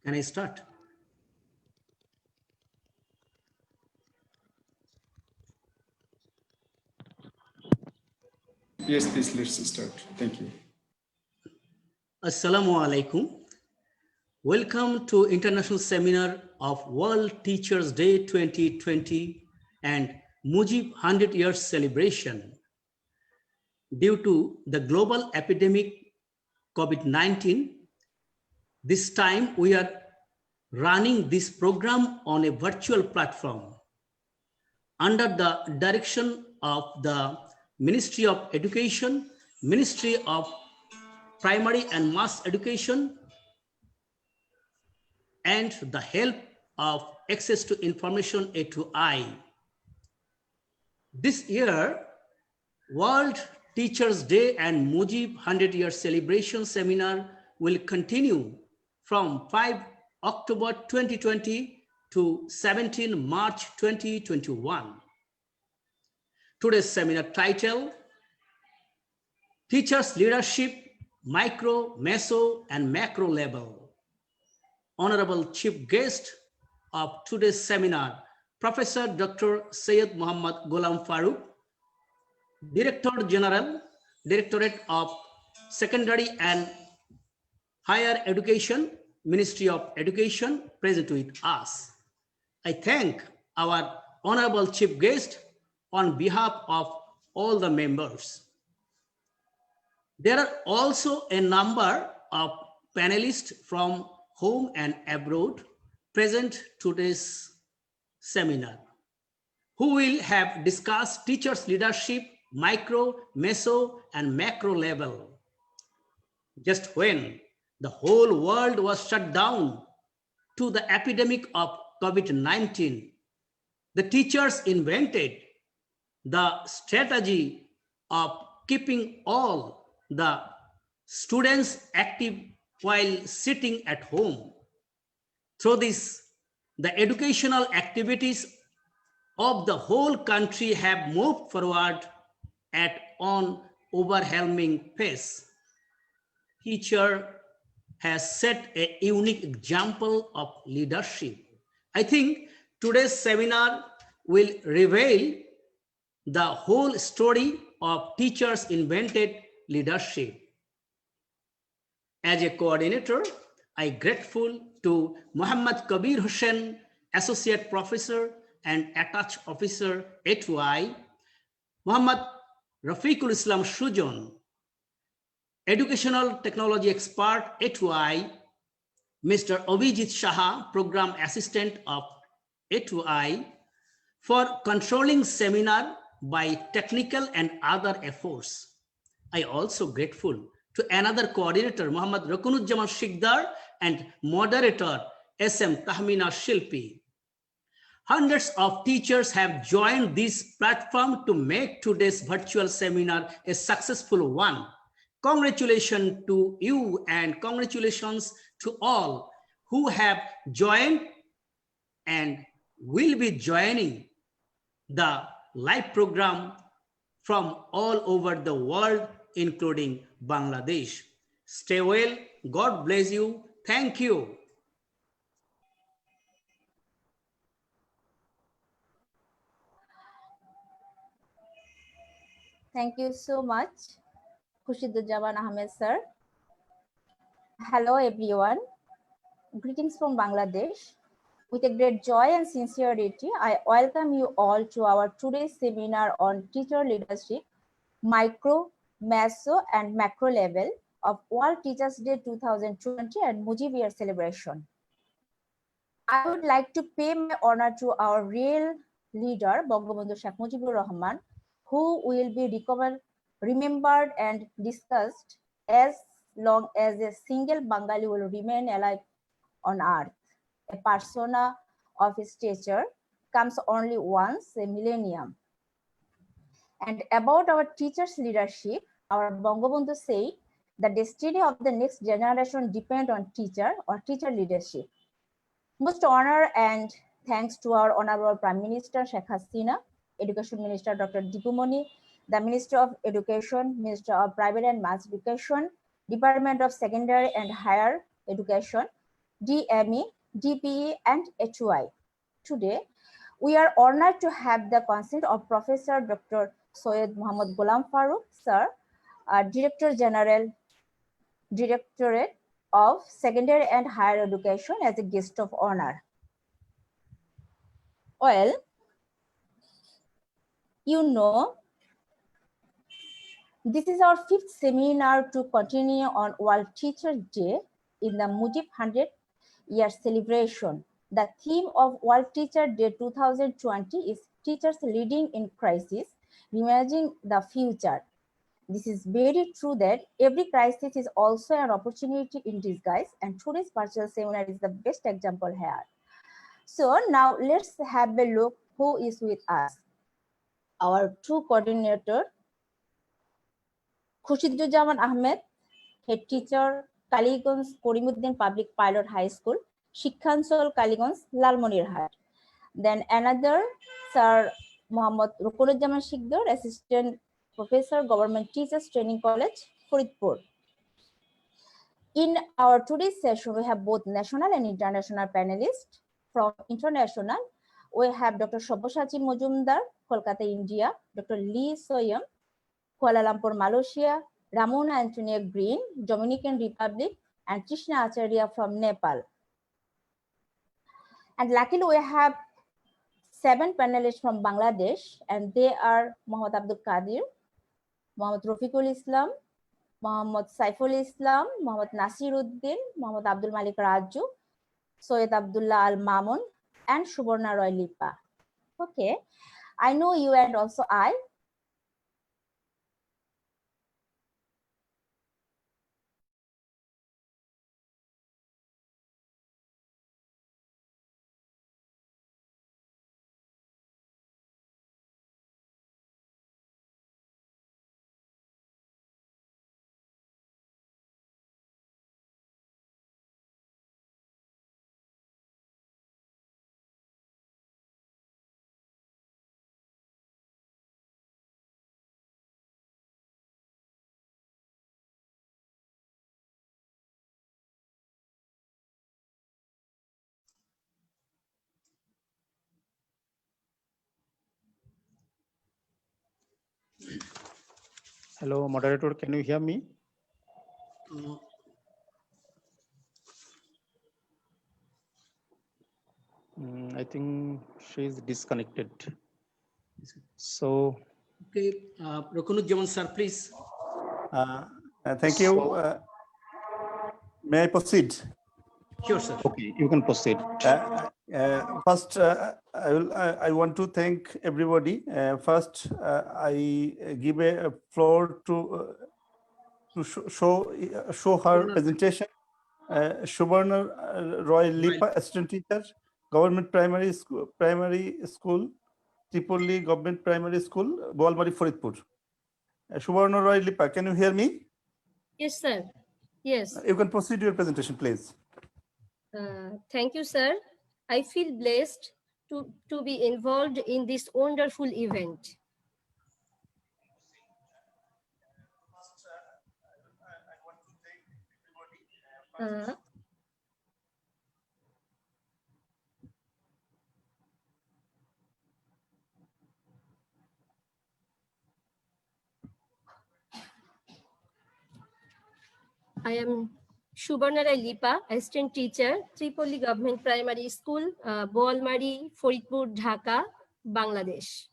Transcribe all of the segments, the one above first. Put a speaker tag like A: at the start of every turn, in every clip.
A: Can I start?
B: Yes, please, let's start. Thank you.
A: Assalamu alaikum. Welcome to International Seminar of World Teachers Day 2020 and Mujib 100 Years Celebration. Due to the global epidemic COVID-19, this time we are running this program on a virtual platform under the direction of the Ministry of Education, Ministry of Primary and Mass Education, and the help of Access to Information A2I. This year, World Teachers Day and Mujib 100-year celebration seminar will continue from 5 October 2020 to 17 March 2021. Today's seminar title, Teachers Leadership, Micro, Meso, and Macro Level. Honorable Chief Guest of today's seminar, Professor Dr. Syed Muhammad Ghulam Farooq, Director General, Directorate of Secondary and Higher Education, Ministry of Education, present with us. I thank our Honorable Chief Guest on behalf of all the members. There are also a number of panelists from home and abroad present today's seminar, who will have discussed teachers' leadership, micro, meso, and macro level. Just when the whole world was shut down to the epidemic of COVID-19, the teachers invented the strategy of keeping all the students active while sitting at home. Through this, the educational activities of the whole country have moved forward at an overwhelming pace. Teacher has set a unique example of leadership. I think today's seminar will reveal the whole story of teachers' invented leadership. As a coordinator, I am grateful to Muhammad Kabir Hussain, Associate Professor and Attached Officer A2I, Muhammad Rafiqul Islam Sujon, Educational Technology Expert A2I, Mr. Abhijit Shah, Program Assistant of A2I, for controlling seminar by technical and other efforts. I also grateful to another coordinator, Muhammad Rakunuzzaman Shikdar, and moderator, SM Tahmina Shilpi. Hundreds of teachers have joined this platform to make today's virtual seminar a successful one. Congratulations to you and congratulations to all who have joined and will be joining the live program from all over the world, including Bangladesh. Stay well. God bless you. Thank you.
C: Thank you so much, Khurshiduzzaman Ahmed sir. Hello everyone. Greetings from Bangladesh. With a great joy and sincerity, I welcome you all to our today's seminar on teacher leadership, micro, meso, and macro level of World Teachers Day 2020 and Mujib Year celebration. I would like to pay my honor to our real leader, Bangabandhu Sheikh Mujibur Rahman, who will be remembered and discussed as long as a single Bengali will remain alive on earth. A persona of his stature comes only once a millennium. And about our teachers' leadership, our Bangabandhu say, the destiny of the next generation depends on teacher or teacher leadership. Most honor and thanks to our Honorable Prime Minister Sheikh Hasina, Education Minister Dr. Dipumoni, the Minister of Education, Minister of Private and Mass Education, Department of Secondary and Higher Education, DME, DPE, and HY. Today, we are honored to have the consent of Professor Dr. Syed Muhammad Ghulam Farooq, sir, Director General, Directorate of Secondary and Higher Education, as a guest of honor. Well, you know, this is our 5th seminar to continue on World Teachers Day in the Mujib 100-year celebration. The theme of World Teacher Day 2020 is Teachers Leading in Crisis, Reimagining the Future. This is very true that every crisis is also an opportunity in disguise, and today's virtual seminar is the best example here. So now let's have a look who is with us. Our two coordinator, Khurshiduzzaman Ahmed, head teacher, Kaligons Korimuddin Public Pilot High School, Shikhansol Kaligons, Lalmonirhat. Then another, Sir Muhammad Rukunuzzaman Shikdar, Assistant Professor, Government Teachers Training College, Faridpur. In our today's session, we have both national and international panelists. From international, we have Dr. Sabyasachi Majumdar, Kolkata, India, Dr. Lee Soyam, Kuala Lumpur, Malaysia, Ramona Antonia Green, Dominican Republic, and Krishna Acharya from Nepal. And luckily, we have 7 panelists from Bangladesh, and they are Mohammad Abdul Qadir, Mohammad Rafiqul Islam, Mohammad Saiful Islam, Mohammad Nasiruddin, Mohammad Abdul Malik Raju, Soyed Abdullah Al Mamun, and Subarna Roy Lipa. Okay, I know you and also I.
D: Hello, moderator, can you hear me? I think she is disconnected. So,
A: Okay, Rukunuzzaman sir, please.
B: Thank you. May I proceed?
A: Sure, sir.
D: okay, you can proceed.
B: First, I want to thank everybody. First, I give a floor to show her presentation. Subarna Roy Lipa, assistant teacher, Government Primary School, Tripoli Government Primary School, Boalmari, Faridpur. Subarna Roy Lipa, can you hear me?
E: Yes, sir. Yes.
B: You can proceed your presentation, please.
E: Thank you, sir. I feel blessed to be involved in this wonderful event. I am Subarna Roy Lipa, assistant teacher, Tripoli Government Primary School, Boalmari, Faridpur, Dhaka, Bangladesh.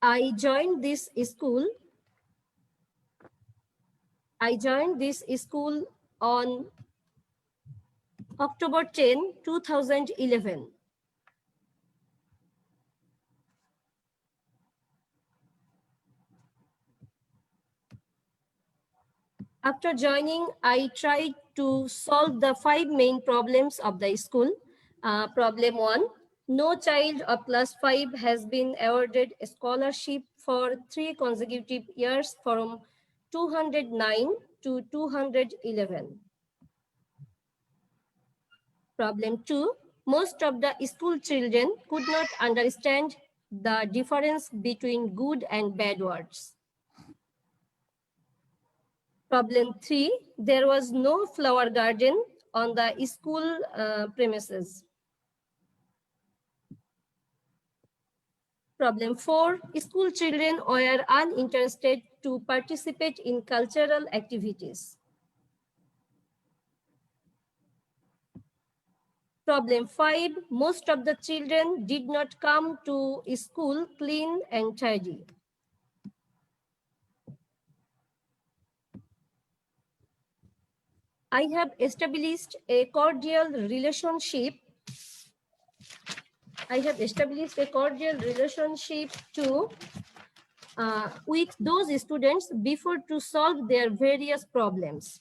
E: I joined this school on October 10, 2011. After joining, I tried to solve the 5 main problems of the school. Problem 1, no child of class 5 has been awarded a scholarship for 3 consecutive years from 209 to 211. Problem 2, most of the school children could not understand the difference between good and bad words. Problem 3, there was no flower garden on the school premises. Problem 4, school children were uninterested to participate in cultural activities. Problem 5, most of the children did not come to school clean and tidy. I have established a cordial relationship. With those students before to solve their various problems.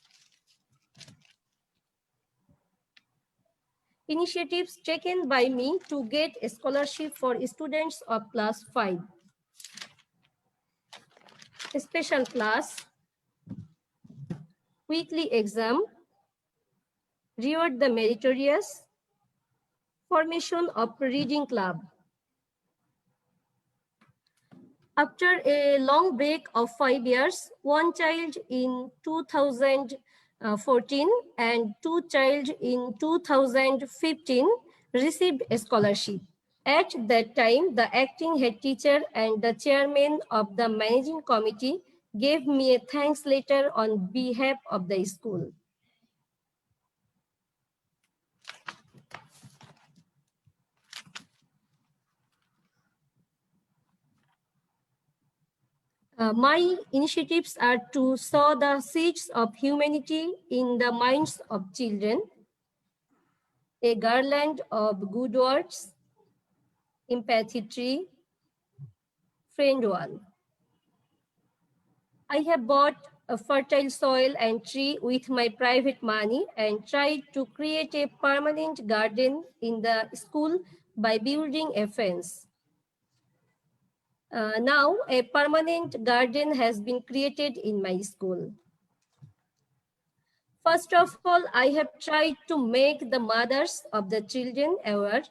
E: Initiatives taken by me to get a scholarship for students of class 5. A special class, weekly exam, reward the meritorious, formation of reading club. After a long break of 5 years, one child in 2014 and two child in 2015 received a scholarship. At that time, the acting head teacher and the chairman of the managing committee gave me a thanks letter on behalf of the school. My initiatives are to sow the seeds of humanity in the minds of children, a garland of good words, empathy tree, friend wall. I have bought a fertile soil and tree with my private money and tried to create a permanent garden in the school by building a fence. Now a permanent garden has been created in my school. First of all, I have tried to make the mothers of the children aware.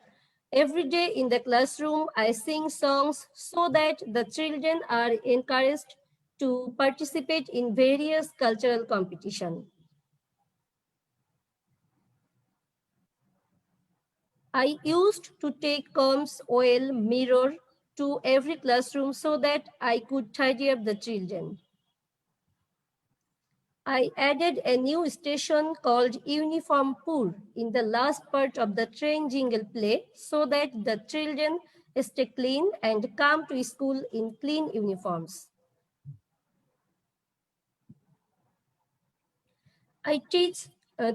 E: Every day in the classroom, I sing songs so that the children are encouraged to participate in various cultural competitions. I used to take combs, oil, mirror to every classroom so that I could tidy up the children. I added a new station called Uniform Poor in the last part of the train jingle play so that the children stay clean and come to school in clean uniforms. I teach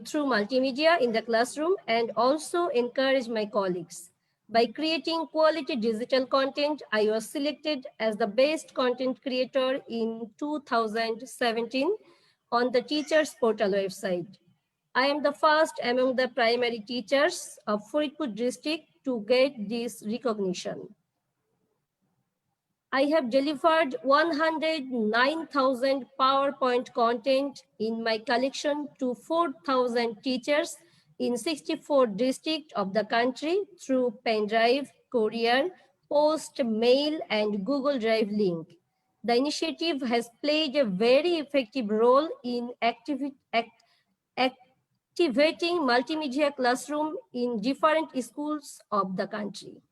E: through multimedia in the classroom and also encourage my colleagues. By creating quality digital content, I was selected as the best content creator in 2017 on the Teachers Portal website. I am the first among the primary teachers of Faridpur district to get this recognition. I have delivered 109,000 PowerPoint content in my collection to 4,000 teachers in 64 districts of the country through pen drive, courier, post, mail, and Google Drive link. The initiative has played a very effective role in activating multimedia classroom in different schools of the country.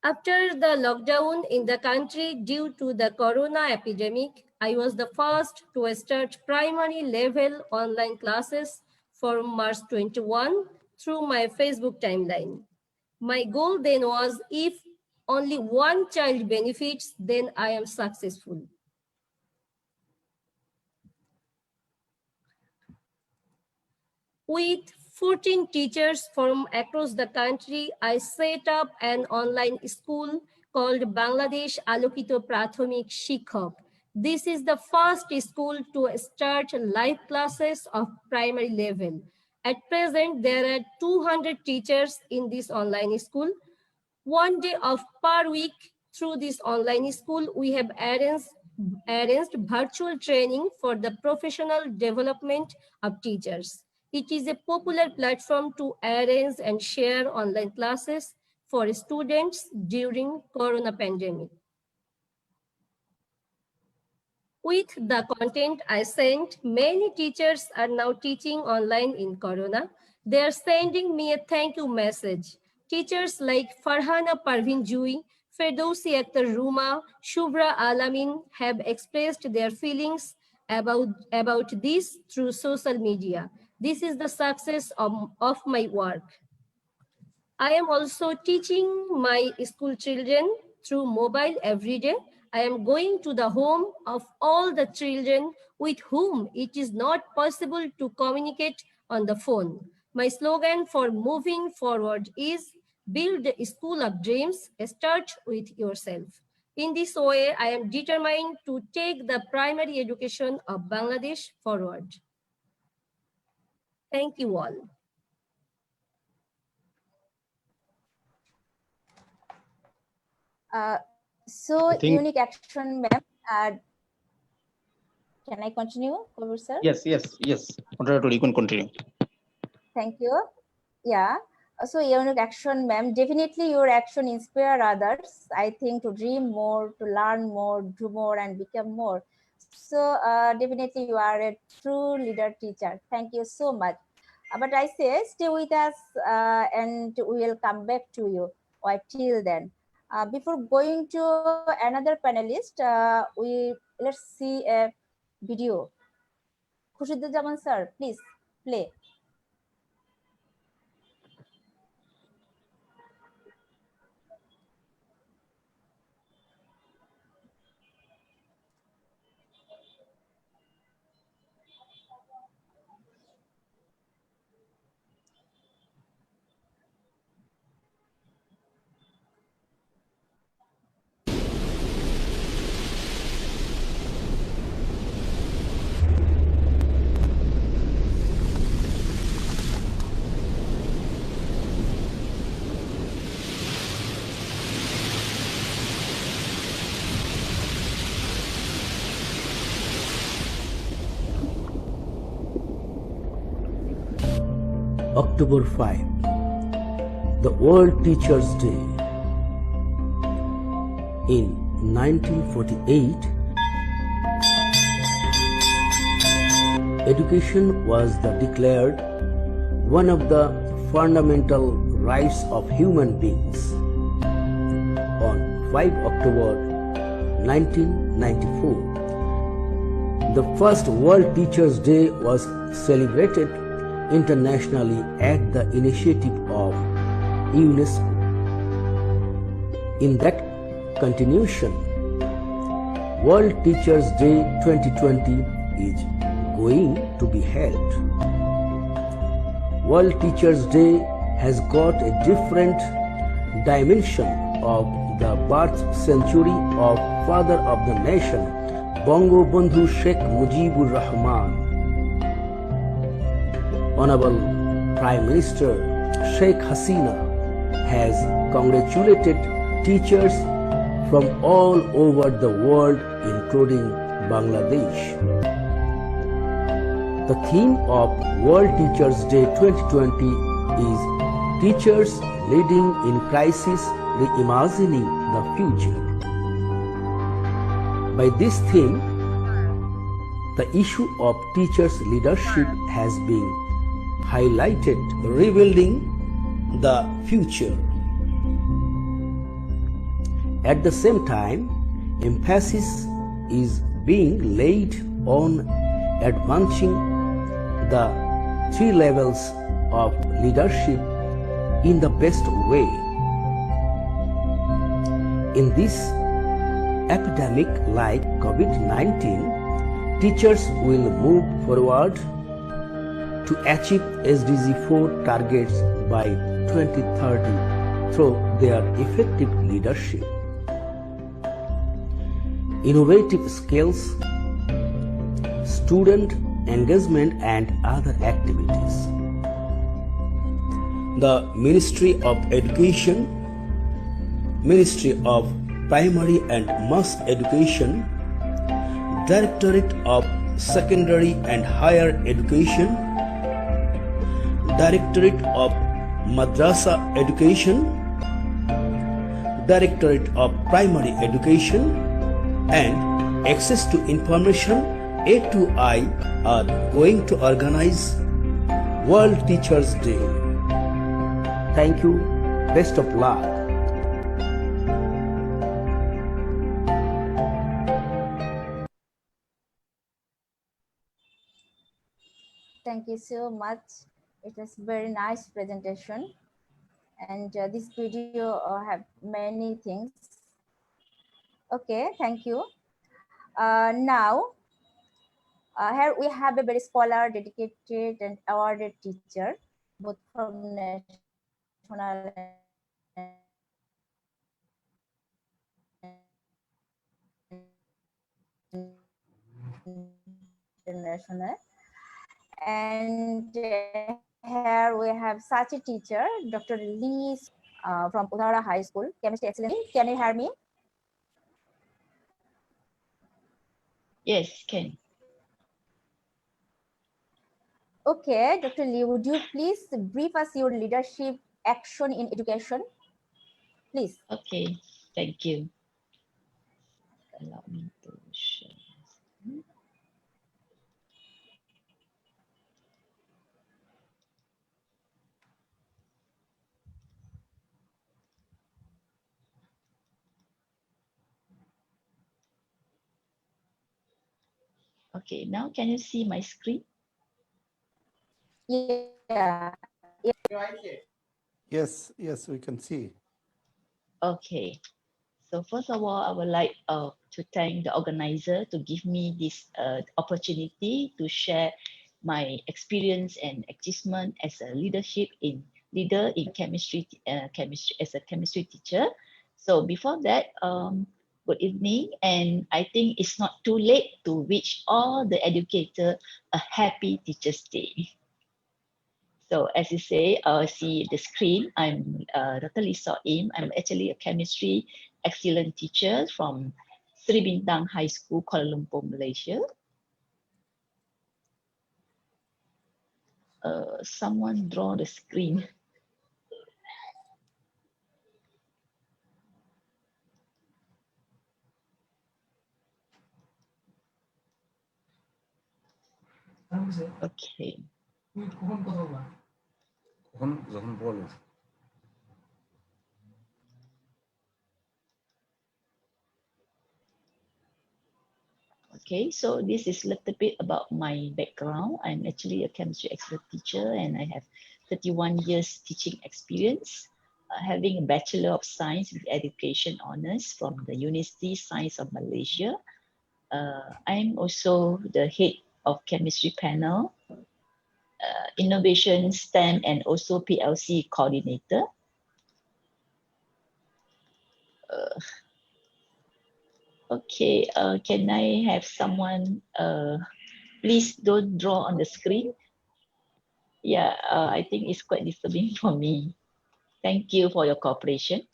E: After the lockdown in the country due to the corona epidemic, I was the first to start primary level online classes from March 21 through my Facebook timeline. My goal then was if only one child benefits, then I am successful. With 14 teachers from across the country, I set up an online school called Bangladesh Alokito Prathomik Shikhok. This is the first school to start live classes of primary level. At present, there are 200 teachers in this online school. One day per week through this online school, we have arranged virtual training for the professional development of teachers. It is a popular platform to arrange and share online classes for students during Corona pandemic. With the content I sent, many teachers are now teaching online in Corona. They are sending me a thank you message. Teachers like Farhana Parvin Jui, Ferdowsi Akhtar Ruma, Shubra Alamin have expressed their feelings about this through social media. This is the success of my work. I am also teaching my school children through mobile every day. I am going to the home of all the children with whom it is not possible to communicate on the phone. My slogan for moving forward is build a school of dreams, start with yourself. In this way, I am determined to take the primary education of Bangladesh forward. Thank you all.
C: So
D: I think-
C: unique action, ma'am. Can I continue, Kabir sir?
D: Yes. Moderator, you can continue.
C: Thank you. Yeah. So unique action, ma'am. Definitely your action inspire others, I think, to dream more, to learn more, do more, and become more. So definitely you are a true leader teacher. Thank you so much. But I say stay with us and we will come back to you. Or till then. Before going to another panelist, let's see a video. Khurshiduzzaman sir, please play.
A: October 5, the World Teachers' Day. In 1948, education was declared one of the fundamental rights of human beings. On 5 October 1994, the first World Teachers' Day was celebrated internationally at the initiative of UNESCO. In that continuation, World Teachers' Day 2020 is going to be held. World Teachers' Day has got a different dimension of the birth century of Father of the Nation, Bangabandhu Sheikh Mujibur Rahman. Honorable Prime Minister Sheikh Hasina has congratulated teachers from all over the world, including Bangladesh. The theme of World Teachers' Day 2020 is Teachers Leading in Crisis, Reimagining the Future. By this theme, the issue of teachers' leadership has been highlighted, rebuilding the future. At the same time, emphasis is being laid on advancing the 3 levels of leadership in the best way. In this epidemic like COVID-19, teachers will move forward to achieve SDG 4 targets by 2030 through their effective leadership, innovative skills, student engagement, and other activities. The Ministry of Education, Ministry of Primary and Mass Education, Directorate of Secondary and Higher Education, Directorate of Madrasa Education, Directorate of Primary Education, and access to information, A2I are going to organize World Teachers Day. Thank you. Best of luck.
C: Thank you so much. It was very nice presentation. And this video have many things. Okay, thank you. Now, here we have a very scholar, dedicated and awarded teacher, both from national and international. And here we have such a teacher, Dr. Lee from Udara High School, Chemistry Excellence. Can you hear me?
F: Yes, can.
C: Okay, Dr. Lee, would you please brief us your leadership action in education? Please.
F: Okay, thank you. Allow me to share. Okay, now can you see my screen?
C: Yeah.
B: Yes, yes, we can see.
F: Okay, so first of all, I would like to thank the organizer to give me this opportunity to share my experience and achievement as a leader in chemistry, as a chemistry teacher. So before that, good evening, and I think it's not too late to wish all the educator a happy Teachers' Day. So as you say, see the screen, I'm Dr. Lee Saw Im. I'm actually a chemistry excellent teacher from Sri Bintang High School, Kuala Lumpur, Malaysia. Someone draw the screen. Okay. Okay, so this is a little bit about my background. I'm actually a chemistry expert teacher and I have 31 years teaching experience, having a Bachelor of Science with Education Honours from the University Science of Malaysia. I'm also the head of chemistry panel, innovation, STEM, and also PLC coordinator. Okay, can I have someone, please don't draw on the screen. Yeah, I think it's quite disturbing for me. Thank you for your cooperation.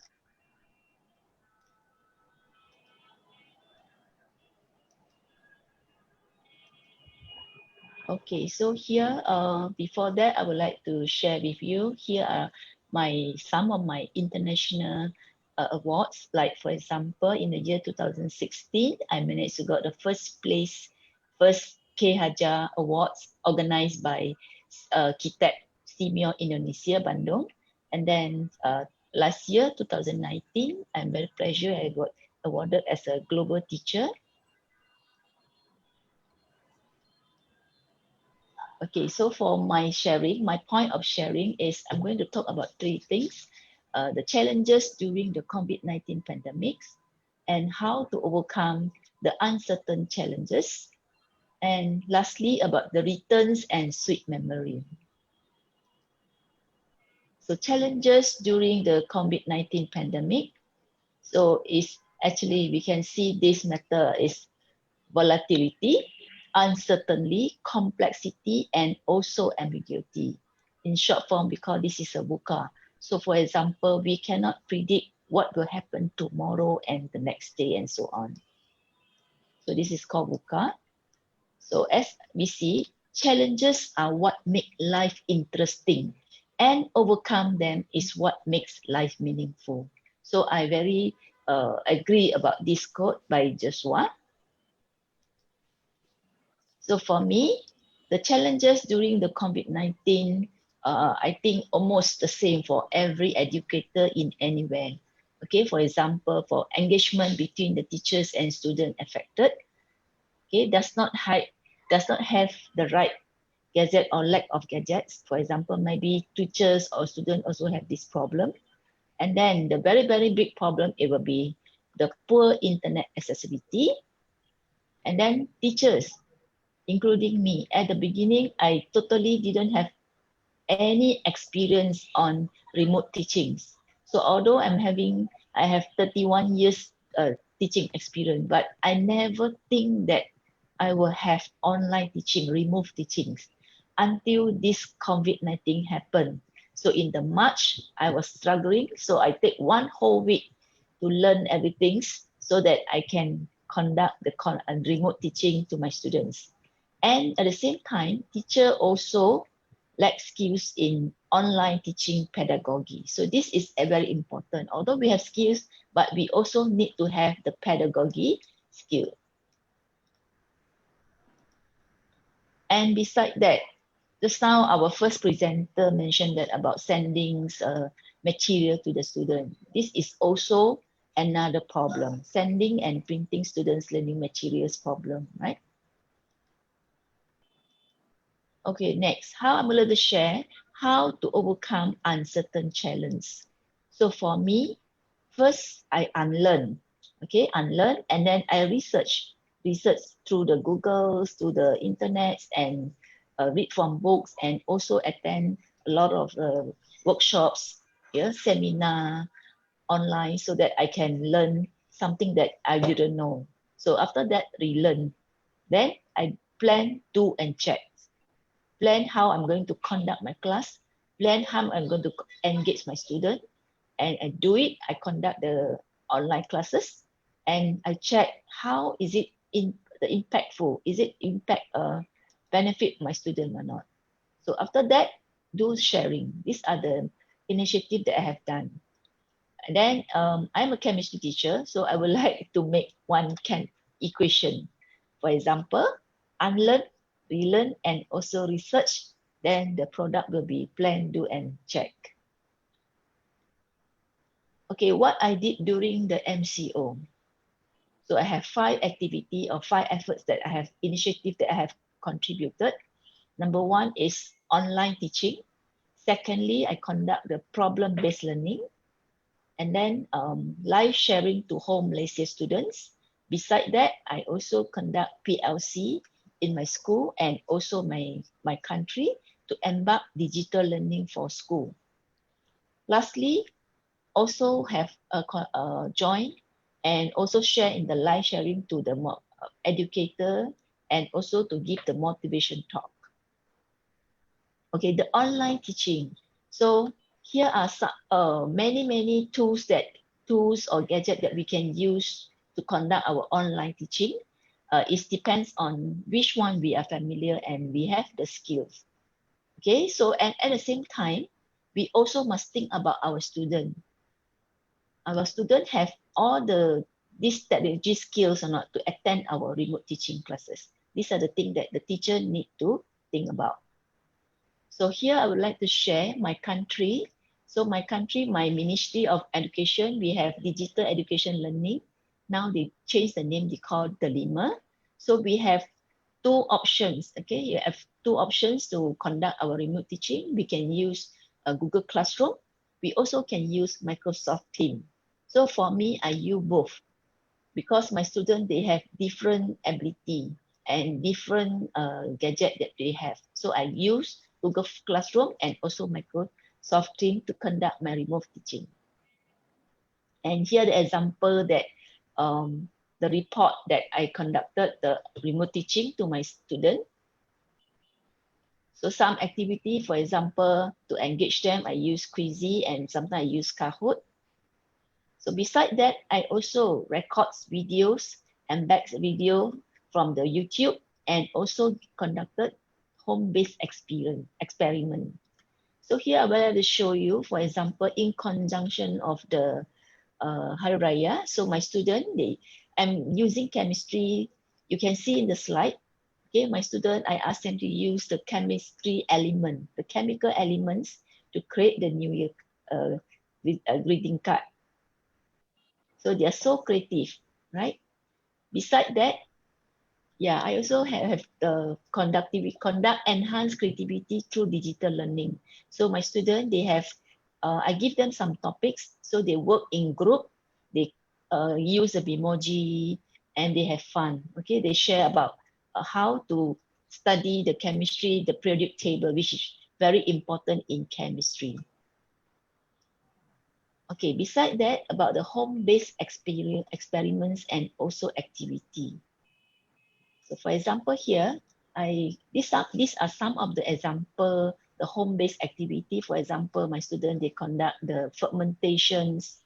F: Okay, so here, before that, I would like to share with you, here are some of my international awards. Like for example, in the year 2016, I managed to got the first K Hajar Awards organized by Kitab Simeo Indonesia, Bandung. And then last year, 2019, I'm very pleasure I got awarded as a global teacher. Okay, so for my sharing, my point of sharing is I'm going to talk about three things. The challenges during the COVID-19 pandemics and how to overcome the uncertain challenges. And lastly, about the returns and sweet memory. So challenges during the COVID-19 pandemic. So it's actually, we can see this matter is volatility, uncertainty, complexity, and also ambiguity. In short form, because this is a VUCA. So for example, we cannot predict what will happen tomorrow and the next day and so on. So this is called VUCA. So as we see, challenges are what make life interesting, and overcome them is what makes life meaningful. So I very agree about this quote by Joshua. So for me, the challenges during the COVID-19, I think almost the same for every educator in anywhere. Okay, for example, for engagement between the teachers and student affected, okay, does not have the right gadget or lack of gadgets. For example, maybe teachers or students also have this problem. And then the very, very big problem, it will be the poor internet accessibility. And then teachers, including me, at the beginning, I totally didn't have any experience on remote teachings. So although I have 31 years teaching experience, but I never think that I will have online teaching, remote teachings until this COVID-19 happened. So in the March, I was struggling. So I take 1 whole week to learn everything so that I can conduct the remote teaching to my students. And at the same time, teacher also lack skills in online teaching pedagogy. So this is very important. Although we have skills, but we also need to have the pedagogy skill. And beside that, just now our first presenter mentioned that about sending material to the student. This is also another problem, sending and printing students' learning materials problem, right? Okay, next, how I'm going to share how to overcome uncertain challenge. So for me, first I unlearn, okay, unlearn, and then I research through the Googles, through the internet, and read from books, and also attend a lot of workshops, yeah, seminar online, so that I can learn something that I didn't know. So after that, relearn. Then I plan, do, and check. Plan how I'm going to conduct my class, plan how I'm going to engage my student, and I do it. I conduct the online classes, and I check how is it impactful? Is it benefit my student or not? So after that, do sharing. These are the initiatives that I have done. And then I'm a chemistry teacher, so I would like to make one equation. For example, unlearn, relearn, and also research. Then the product will be plan, do, and check. Okay, what I did during the MCO. So I have 5 activities or 5 efforts that I have, initiatives that I have contributed. Number 1 is online teaching. Secondly, I conduct the problem-based learning. And then live sharing to home Malaysia students. Beside that, I also conduct PLC in my school and also my country to embark digital learning for school. Lastly, also have join and also share in the live sharing to the educator and also to give the motivation talk. Okay, the online teaching. So here are some, many tools or gadgets that we can use to conduct our online teaching. It depends on which one we are familiar and we have the skills. Okay, so and at the same time, we also must think about our student. Our student have all these technology skills or not to attend our remote teaching classes. These are the things that the teacher need to think about. So here I would like to share my country. So my country, my Ministry of Education, we have digital education learning. Now they changed the name, they call Delima. So we have 2 options, okay? You have 2 options to conduct our remote teaching. We can use a Google Classroom. We also can use Microsoft Teams. So for me, I use both because my students, they have different ability and different gadget that they have. So I use Google Classroom and also Microsoft Teams to conduct my remote teaching. And here the example that the report that I conducted the remote teaching to my student. So some activity, for example, to engage them, I use Quizy and sometimes I use Kahoot. So beside that, I also record videos and back video from the YouTube and also conducted home-based experiment. So here I will to show you, for example, in conjunction of the Hari Raya. So my student, I'm using chemistry. You can see in the slide, Okay, my student, I asked them to use the chemistry element, the chemical elements to create the New Year greeting card. So they are so creative, right? Beside that, yeah, I also have the conduct enhanced creativity through digital learning. So my student, they have, I give them some topics, so they work in group, they use the Bimoji, and they have fun. Okay, they share about how to study the chemistry, the periodic table, which is very important in chemistry. Okay, beside that, about the home-based experiments and also activity. So for example here, these are some of the example, the home-based activity. For example, my student, they conduct the fermentations,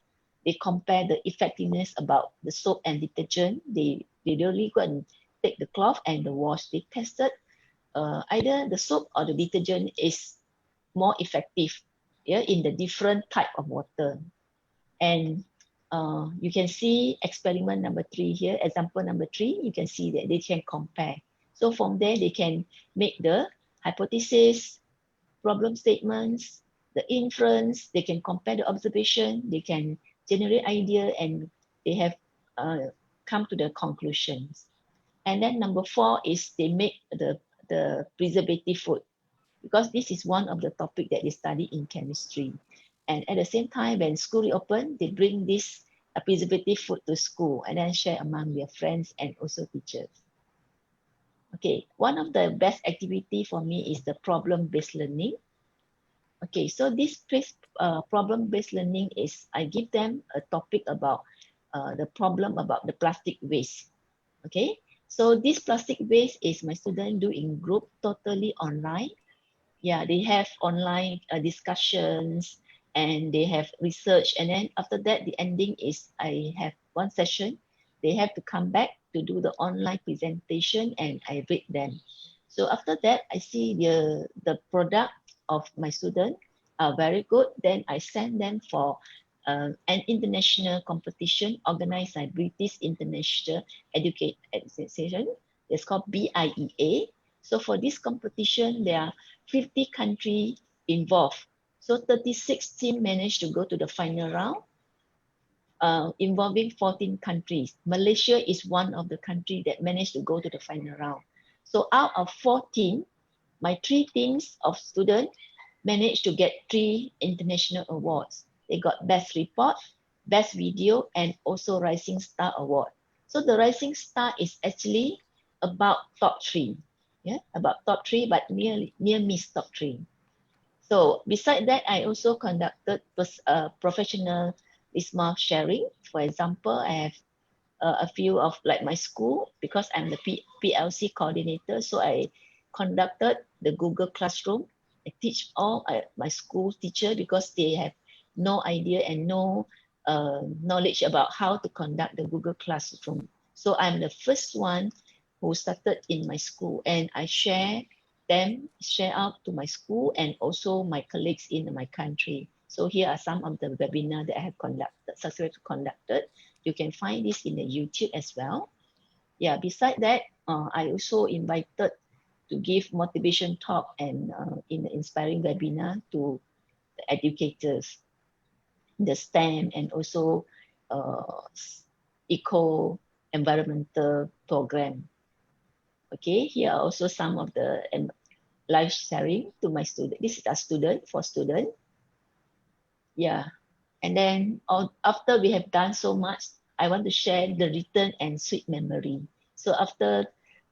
F: they compare the effectiveness about the soap and detergent. They really go and take the cloth and the wash. They tested either the soap or the detergent is more effective, yeah, in the different type of water. And you can see experiment number 3 here, example number 3, you can see that they can compare. So from there, they can make the hypothesis, problem statements, the inference, they can compare the observation, they can generate idea, and they have come to the conclusions. And then number 4 is they make the preservative food, because this is one of the topic that they study in chemistry. And at the same time, when school reopen, they bring this preservative food to school and then share among their friends and also teachers. Okay, one of the best activity for me is the problem-based learning. Okay, so this problem-based learning is, I give them a topic about the problem about the plastic waste. Okay, so this plastic waste is my student do in group, totally online. Yeah, they have online discussions and they have research. And then after that, the ending is I have one session. They have to come back to do the online presentation and I rate them. So after that, I see the product of my student are very good. Then I send them for an international competition organized by British International Education. It's called BIEA. So for this competition, there are 50 countries involved. So 36 teams managed to go to the final round, involving 14 countries. Malaysia is one of the countries that managed to go to the final round. So out of 14, my 3 teams of students managed to get 3 international awards. They got Best Report, Best Video, and also Rising Star Award. So the Rising Star is actually about top 3. Yeah, about top 3, but near miss top 3. So beside that, I also conducted professional ISMA sharing. For example, I have a few of like my school, because I'm the PLC coordinator. So I conducted the Google Classroom. I teach all my school teacher, because they have no idea and no knowledge about how to conduct the Google Classroom. So I'm the first one who started in my school, and I share out to my school and also my colleagues in my country. So here are some of the webinars that I have successfully conducted. You can find this in the YouTube as well. Yeah, beside that, I also invited to give motivation talk and in the inspiring webinar to the educators, the STEM and also environmental program. Okay, here are also some of the live sharing to my student. This is a student for student. Yeah, and then after we have done so much, I want to share the written and sweet memory. So after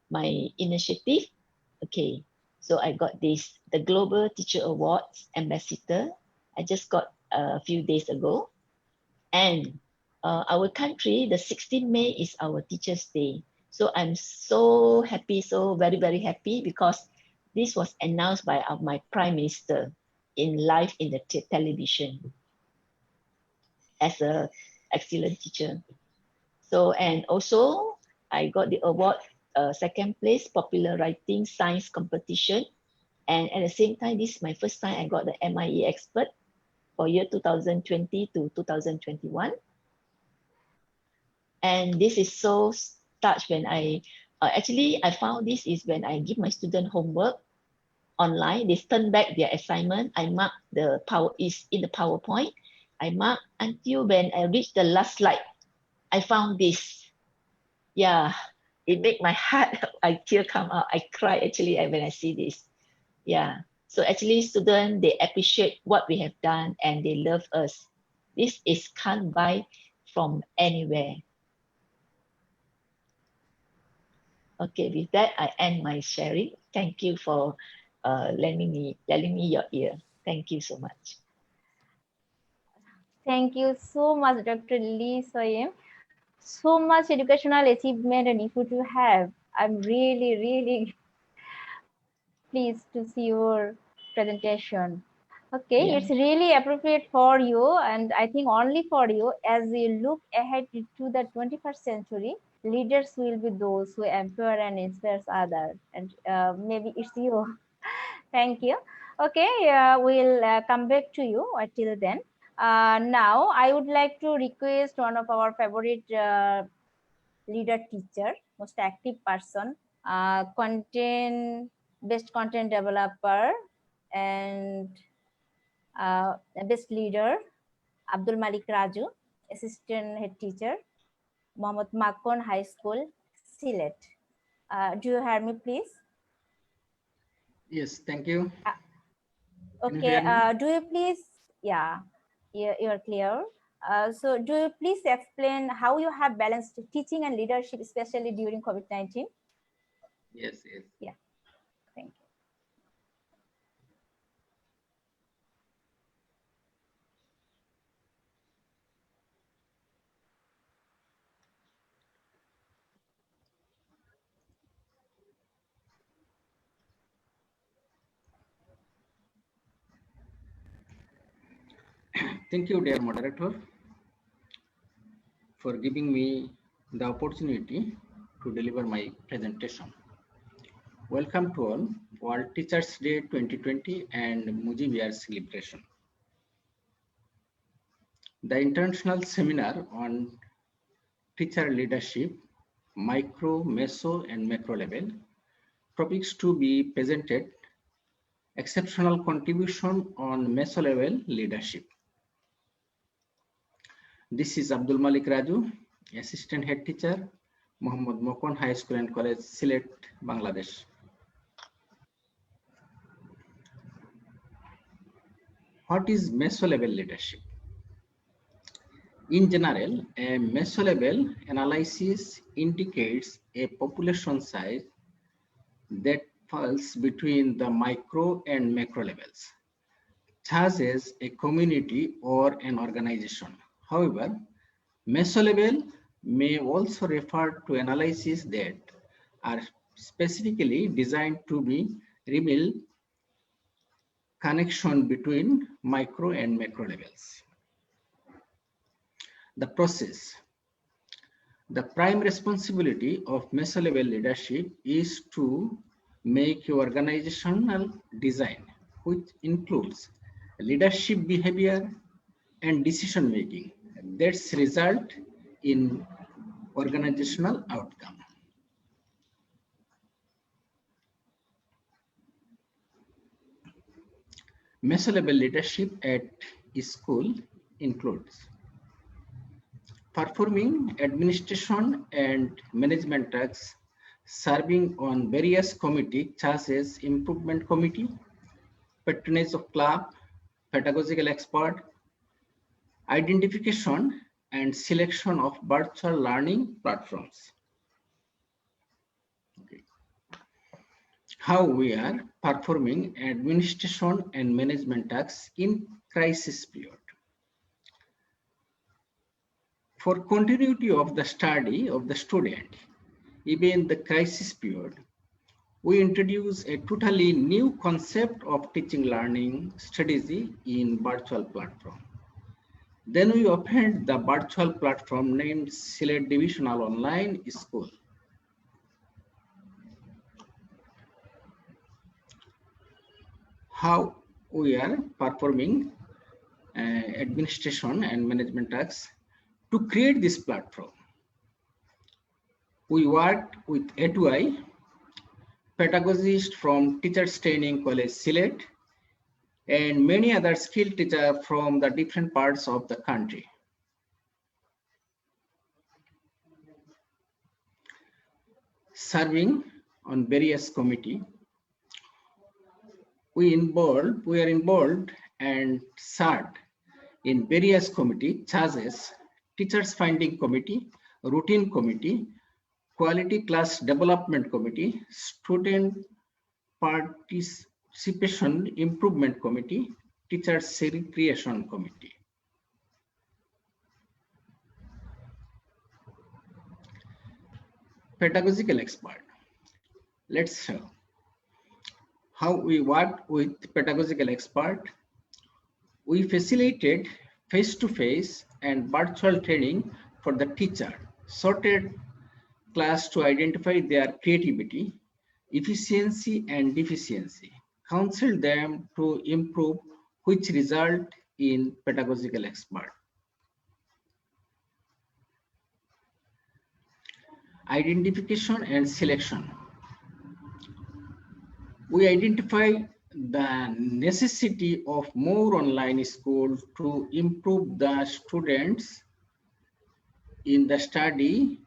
F: my initiative, okay, so I got this, the Global Teacher Awards Ambassador. I just got a few days ago. And our country, the 16th May is our Teachers' Day. So I'm so happy, so very, very happy, because this was announced by my Prime Minister live in the television as an excellent teacher. So, and also I got the award, second place, popular writing science competition. And at the same time, this is my first time I got the MIE expert for year 2020 to 2021. And this is so touched when I Actually, I found this is when I give my student homework online, they turn back their assignment. I mark the is in the PowerPoint. I mark until when I reach the last slide, I found this. Yeah, it made my heart, I tear come out. I cry actually when I see this. Yeah. So actually students, they appreciate what we have done and they love us. This is can't buy from anywhere. Okay, with that, I end my sharing. Thank you for lending me your ear. Thank you so much.
C: Thank you so much, Dr. Lee Soyem. So much educational achievement and input you have. I'm really, really pleased to see your presentation. Okay,
F: Yeah.
C: it's really appropriate for you, and I think only for you. As we look ahead to the 21st century, leaders will be those who empower and inspire others, and maybe it's you. Thank you. Okay, we'll come back to you until then. Now, I would like to request one of our favorite leader teacher, most active person, best content developer, and best leader, Abdul Malik Raju, assistant head teacher, Mohammad Makon High School, Sylhet. Do you hear me, please?
A: Yes, thank you. Can you
C: Okay,
A: hear me?
C: do you please, yeah, you're clear. So do you please explain how you have balanced teaching and leadership, especially during COVID-19?
A: Yes, yes.
C: Yeah, thank you.
A: Thank you, dear moderator, for giving me the opportunity to deliver my presentation. Welcome to all, World Teachers Day 2020 and Mujib celebration. The international seminar on teacher leadership, micro, meso, and macro level, topics to be presented, exceptional contribution on meso level leadership. This is Abdul Malik Raju, assistant head teacher, Mohammad Makon High School and College, Sylhet, Bangladesh. What is meso level leadership? In general, a meso level analysis indicates a population size that falls between the micro and macro levels, such as a community or an organization. However, meso level may also refer to analyses that are specifically designed to reveal connection between micro and macro levels. The process. The prime responsibility of meso level leadership is to make your organizational design, which includes leadership behavior and decision making, that's result in organizational outcome. Meso level leadership at school includes performing administration and management tasks, serving on various committees such as improvement committee, patronage of club, pedagogical expert, identification and selection of virtual learning platforms. Okay. How we are performing administration and management tasks in crisis period. For continuity of the study of the student, even the crisis period, we introduce a totally new concept of teaching learning strategy in virtual platform. Then we opened the virtual platform named Sylhet Divisional Online School. How we are performing administration and management tasks to create this platform. We worked with A2I, pedagogist from Teachers Training College, Sylhet, and many other skilled teachers from the different parts of the country. Serving on various committees, we are involved and served in various committees such as Teachers Finding Committee, Routine Committee, Quality Class Development Committee, Student Participation Improvement Committee, Teachers Recreation Committee. Pedagogical expert. Let's show how we work with pedagogical expert. We facilitated face-to-face and virtual training for the teacher, sorted class to identify their creativity, efficiency and deficiency, counsel them to improve, which result in pedagogical expert. Identification and selection. We identify the necessity of more online schools to improve the students in the study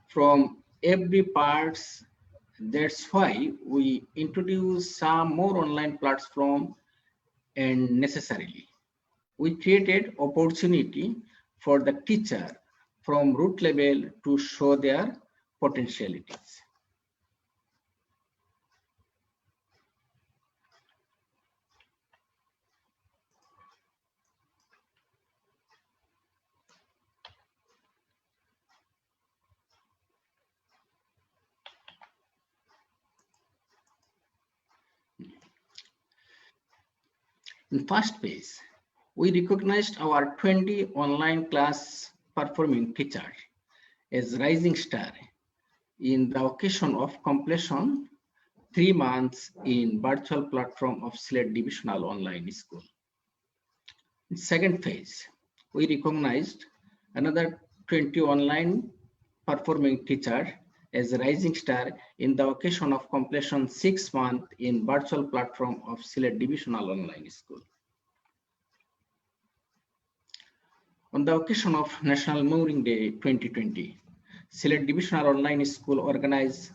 A: from every parts. That's why we introduce some more online platform, and necessarily we created opportunity for the teacher from root level to show their potentialities. In first phase, we recognized our 20 online class performing teachers as rising star in the occasion of completion 3 months in virtual platform of Sylhet Divisional Online School. In second phase, we recognized another 20 online performing teachers as a rising star in the occasion of completion 6 months in virtual platform of Sylhet Divisional Online School. On the occasion of National Mooring Day 2020, Sylhet Divisional Online School organized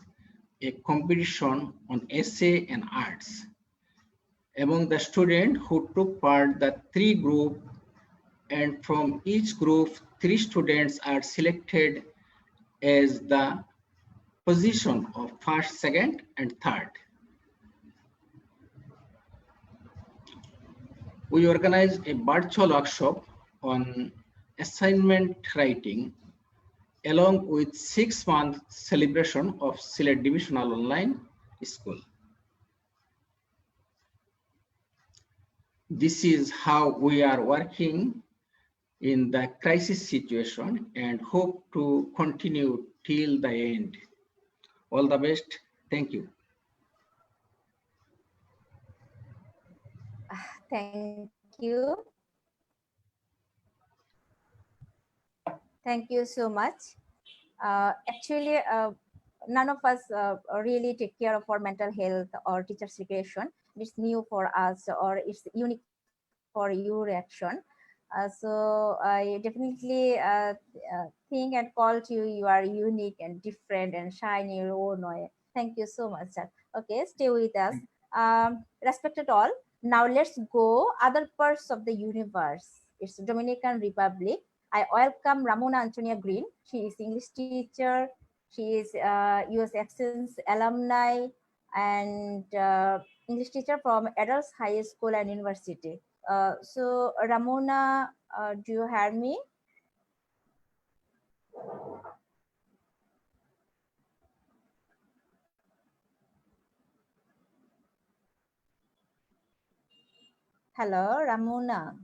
A: a competition on essay and arts. Among the students who took part, the 3 groups, and from each group, 3 students are selected as the position of first, second, and third. We organized a virtual workshop on assignment writing along with 6-month celebration of Sylhet Divisional Online School. This is how we are working in the crisis situation and hope to continue till the end. All the best. Thank you.
C: Thank you. Thank you so much. Actually, none of us really take care of our mental health or teacher's recreation. It's new for us, or it's unique for your reaction. So I definitely think and call to you. You are unique and different and shine in your own way. Thank you so much, sir. Okay, stay with us. Respected all. Now let's go other parts of the universe. It's Dominican Republic. I welcome Ramona Antonia Green. She is English teacher. She is US Excellence alumni and English teacher from Adults High School and University. So Ramona, do you hear me? Hello, Ramona.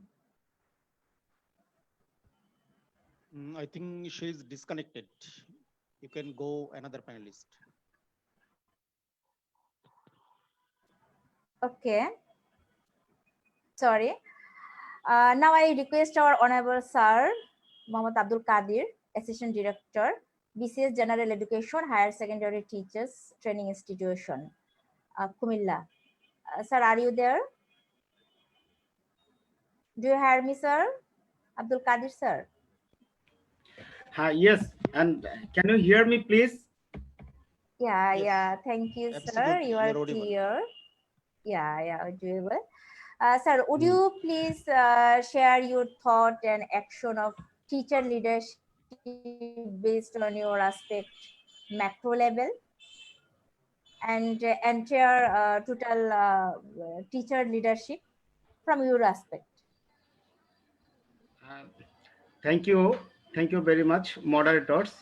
D: I think she is disconnected. You can go another panelist.
C: Okay. Sorry. Now I request our Honorable Sir, Mohammad Abdul Qadir, Assistant Director, BCS General Education Higher Secondary Teachers Training Institution, Kumilla. Sir, are you there? Do you hear me, sir? Abdul Qadir, sir.
G: Yes, and can you hear me, please?
C: Yeah,
D: Yes,
C: yeah. Thank you, sir.
D: absolutely,
C: You are
D: you're audible.
C: clear. Yeah, doable. Sir, would
G: Mm.
C: you please share your thought and action of teacher leadership based on your aspect macro level and entire total teacher leadership from your aspect?
G: Thank you. Thank you very much, moderators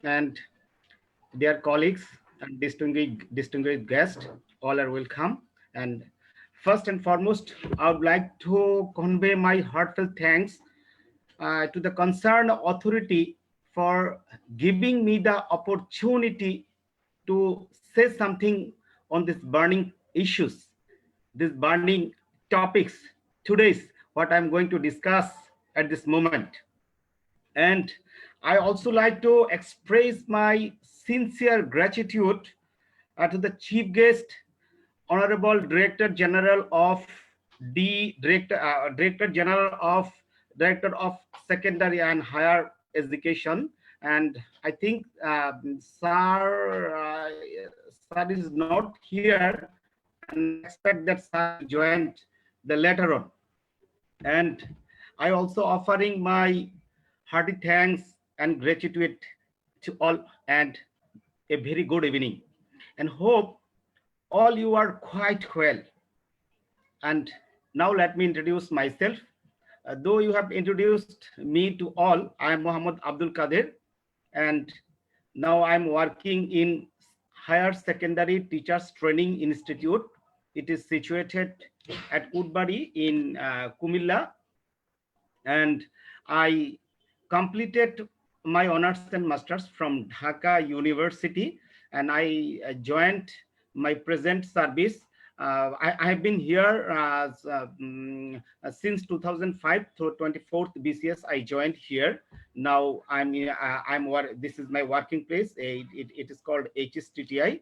G: and dear colleagues and distinguished guests. All are welcome. And first and foremost, I would like to convey my heartfelt thanks to the concerned authority for giving me the opportunity to say something on these burning issues, these burning topics. Today's what I'm going to discuss at this moment. And I also like to express my sincere gratitude to the chief guest, Honorable Director General of Director of Secondary and Higher Education. And I think Sir is not here, and I expect that Sir will join the later on. And I also offering my hearty thanks and gratitude to all, and a very good evening, and hope all you are quite well. And now let me introduce myself. Though you have introduced me to all, I am Muhammad Abdul Qadir, and now I'm working in Higher Secondary Teachers Training Institute. It is situated at Woodbury in Kumilla, and I completed my honors and masters from Dhaka University, and I joined my present service. I have been here since 2005 to 24th BCS. I joined here. Now this is my working place. It is called HSTTI.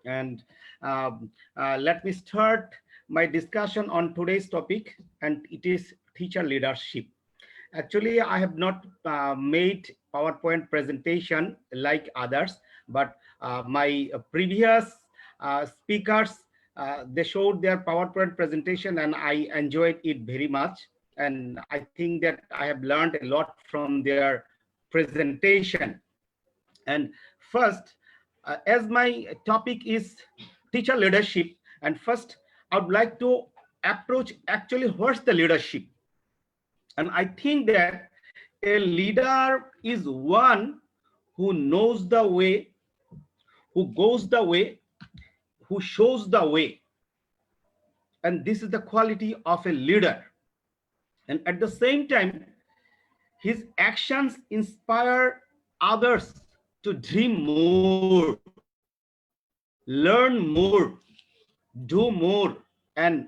G: And let me start my discussion on today's topic, and it is teacher leadership. Actually, I have not made PowerPoint presentation like others, but my previous speakers, they showed their PowerPoint presentation, and I enjoyed it very much. And I think that I have learned a lot from their presentation. And first, as my topic is teacher leadership, and first I would like to approach actually what's the leadership. And I think that a leader is one who knows the way, who goes the way, who shows the way. And this is the quality of a leader. And at the same time, his actions inspire others to dream more, learn more, do more, and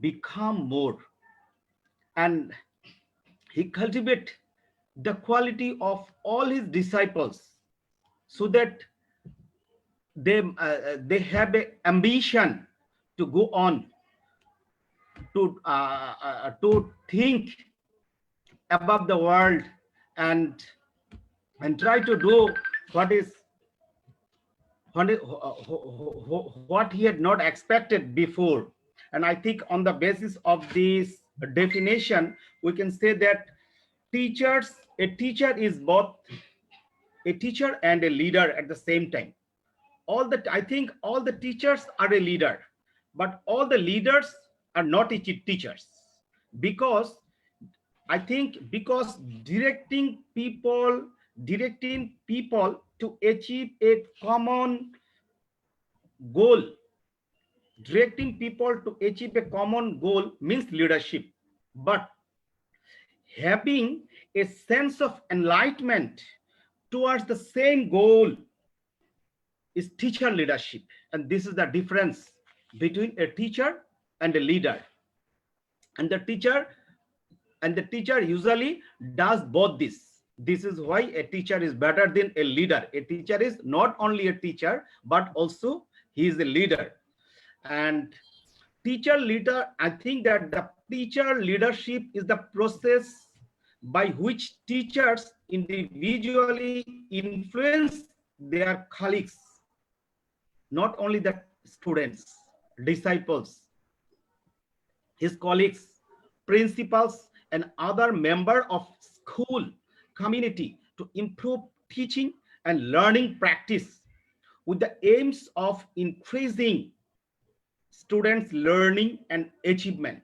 G: become more. And he cultivates the quality of all his disciples so that they have an ambition to go on, to think above the world, and try to do what he had not expected before. And I think on the basis of this definition, we can say that a teacher is both a teacher and a leader at the same time. I think all the teachers are a leader, but all the leaders are not teachers, because I think because directing people to achieve a common goal, means leadership. But having a sense of enlightenment towards the same goal is teacher leadership. And this is the difference between a teacher and a leader. And the teacher usually does both this. This is why a teacher is better than a leader. A teacher is not only a teacher, but also he is a leader. And teacher leader, I think that the teacher leadership is the process by which teachers individually influence their colleagues, not only the students, disciples, his colleagues, principals, and other members of school community to improve teaching and learning practice with the aims of increasing students' learning and achievement.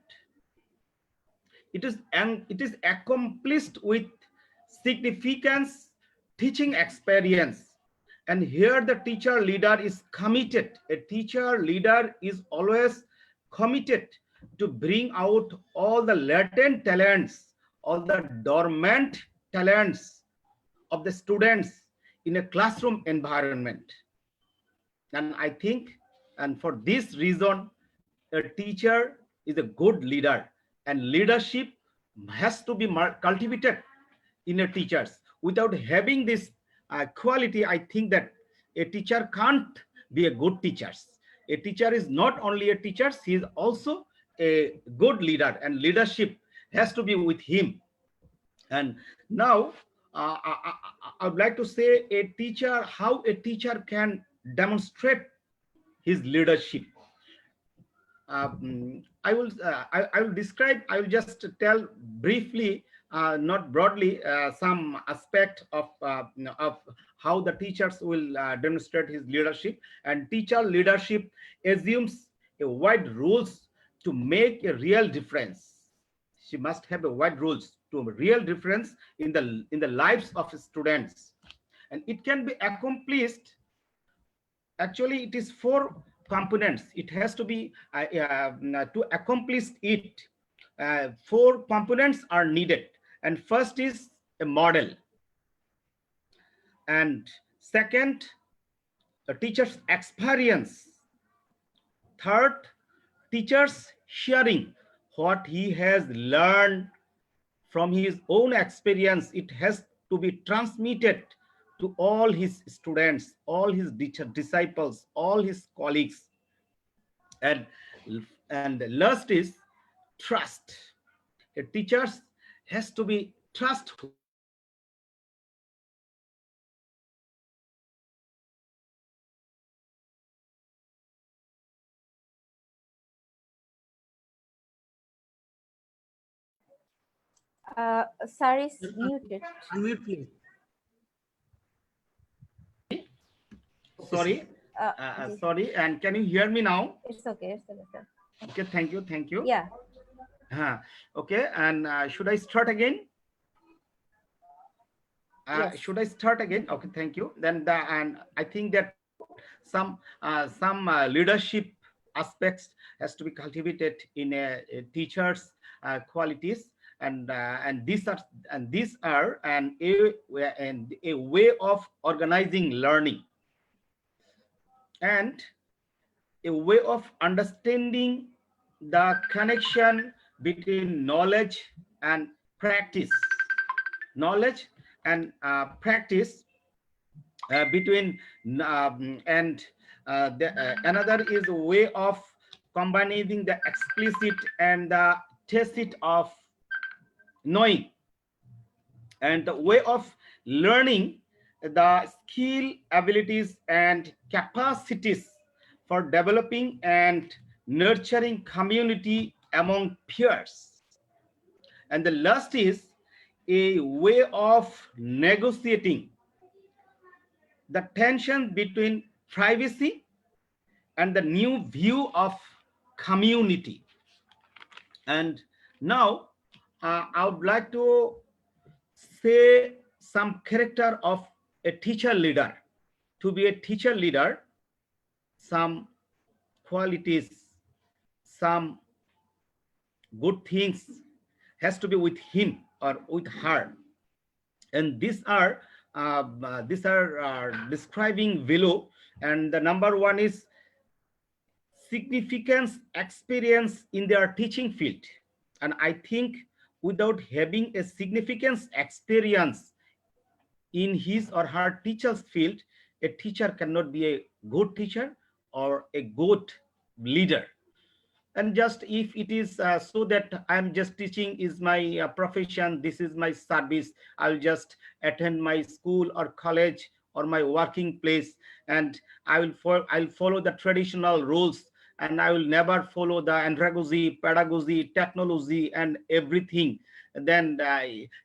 G: It is accomplished with significance teaching experience. And here the teacher leader is committed. A teacher leader is always committed to bring out all the latent talents, all the dormant talents of the students in a classroom environment. And I think, and for this reason, a teacher is a good leader, and leadership has to be cultivated in a teachers. Without having this quality, I think that a teacher can't be a good teacher. A teacher is not only a teacher, he is also a good leader, and leadership has to be with him. And now I would like to say a teacher, how a teacher can demonstrate his leadership. I will describe, I will just tell briefly, not broadly, some aspect of how the teachers will demonstrate his leadership. And teacher leadership assumes a wide rules to make a real difference. She must have a wide rules to a real difference in the lives of students, and it can be accomplished. Actually, it is 4 components. It has to be to accomplish it. 4 components are needed, and first is a model, and second, the teacher's experience. Third, teacher's sharing what he has learned from his own experience. It has to be transmitted to all his students, all his disciples, all his colleagues. And last is trust. A teacher has to be trustful.
C: Sir is muted.
A: Unmute, please.
G: Sorry, sorry. And can you hear me now?
C: It's okay. It's okay, sir.
G: Okay, thank you, thank you.
C: Yeah.
G: Okay, and should I start again?
C: Yes.
G: Should I start again? Okay, thank you. Then and I think that some leadership aspects has to be cultivated in a teacher's qualities, and these are a way of organizing learning, and a way of understanding the connection between knowledge and practice. Knowledge and practice between another is a way of combining the explicit and the tacit of knowing, and the way of learning the skill, abilities, and capacities for developing and nurturing community among peers. And the last is a way of negotiating the tension between privacy and the new view of community. And now I would like to say some character of a teacher leader. To be a teacher leader, some qualities, some good things has to be with him or with her, and these are describing below. And the number 1 is significance experience in their teaching field. And I think without having a significance experience in his or her teacher's field, a teacher cannot be a good teacher or a good leader. And just if it is so that I'm just teaching is my profession, this is my service, I'll just attend my school or college or my working place, and I'll follow the traditional rules, and I will never follow the andragogy, pedagogy, technology, and everything. Then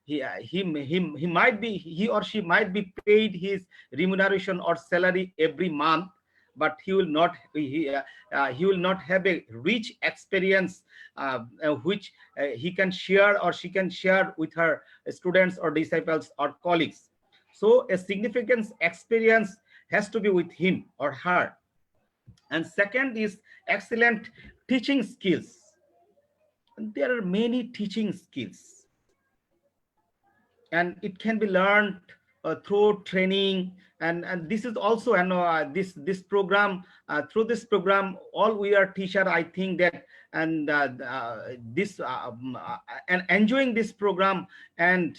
G: he or she might be paid his remuneration or salary every month, but he will not he will not have a rich experience which he can share or she can share with her students or disciples or colleagues. So a significant experience has to be with him or her. And second is excellent teaching skills. There are many teaching skills, and it can be learned through training. And this is also, and this program, through this program, all we are teacher, I think that, and and enjoying this program, and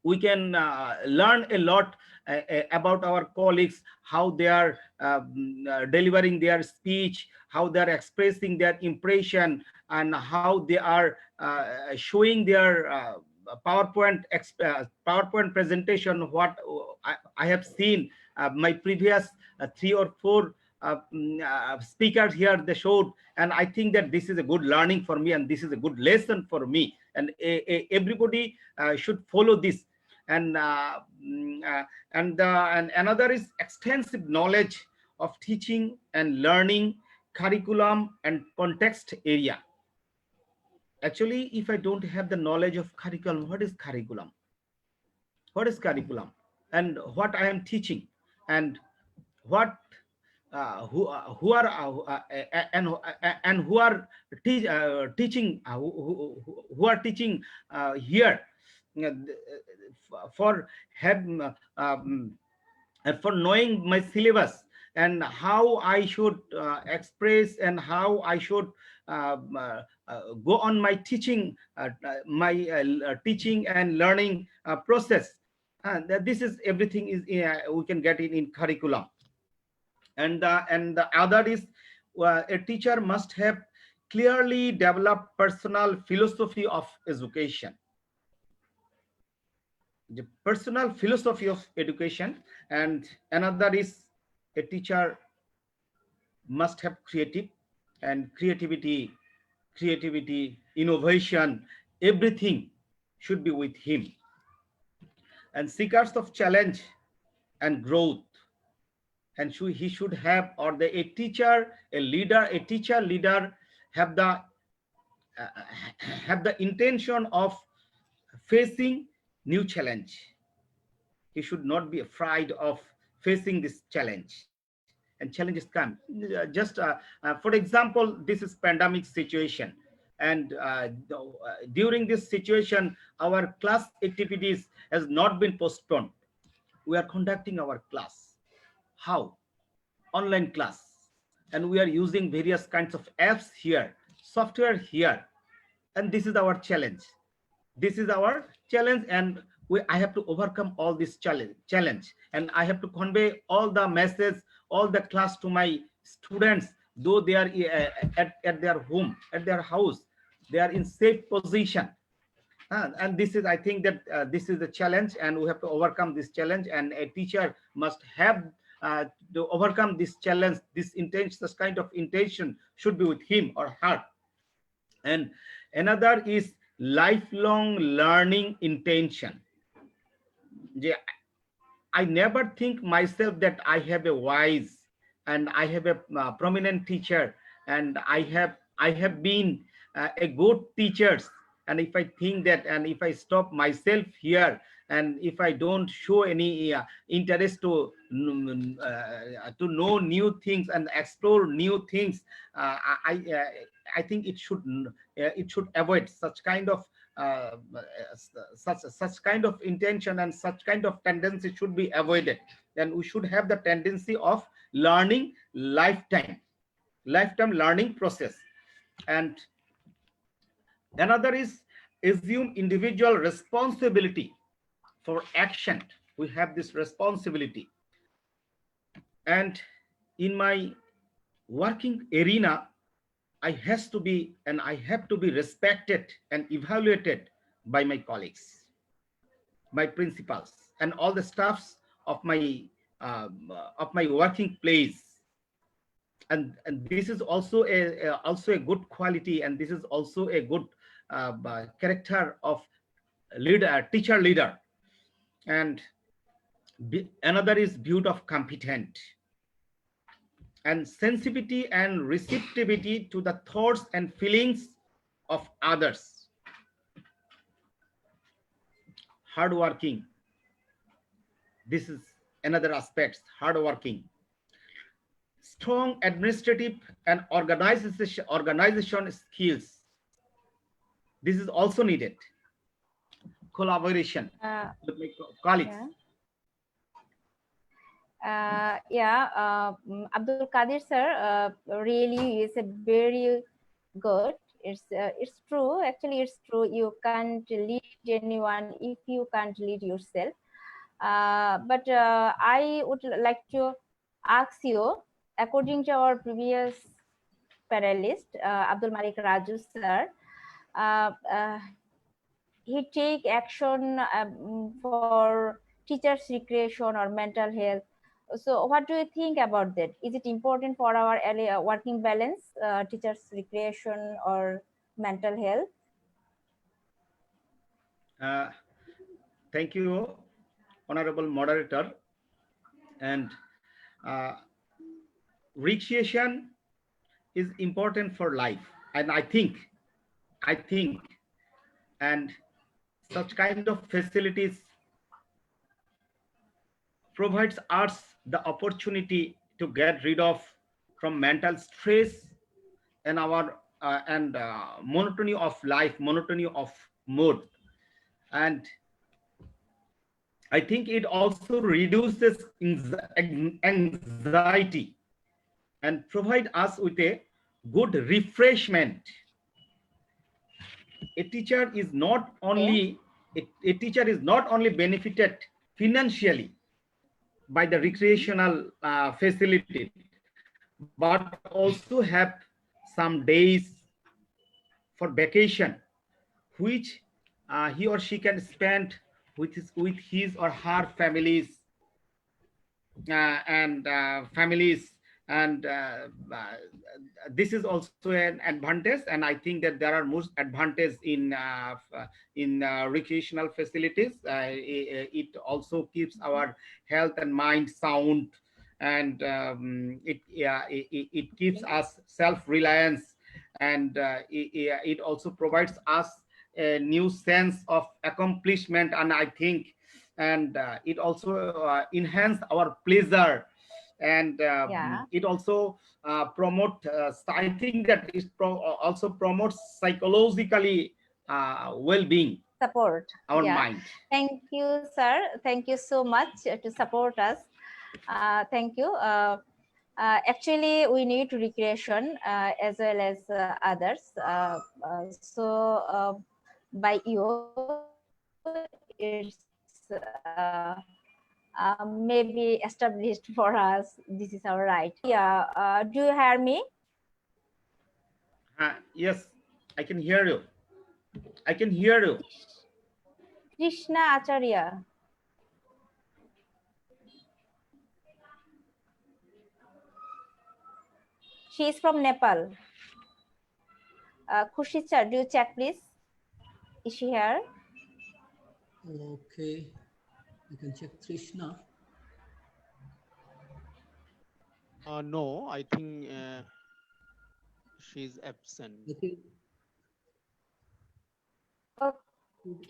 G: we can learn a lot about our colleagues, how they are delivering their speech, how they are expressing their impression, and how they are showing their PowerPoint presentation. What I have seen my previous 3 or 4 speakers here, they showed, and I think that this is a good learning for me, and this is a good lesson for me, and everybody should follow this. And another is extensive knowledge of teaching and learning, curriculum and context area. Actually, if I don't have the knowledge of curriculum, what is curriculum? What is curriculum? And what I am teaching, and what who are and who are teaching, who are teaching here, for knowing my syllabus, and how I should express, and how I should go on my teaching, teaching and learning process. This is everything is we can get it in curriculum. And the other is a teacher must have clearly developed personal philosophy of education. The personal philosophy of education. And another is a teacher must have creativity, innovation, everything should be with him. And seekers of challenge and growth, and he should have, or a teacher leader have the intention of facing new challenge. He should not be afraid of facing this challenge, and challenges come. Just for example, this is pandemic situation, and during this situation, our class activities has not been postponed. We are conducting our class. How? Online class, and we are using various kinds of apps here, software here, and this is our challenge. And I have to overcome all this challenge, and I have to convey all the message, all the class to my students, though they are at their home, at their house, they are in safe position. And this is, I think that this is the challenge, and we have to overcome this challenge, and a teacher must have to overcome this challenge. This kind of intention should be with him or her. And another is lifelong learning intention. I never think myself that I have a wise and I have a prominent teacher, and I have been a good teacher. And if I think that, and if I stop myself here, and if I don't show any interest to know new things and explore new things, I think it should avoid such kind of such kind of intention, and such kind of tendency should be avoided. Then we should have the tendency of learning lifetime learning process. And another is assume individual responsibility for action we have this responsibility. And in my working arena, I have to be respected and evaluated by my colleagues, my principals, and all the staffs of my working place. And this is also a good quality, and this is also a good character of teacher leader. And another is beauty of competent and sensitivity and receptivity to the thoughts and feelings of others. Hardworking. This is another aspect, hardworking. Strong administrative and organization skills. This is also needed. Collaboration with my colleagues.
C: Abdul Qadir sir, really is a very good. It's true. Actually, it's true. You can't lead anyone if you can't lead yourself. But I would like to ask you, according to our previous panelist, Abdul Malik Raju sir, he take action for teachers' recreation or mental health. So what do you think about that? Is it important for our working balance, teachers' recreation or mental health?
G: Thank you, honorable moderator. And recreation is important for life, and I think and such kind of facilities provides us the opportunity to get rid of from mental stress and our monotony of life, monotony of mood. And I think it also reduces anxiety and provide us with a good refreshment. A teacher is not only benefited financially by the recreational facility, but also have some days for vacation, which he or she can spend with his or her families and this is also an advantage. And I think that there are most advantages in recreational facilities. It also keeps our health and mind sound, and it keeps us self-reliance, and it also provides us a new sense of accomplishment, and I think, and it also enhance our pleasure, and it also I think that it also promotes psychologically well-being,
C: Support
G: our mind.
C: Thank you, sir. Thank you so much to support us. Thank you. Actually, we need recreation as well as others. So by you, it's maybe established for us. This is our right. Yeah. Do you hear me?
G: Yes, I can hear you. I can hear you.
C: Krishna Acharya. She is from Nepal. Khushit sir, do you check please? Is she here?
A: Okay, you can check Trishna.
D: No, I think she's absent.
A: I think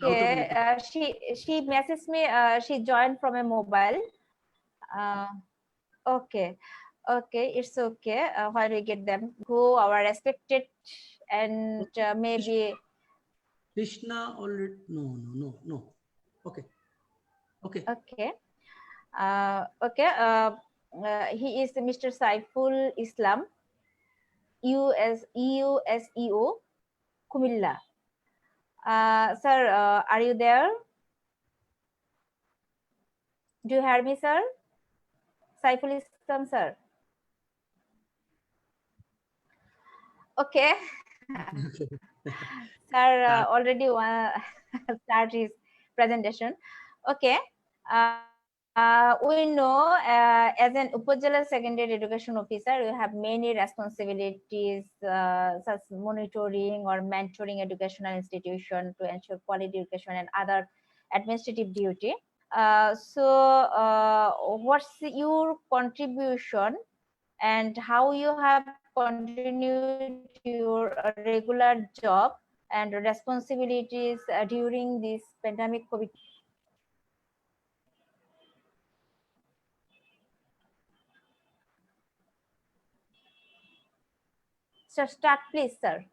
C: Okay, she messaged me. She joined from a mobile. Okay, it's okay. While we get them, go our respected and maybe
A: Krishna already. No. Okay.
C: Okay. He is Mr. Saiful Islam, EUSEO, Kumilla. Sir, are you there? Do you hear me, sir? Saiful Islam, sir. Okay. Sir already start his presentation. Okay. We know as an Upazila secondary education officer, you have many responsibilities such monitoring or mentoring educational institution to ensure quality education and other administrative duty. What's your contribution and how you have continued your regular job and responsibilities during this pandemic COVID? So start, please, sir.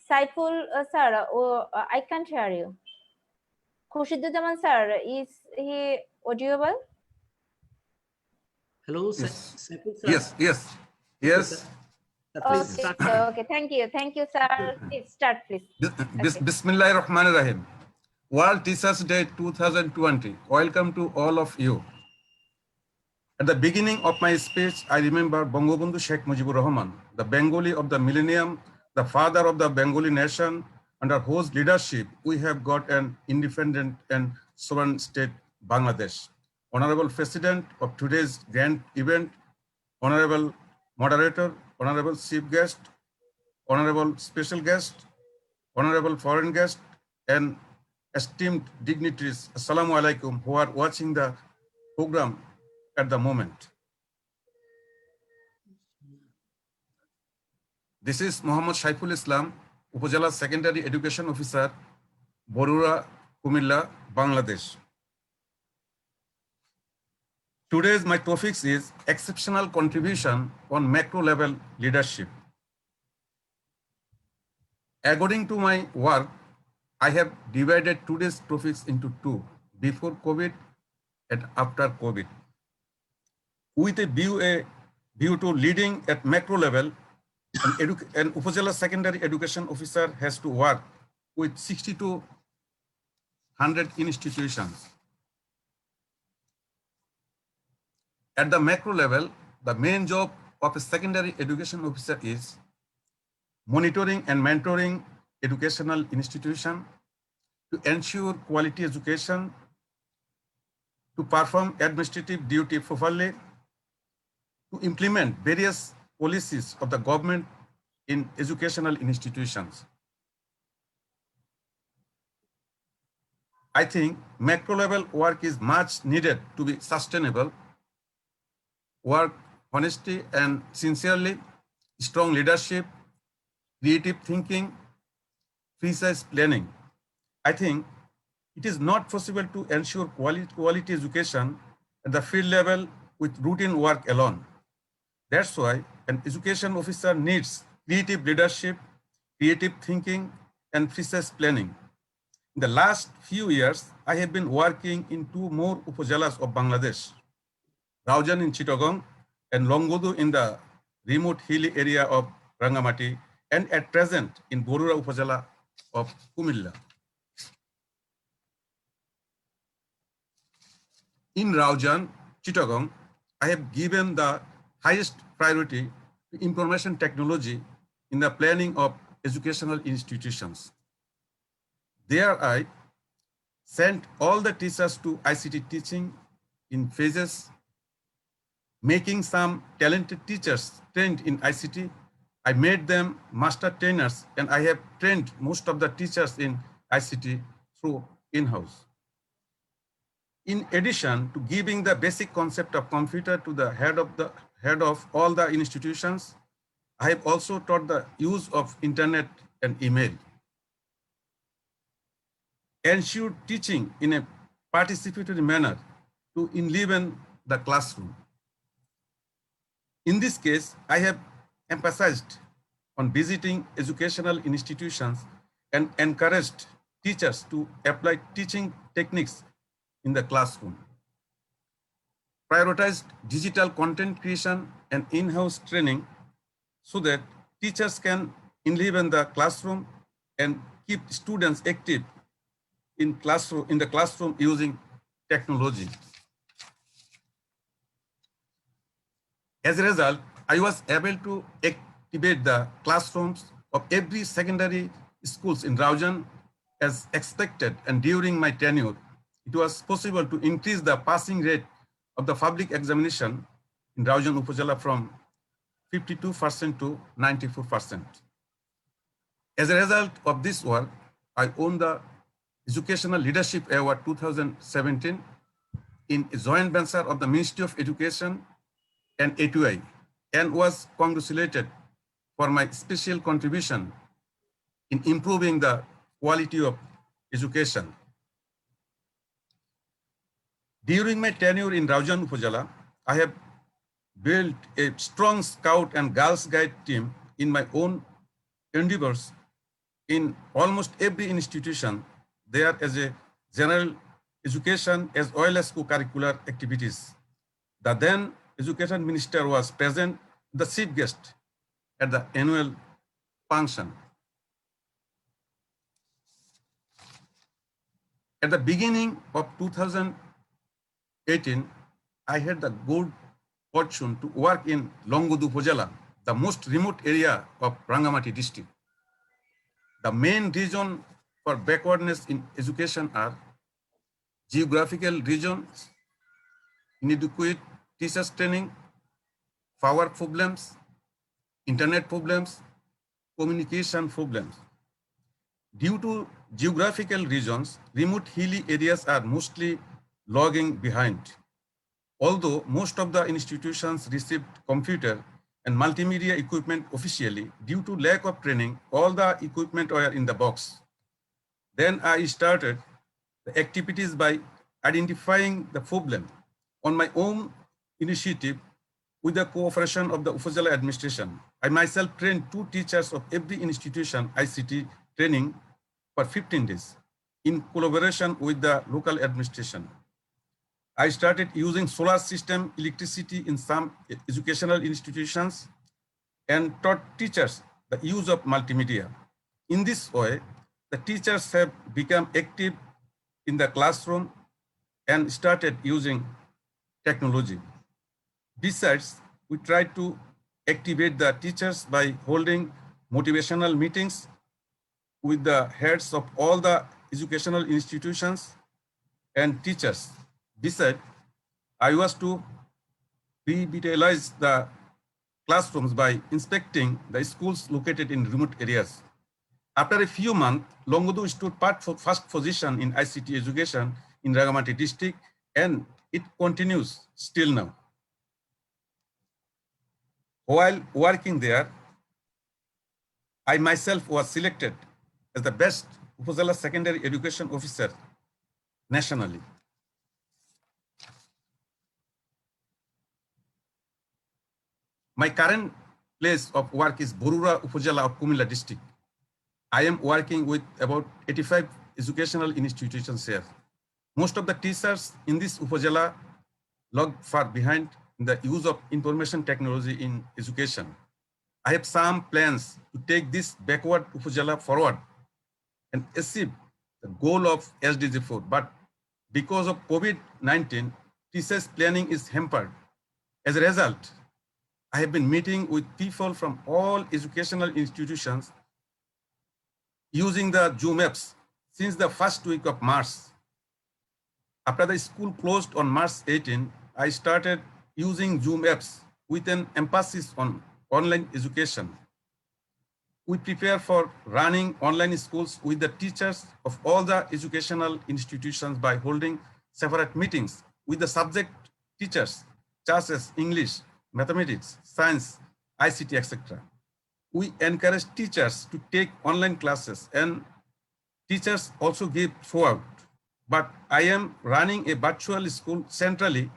C: Saiful, sir, I can't hear you. Khurshiduzzaman, sir, is he audible?
A: Hello,
H: Yes.
A: Saiful sir.
H: Yes, yes,
A: Okay,
H: yes.
A: sir. Sir, please
C: Okay,
A: start.
C: okay, thank you, sir. Please start, please. Okay.
H: Bismillahirrahmanirrahim. World Teachers Day 2020. Welcome to all of you. At the beginning of my speech, I remember Bangabandhu Sheikh Mujibur Rahman, the Bengali of the millennium, the father of the Bengali nation. Under whose leadership we have got an independent and sovereign state, Bangladesh. Honorable President of today's grand event, Honorable Moderator, Honorable Chief Guest, Honorable Special Guest, Honorable Foreign Guest, and esteemed dignitaries, Assalamu alaikum, who are watching the program at the moment. This is Muhammad Saiful Islam, Upazila Secondary Education Officer, Borura, Kumilla, Bangladesh. Today's my topic is exceptional contribution on macro level leadership. According to my work, I have divided today's topics into two, before COVID and after COVID. With a view to leading at macro level, an Upazila Secondary Education Officer has to work with 60 to 100 institutions. At the macro level, the main job of a secondary education officer is monitoring and mentoring educational institution to ensure quality education, to perform administrative duty properly, to implement various policies of the government in educational institutions. I think macro level work is much needed to be sustainable. Work honestly and sincerely, strong leadership, creative thinking, precise planning. I think it is not possible to ensure quality education at the field level with routine work alone. That's why an education officer needs creative leadership, creative thinking, and precise planning. In the last few years, I have been working in two more upazilas of Bangladesh, Raujan in Chittagong and Longodu in the remote hilly area of Rangamati, and at present in Borura Upazila of Kumilla. In Raujan, Chittagong, I have given the highest priority to information technology in the planning of educational institutions. There I sent all the teachers to ICT teaching in phases, making some talented teachers trained in ICT. I made them master trainers, and I have trained most of the teachers in ICT through in-house. In addition to giving the basic concept of computer to the head of all the institutions, I have also taught the use of internet and email. Ensured teaching in a participatory manner to enliven the classroom. In this case, I have emphasized on visiting educational institutions and encouraged teachers to apply teaching techniques in the classroom. Prioritized digital content creation and in-house training so that teachers can enliven the classroom and keep students active in the classroom using technology. As a result, I was able to activate the classrooms of every secondary schools in Raujan as expected, and during my tenure, it was possible to increase the passing rate of the public examination in Raujan Upazila from 52% to 94%. As a result of this work, I won the Educational Leadership Award 2017 in a joint venture of the Ministry of Education and A2I, and was congratulated for my special contribution in improving the quality of education. During my tenure in Raujan Upazila, I have built a strong Scout and Girls Guide team in my own endeavors in almost every institution there as a general education as well as co-curricular activities. The then Education Minister was present, the chief guest at the annual function. At the beginning of 2018, I had the good fortune to work in Longodu Upazila, the most remote area of Rangamati district. The main reason for backwardness in education are geographical regions, inadequate teachers training, power problems, internet problems, communication problems. Due to geographical regions, remote hilly areas are mostly lagging behind. Although most of the institutions received computer and multimedia equipment officially, due to lack of training, all the equipment were in the box. Then I started the activities by identifying the problem on my own initiative with the cooperation of the Upazila administration. I myself trained 2 teachers of every institution ICT training for 15 days in collaboration with the local administration. I started using solar system electricity in some educational institutions and taught teachers the use of multimedia. In this way, the teachers have become active in the classroom and started using technology. Besides, we try to activate the teachers by holding motivational meetings with the heads of all the educational institutions and teachers. Besides, I was to revitalize the classrooms by inspecting the schools located in remote areas. After a few months, Longodu stood first position in ICT education in Rangamati district, and it continues still now. While working there, I myself was selected as the best Upazila secondary education officer nationally. My current place of work is Borura Upazila of Kumilla district. I am working with about 85 educational institutions here. Most of the teachers in this Upazila lag far behind in the use of information technology in education. I have some plans to take this backward Upazila forward and achieve the goal of SDG 4, but because of COVID-19, teachers' planning is hampered. As a result, I have been meeting with people from all educational institutions using the Zoom apps since the first week of March. After the school closed on March 18, I started using Zoom apps with an emphasis on online education. We prepare for running online schools with the teachers of all the educational institutions by holding separate meetings with the subject teachers, such as English, mathematics, science, ICT, etc. We encourage teachers to take online classes, and teachers also give throughout. But I am running a virtual school centrally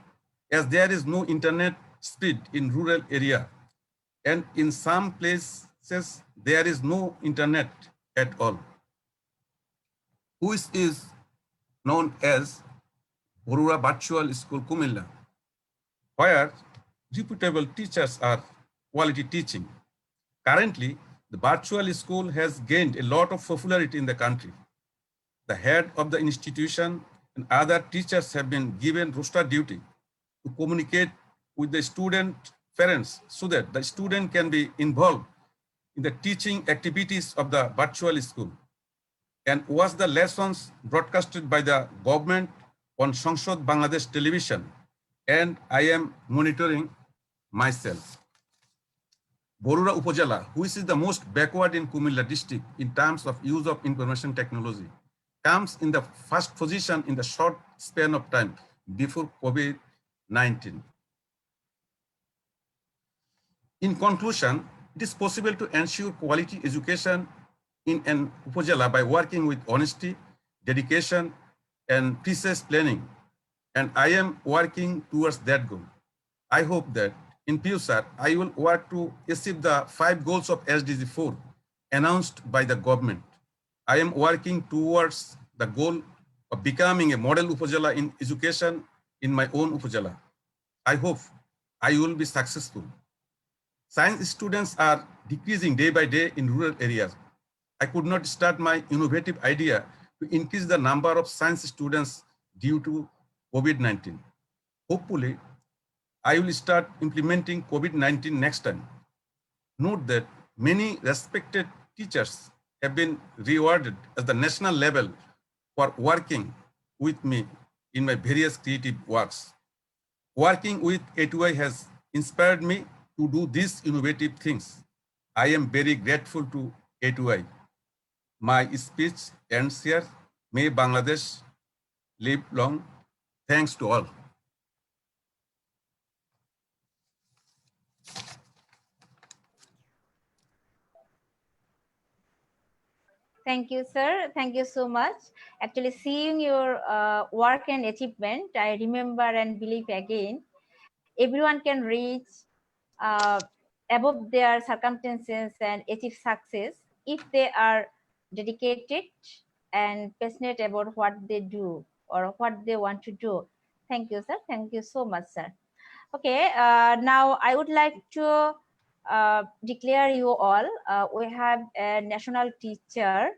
H: as there is no internet speed in rural area, and in some places there is no internet at all. Which is known as Borura Virtual School Kumilla, where reputable teachers are quality teaching. Currently, the virtual school has gained a lot of popularity in the country. The head of the institution and other teachers have been given roster duty to communicate with the student parents so that the student can be involved in the teaching activities of the virtual school and watch the lessons broadcasted by the government on Sangsad Bangladesh television, and I am monitoring myself. Borura Upazila, which is the most backward in Kumilla district in terms of use of information technology, comes in the first position in the short span of time before COVID-19. In conclusion, it is possible to ensure quality education in an Upazila by working with honesty, dedication, and precise planning, and I am working towards that goal. I hope that in future, I will work to achieve the 5 goals of SDG 4 announced by the government. I am working towards the goal of becoming a model Upazila in education in my own Upazila. I hope I will be successful. Science students are decreasing day by day in rural areas. I could not start my innovative idea to increase the number of science students due to COVID-19. Hopefully, I will start implementing COVID-19 next time. Note that many respected teachers have been rewarded at the national level for working with me in my various creative works. Working with A2I has inspired me to do these innovative things. I am very grateful to A2I. My speech ends here. May Bangladesh live long. Thanks to all.
C: Thank you, sir. Thank you so much. Actually, seeing your work and achievement, I remember and believe again, everyone can reach above their circumstances and achieve success if they are dedicated and passionate about what they do or what they want to do. Thank you, sir. Thank you so much, sir. Okay, now I would like to declare you all. We have a national teacher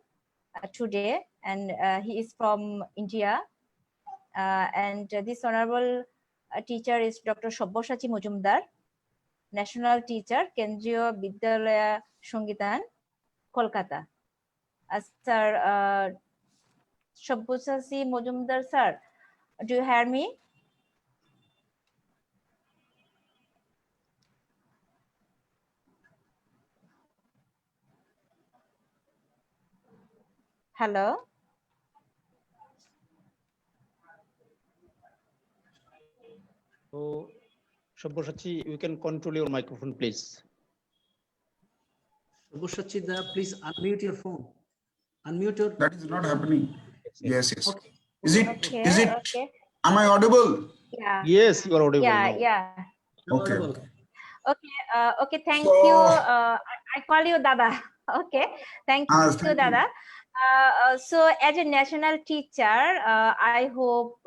C: today, and he is from India. And this honorable teacher is Dr. Sabyasachi Majumdar, national teacher, Kendriya Vidyalaya Sangitan, Kolkata. Sir, Sabyasachi Majumdar, sir, do you hear me? Hello.
D: So, Sabyasachi, you can control your microphone, please.
A: Sabyasachi, please unmute your phone. Unmute your.
I: That is not happening. Yes, yes.
A: Okay.
I: Is it?
C: Okay,
I: Is it?
C: okay.
I: Am I audible?
C: Yeah.
D: Yes, you are audible
C: Yeah,
D: now.
C: yeah.
I: Okay.
A: Audible.
C: Okay, okay, thank
I: So-
C: you. I call you Dada. Okay, thank you,
I: Thank you.
C: Dada. So as a national teacher, I hope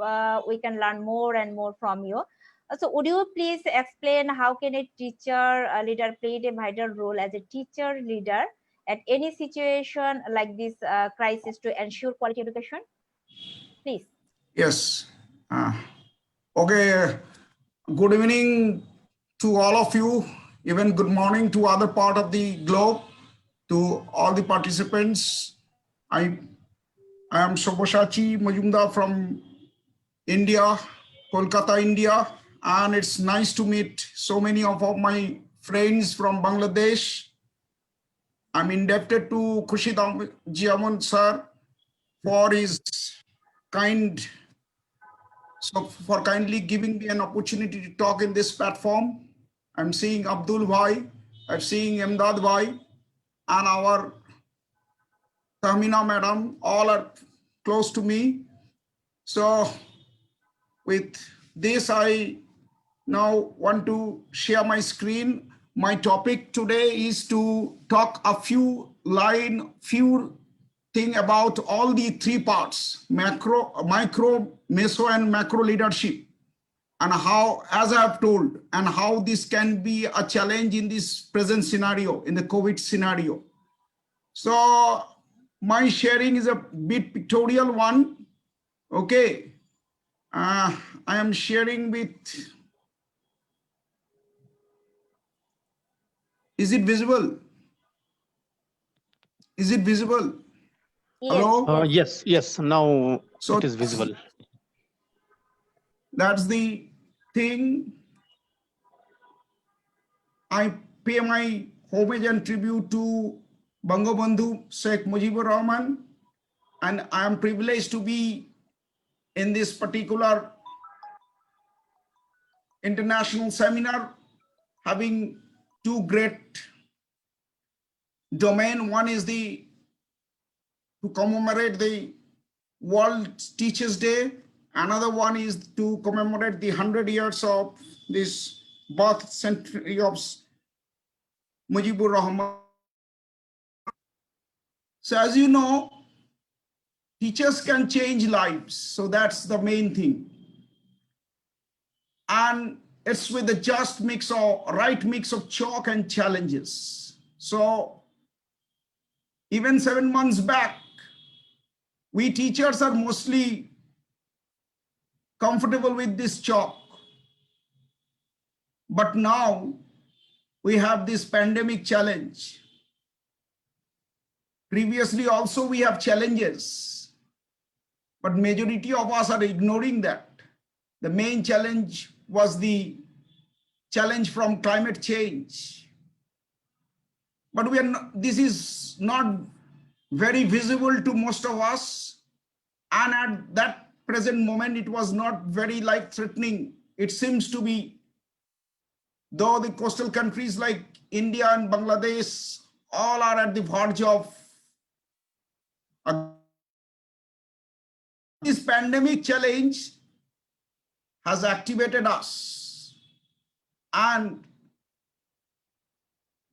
C: we can learn more and more from you. So would you please explain how can a teacher leader played a vital role as a teacher leader at any situation like this crisis to ensure quality education? Please.
I: Yes. Okay. Good evening to all of you. Even good morning to other part of the globe, to all the participants. I am Sabyasachi Majumdar from India, Kolkata, India, and it's nice to meet so many of my friends from Bangladesh. I'm indebted to Khurshid Jiamun sir for his for kindly giving me an opportunity to talk in this platform. I'm seeing Abdul Bhai, I'm seeing Emdad Bhai, and our Tahmina madam, all are close to me. So with this, I now want to share my screen. My topic today is to talk a few thing about all the 3 parts, macro, micro, meso, and macro leadership, and how, as I have told, and how this can be a challenge in this present scenario, in the COVID scenario. So my sharing is a bit pictorial one. Okay. I am sharing with, is it visible? Is it visible?
C: Yes,
I: Hello?
C: yes.
D: Yes. Now
I: So
D: it is visible.
I: that's the thing. I pay my homage and tribute to Bangabandhu Sheikh Mujibur Rahman, and I am privileged to be in this particular international seminar, having two great domain. One is to commemorate the World Teachers Day. Another one is to commemorate the 100 years of this birth century of Mujibur Rahman. So as you know, teachers can change lives. So that's the main thing. And it's with the just mix or right mix of chalk and challenges. So even 7 months back, we teachers are mostly comfortable with this chalk. But now we have this pandemic challenge. Previously also we have challenges, but majority of us are ignoring that. The main challenge was the challenge from climate change. But we are not, this is not very visible to most of us. And at that present moment, it was not very like threatening. It seems to be, though the coastal countries like India and Bangladesh all are at the verge of this pandemic challenge has activated us. And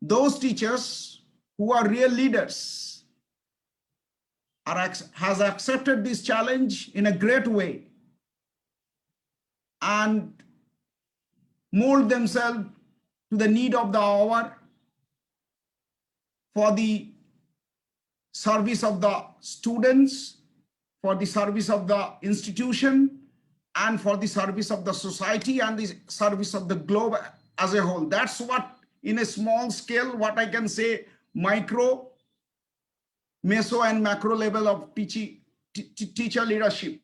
I: those teachers who are real leaders has accepted this challenge in a great way and mold themselves to the need of the hour for the service of the students, for the service of the institution, and for the service of the society and the service of the globe as a whole. That's what, in a small scale, what I can say, micro, meso, and macro level of teacher leadership.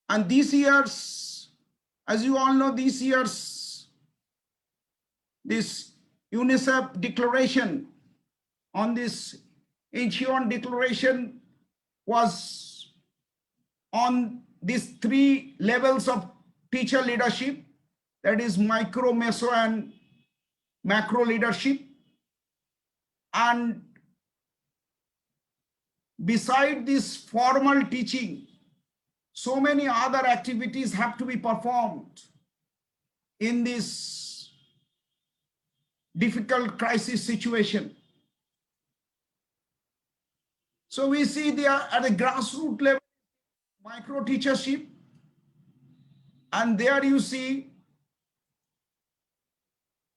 I: And these years, as you all know, these years, this UNICEF declaration on this Incheon declaration was on these 3 levels of teacher leadership, that is micro, meso, and macro leadership. And beside this formal teaching, so many other activities have to be performed in this difficult crisis situation. So we see they are at a grassroots level, micro teachership, and there you see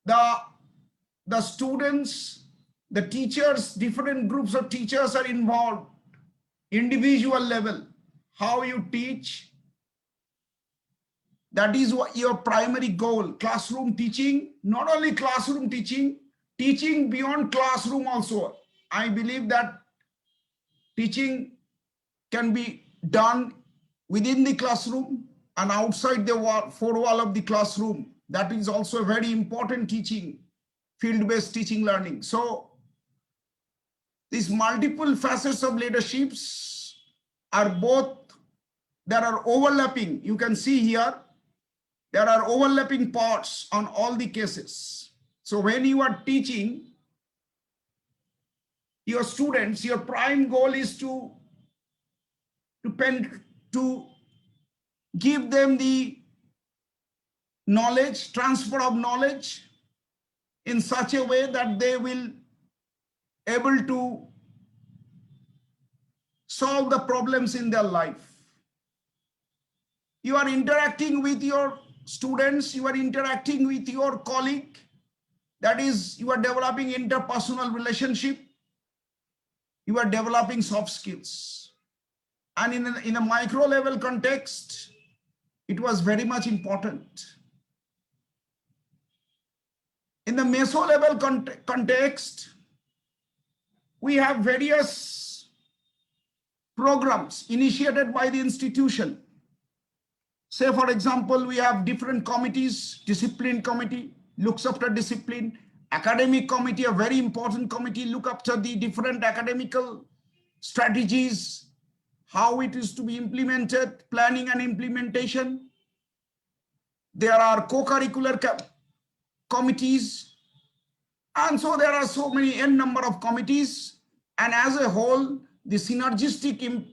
I: the students, the teachers, different groups of teachers are involved, individual level, how you teach. That is what your primary goal, classroom teaching, not only classroom teaching, teaching beyond classroom also. I believe that teaching can be done within the classroom and outside the four wall of the classroom. That is also a very important teaching, field-based teaching learning. So these multiple facets of leaderships are both, there are overlapping. You can see here, there are overlapping parts on all the cases. So when you are teaching your students, your prime goal is to give them the knowledge, transfer of knowledge in such a way that they will able to solve the problems in their life. You are interacting with your students, you are interacting with your colleague, That is, you are developing interpersonal relationship, you are developing soft skills. And in a micro level context, it was very much important. In the meso level context, we have various programs initiated by the institution. Say, for example, we have different committees. Discipline committee looks after discipline. Academic committee, a very important committee, look after the different academical strategies, how it is to be implemented, planning and implementation. There are co-curricular committees. And so there are so many n number of committees. And as a whole, the synergistic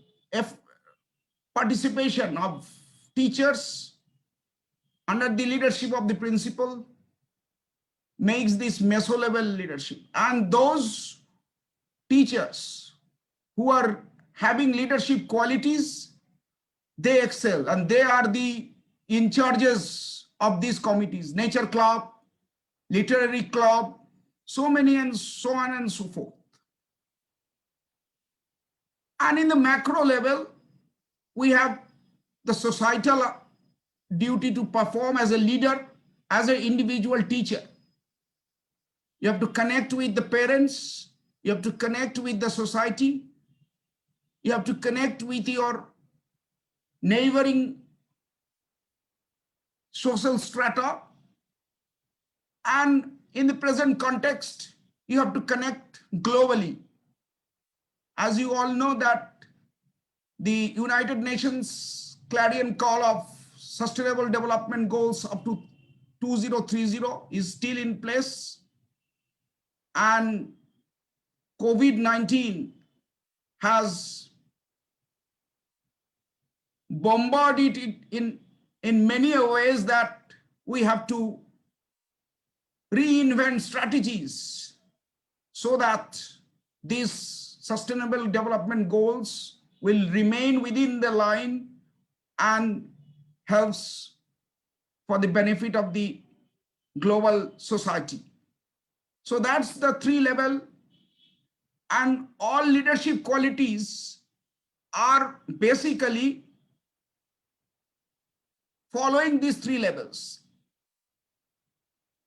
I: participation of teachers under the leadership of the principal makes this meso level leadership. And those teachers who are having leadership qualities, they excel, and they are the in charges of these committees, nature club, literary club, so many, and so on and so forth. And in the macro level, we have the societal duty to perform as a leader, as an individual teacher. You have to connect with the parents, you have to connect with the society, you have to connect with your neighboring social strata, and in the present context, you have to connect globally. As you all know that the United Nations clarion call of Sustainable Development Goals up to 2030 is still in place, and COVID-19 has bombarded it in many ways that we have to reinvent strategies so that these sustainable development goals will remain within the line and helps for the benefit of the global society. So that's the 3 level, and all leadership qualities are basically following these 3 levels.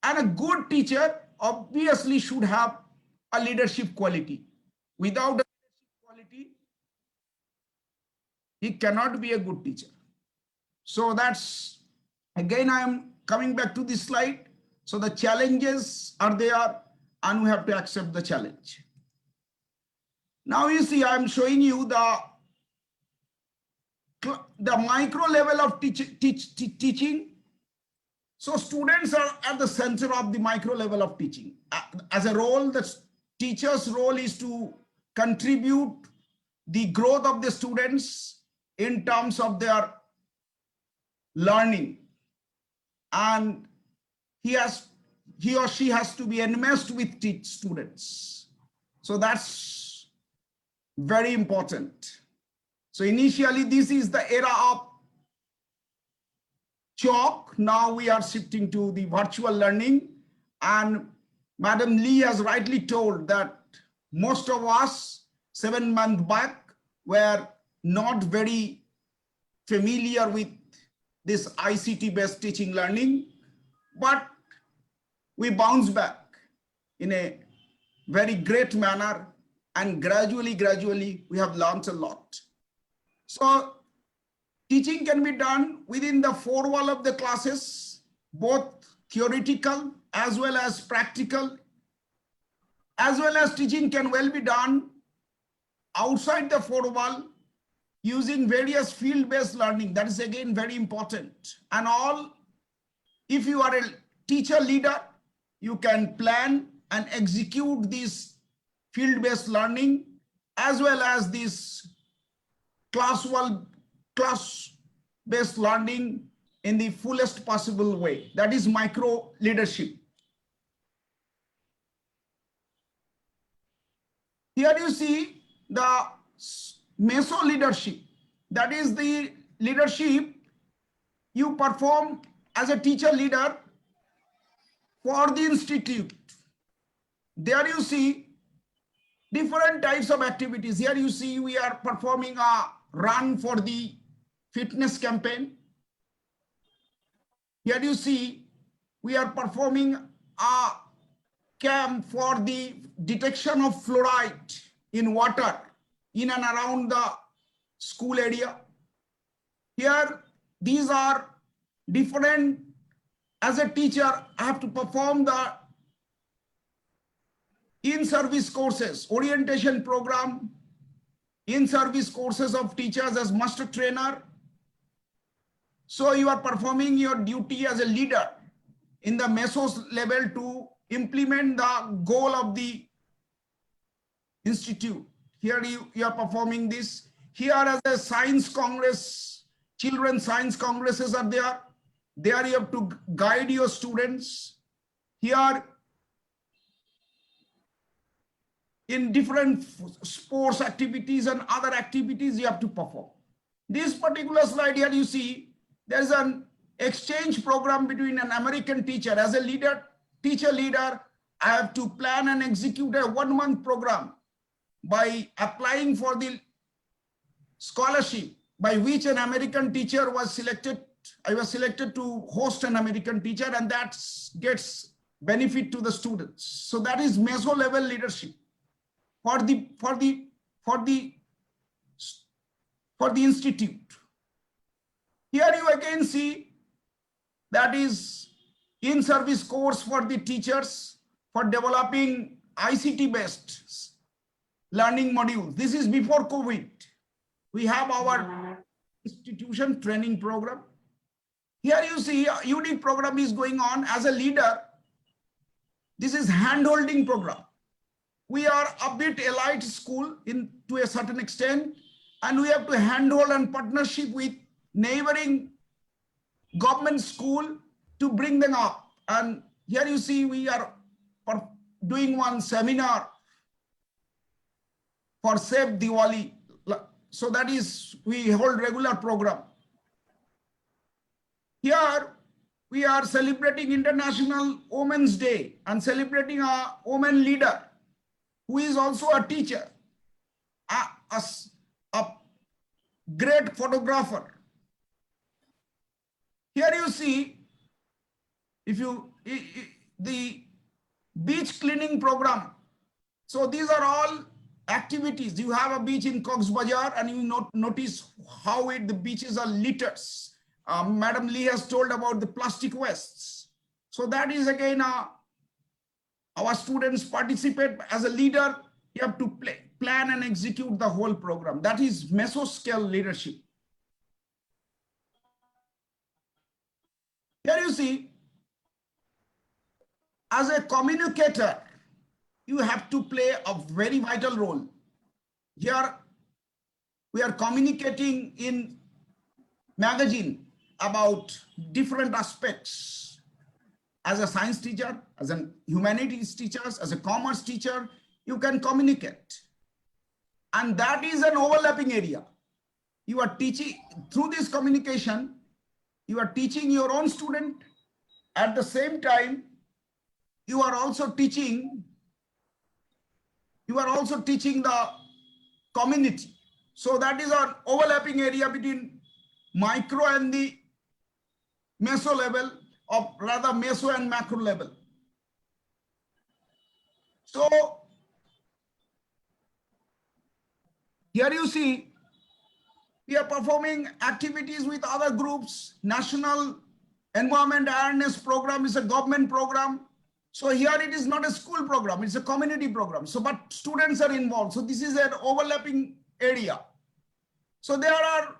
I: And a good teacher obviously should have a leadership quality. Without a leadership quality, he cannot be a good teacher. So that's, again, I am coming back to this slide. So the challenges are there, and we have to accept the challenge. Now you see, I'm showing you the micro level of teaching. So students are at the center of the micro level of teaching. As a role, the teacher's role is to contribute the growth of the students in terms of their learning. And he or she has to be enmeshed with students. So that's very important. So initially, this is the era of chalk. Now we are shifting to the virtual learning. And Madam Lee has rightly told that most of us 7 months back were not very familiar with this ICT-based teaching learning, but we bounced back in a very great manner, and gradually we have learned a lot. So teaching can be done within the 4 walls of the classes, both theoretical as well as practical, as well as teaching can well be done outside the 4 walls using various field-based learning. That is again very important. And all, if you are a teacher leader, you can plan and execute this field-based learning as well as this class-based learning in the fullest possible way. That is micro leadership. Here you see the meso leadership. That is the leadership you perform as a teacher leader for the institute, there you see different types of activities. Here you see we are performing a run for the fitness campaign. Here you see we are performing a camp for the detection of fluoride in water in and around the school area. Here, these are different. As a teacher, I have to perform the in-service courses, orientation program, in-service courses of teachers as master trainer. So you are performing your duty as a leader in the mesos level to implement the goal of the institute. Here you are performing this. Here as a science congress, children's science congresses are there. There you have to guide your students. Here in different sports activities and other activities you have to perform. This particular slide here you see there is an exchange program between an American teacher. As a leader, teacher leader, I have to plan and execute a 1-month program by applying for the scholarship by which an American teacher was selected. I was selected to host an American teacher, and that gets benefit to the students. So that is meso level leadership for the institute. Here you again see that is in-service course for the teachers for developing ICT-based learning modules. This is before COVID. We have our institution training program. Here you see a unique program is going on. As a leader, this is hand-holding program. We are a bit elite school to a certain extent, and we have to handhold and partnership with neighboring government school to bring them up. And here you see we are doing one seminar for Save Diwali. So that is, we hold regular program. Here we are celebrating International Women's Day and celebrating a woman leader who is also a teacher, a great photographer. Here you see, the beach cleaning program. So these are all activities. You have a beach in Cox's Bazar and you notice how the beaches are litters. Madam Lee has told about the plastic wastes. So that is again, our students participate. As a leader, you have to plan and execute the whole program. That is mesoscale leadership. Here you see, as a communicator, you have to play a very vital role. Here, we are communicating in magazine about different aspects. As a science teacher, as a humanities teacher, as a commerce teacher, you can communicate. And that is an overlapping area. You are teaching, through this communication, you are teaching your own student. At the same time, you are also teaching the community. So that is an overlapping area between micro and the meso level, or rather meso and macro level. So here you see, we are performing activities with other groups. National Environment Awareness Program is a government program. So here it is not a school program, it's a community program. So, but students are involved. So this is an overlapping area. So there are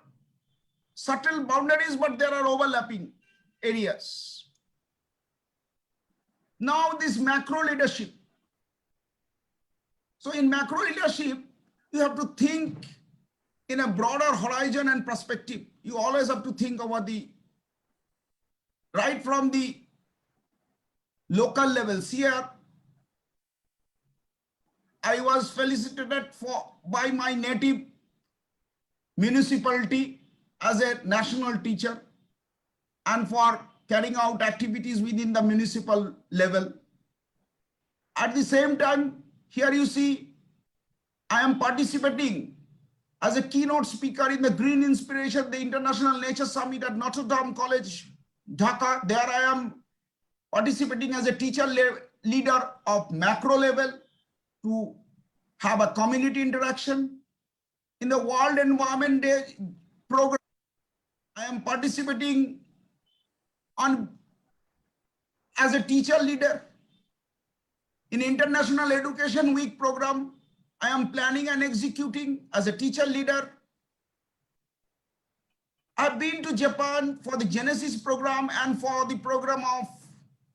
I: subtle boundaries, but there are overlapping areas. Now this macro leadership. So in macro leadership, you have to think in a broader horizon and perspective. You always have to think about right from the local levels. Here, I was felicitated by my native municipality as a national teacher and for carrying out activities within the municipal level. At the same time, here you see, I am participating as a keynote speaker in the Green Inspiration, the International Nature Summit at Notre Dame College, Dhaka. There I am participating as a teacher leader of macro level to have a community interaction. In the World Environment Day program, I am participating as a teacher leader. In International Education Week program, I am planning and executing as a teacher leader. I've been to Japan for the Genesis program and for the program of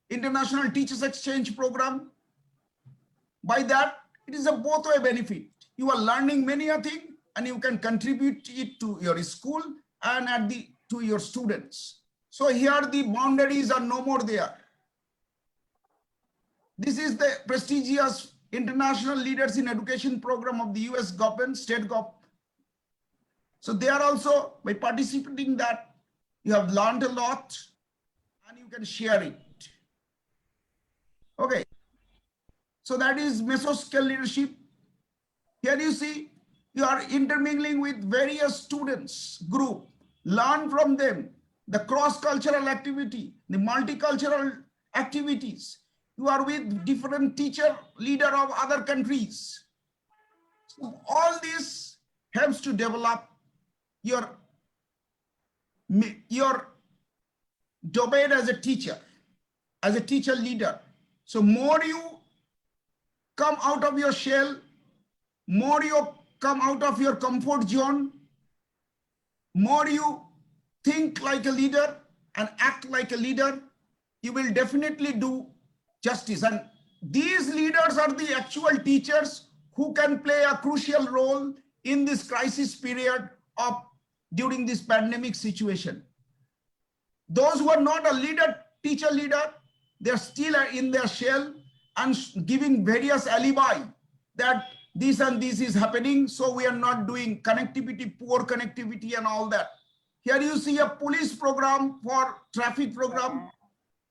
I: International Teachers Exchange program. By that, it is a both-way benefit. You are learning many a thing and you can contribute it to your school and to your students. So here the boundaries are no more there. This is the prestigious International Leaders in Education program of the US government, state government. So they are also, by participating that, you have learned a lot and you can share it. Okay. So that is mesoscale leadership. Here you see, you are intermingling with various students group, learn from them, the cross-cultural activity, the multicultural activities. You are with different teacher, leader of other countries. So all this helps to develop your domain as a teacher leader. So more you come out of your shell, more you come out of your comfort zone, more you think like a leader and act like a leader, you will definitely do justice. And these leaders are the actual teachers who can play a crucial role in this crisis period of during this pandemic situation. Those who are not a leader, teacher leader, they're still in their shell and giving various alibi that this and this is happening, so we are not doing connectivity, poor connectivity and all that. Here you see a police program for traffic program.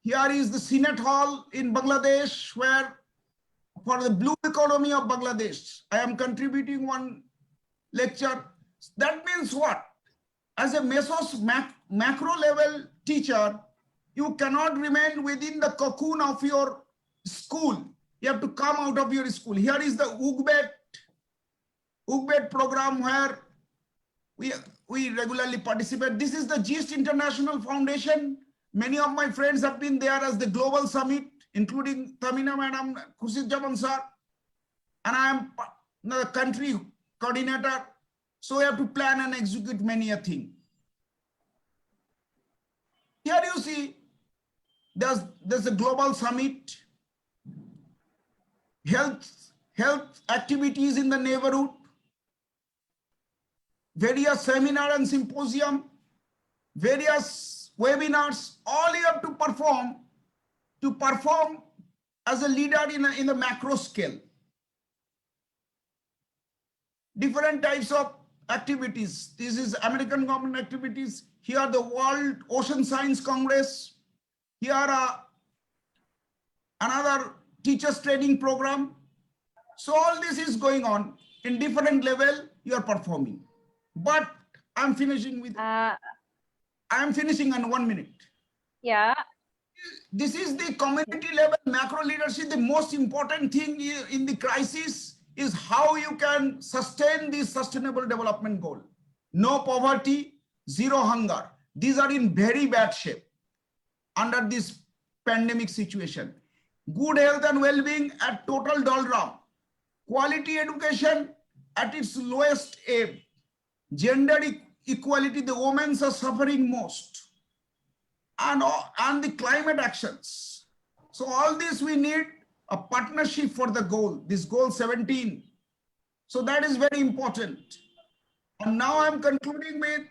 I: Here is the Senate Hall in Bangladesh, where for the blue economy of Bangladesh, I am contributing one lecture. That means what? As a macro level teacher, you cannot remain within the cocoon of your school. You have to come out of your school. Here is the UGBET program where we regularly participate. This is the GIST International Foundation. Many of my friends have been there as the global summit, including Tamina Madam, Khurshid sir, and I am the country coordinator. So we have to plan and execute many a thing. Here you see, there's a global summit, health activities in the neighborhood, various seminar and symposium, various webinars. All you have to perform as a leader in the macro scale. Different types of activities. This is American government activities. Here the World Ocean Science Congress. Here another teachers training program. So all this is going on in different level. You are performing. But I'm finishing with. I'm finishing in 1 minute.
C: Yeah.
I: This is the community level macro leadership. The most important thing in the crisis is how you can sustain this sustainable development goal. No poverty, zero hunger. These are in very bad shape under this pandemic situation. Good health and well-being at total doldrum. Quality education at its lowest ebb. Gender equality, the women are suffering most. And the climate actions. So all this we need a partnership for the goal, this goal 17. So that is very important. And now I'm concluding with,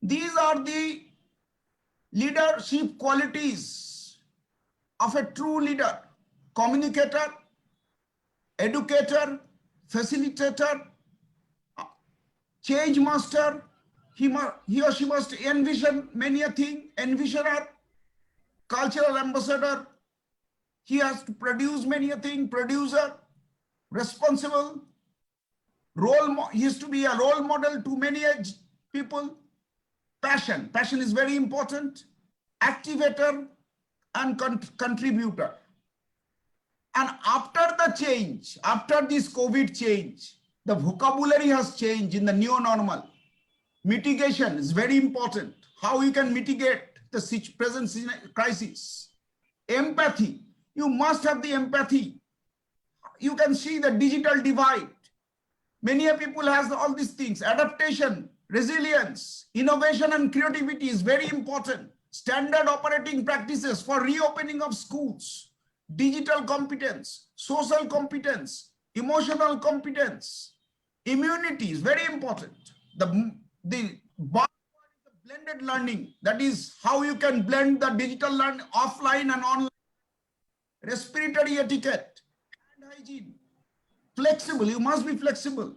I: these are the leadership qualities of a true leader: communicator, educator, facilitator, change master. He or she must envision many a thing, envisioner, cultural ambassador, He has to produce many a thing, producer, responsible, he has to be a role model to many people. Passion is very important, activator and contributor. And after the change, after this COVID change, the vocabulary has changed in the new normal. Mitigation is very important. How you can mitigate the present crisis. Empathy, you must have the empathy. You can see the digital divide. Many people has all these things. Adaptation, resilience, innovation and creativity is very important. Standard operating practices for reopening of schools, digital competence, social competence, emotional competence, immunity is very important. The blended learning, that is how you can blend the digital learning offline and online. Respiratory etiquette, hand hygiene, flexible, you must be flexible.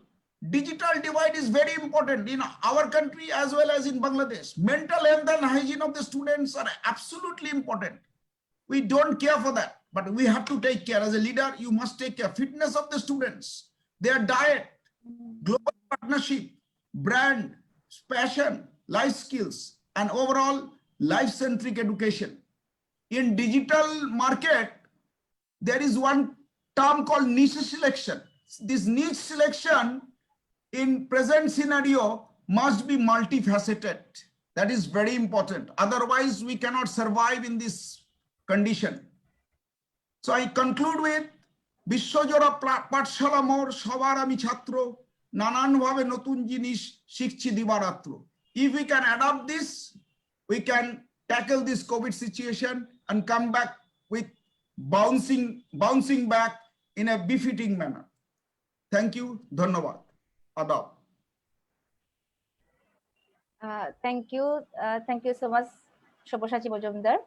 I: Digital divide is very important in our country as well as in Bangladesh. Mental health and hygiene of the students are absolutely important. We don't care for that, but we have to take care. As a leader, you must take care. Fitness of the students, their diet, global partnership, brand, passion, life skills, and overall life-centric education. In digital market, there is one term called niche selection. This niche selection in present scenario must be multifaceted. That is very important. Otherwise, we cannot survive in this condition. So I conclude with Bishwajora Pathshala Mor Shobar Ami Chhatro Nanan Bhabe Notun Jinish Shikchi Dibaratro. If we can adopt this, we can tackle this COVID situation and come back with bouncing back in a befitting manner. Thank you. Dhanyavad. Adab.
C: Thank you so much, Sabyasachi Majumdar,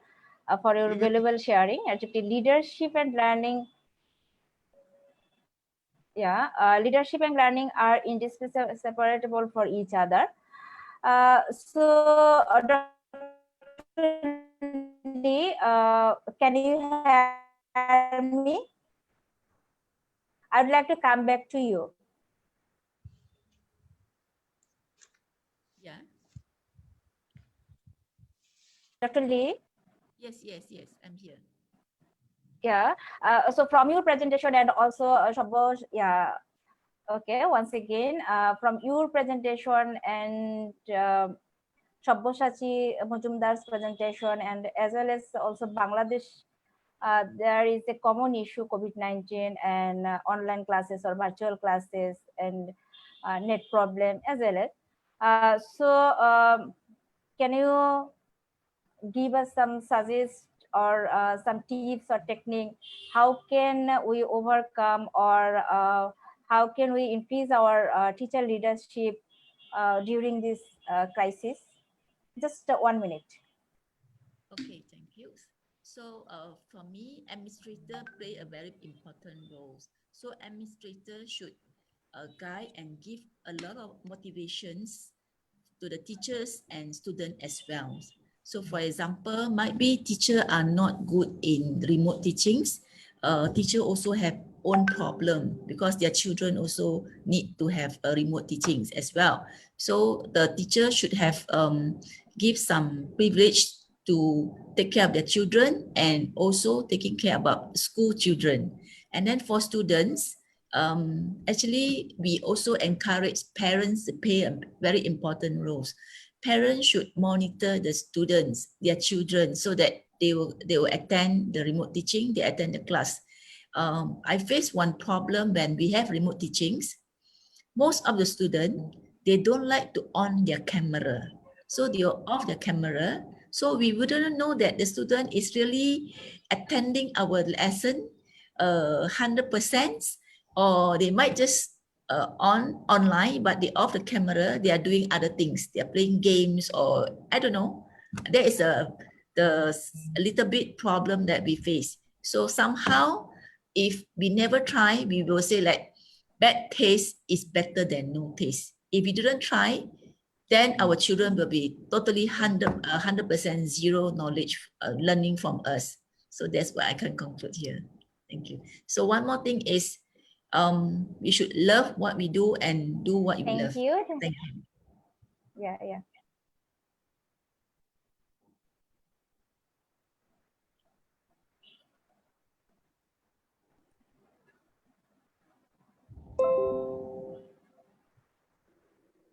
C: for your valuable sharing. Actually, leadership and learning, leadership and learning are inseparable for each other. So, Dr. Lee, can you hear me? I'd like to come back to you.
J: Yeah.
C: Dr. Lee?
J: Yes, I'm here.
C: Yeah. So from your presentation and also Sabyasachi, okay, once again, from your presentation and Sabyasachi Majumdar's presentation, and as well as also Bangladesh, there is a common issue, COVID-19 and online classes or virtual classes and net problem as well as. Can you give us some suggestions or some tips or technique? How can we overcome or how can we increase our teacher leadership during this crisis? Just 1 minute.
J: Okay, thank you. So for me, administrator play a very important role. So administrator should guide and give a lot of motivations to the teachers and students as well. So for example, might be teachers are not good in remote teachings. Teacher also have own problem because their children also need to have remote teachings as well. So the teacher should have give some privilege to take care of their children and also taking care about school children. And then for students, actually, we also encourage parents to play a very important role. Parents should monitor the students, their children, so that they will attend the remote teaching, they attend the class. I face one problem when we have remote teachings. Most of the students, they don't like to on their camera. So they are off their camera. So we wouldn't know that the student is really attending our lesson 100%, or they might just online, but they off the camera, they are doing other things. They are playing games, or I don't know. There is a little bit problem that we face. So somehow, if we never try, we will say like bad taste is better than no taste. If we didn't try, then our children will be totally 100% zero knowledge learning from us. So that's what I can conclude here. Thank you. So one more thing is, we should love what we do and do what you love.
C: Thank you.
J: Thank you.
C: Yeah.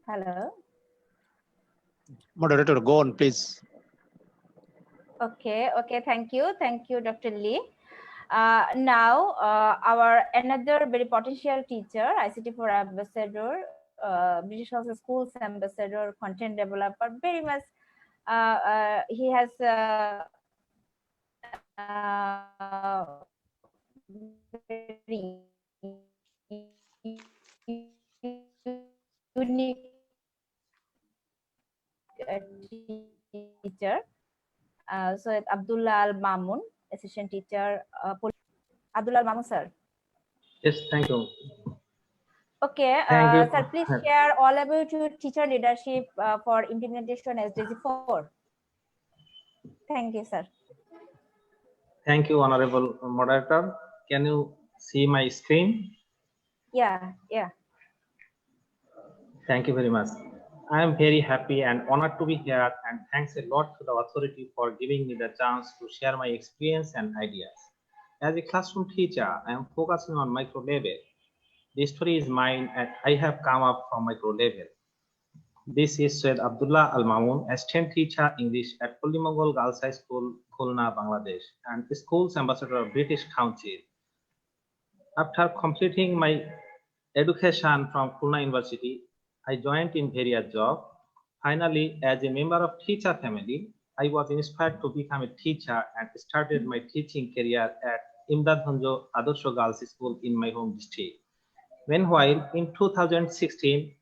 C: Hello.
D: Moderator, go on, please.
C: Okay. Thank you, Dr. Lee. Now, our another very potential teacher, ICT4 ambassador, British Council Schools ambassador, content developer, very much. He has very unique teacher. So it's Abdullah Al Mamun, assistant teacher. Abdullah Al Mamun, sir.
K: Yes, thank you.
C: Okay,
K: Thank you.
C: sir, please share all about your teacher leadership for implementation SDG 4. Thank you, sir.
K: Thank you, honorable moderator. Can you see my screen?
C: Yeah.
K: Thank you very much. I am very happy and honored to be here, and thanks a lot to the authority for giving me the chance to share my experience and ideas. As a classroom teacher, I am focusing on micro level. The story is mine, and I have come up from micro level. This is Syed Abdullah Al Mamun, assistant teacher English at Pulimongol Girls High School, Khulna, Bangladesh, and the school's ambassador of British Council. After completing my education from Khulna University, I joined in various jobs. Finally, as a member of teacher family, I was inspired to become a teacher and started my teaching career at Imdad Bhanjo Adarsho Girls School in my home district. Meanwhile, in 2016,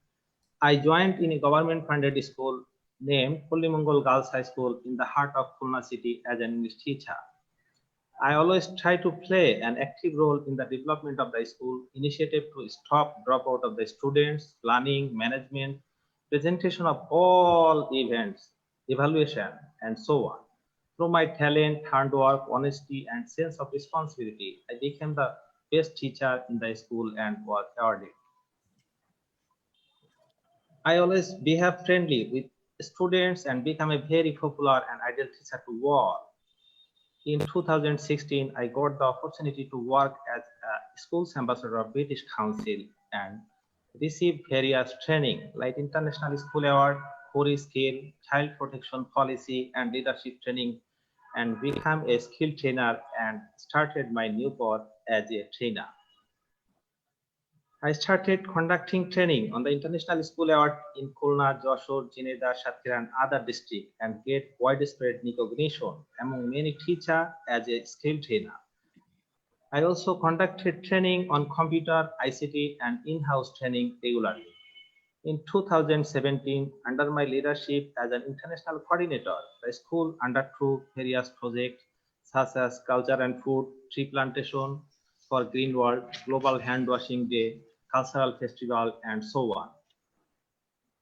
K: I joined in a government-funded school named Pulimongol Girls High School in the heart of Khulna city as an English teacher. I always try to play an active role in the development of the school initiative to stop dropout of the students, planning, management, presentation of all events, evaluation, and so on. Through my talent, hard work, honesty, and sense of responsibility, I became the best teacher in the school and was awarded. I always behave friendly with students and become a very popular and ideal teacher to all. In 2016, I got the opportunity to work as a schools ambassador of British Council and receive various training like International School Award, Core Skill, Child Protection Policy, and leadership training, and become a skill trainer and started my new path as a trainer. I started conducting training on the International School Award in Khulna, Joshore, Jineda, Satkhira, and other districts and get widespread recognition among many teachers as a skill trainer. I also conducted training on computer, ICT, and in-house training regularly. In 2017, under my leadership as an international coordinator, the school undertook various projects such as culture and food, tree plantation for Green World, Global Hand Washing Day, cultural festival, and so on.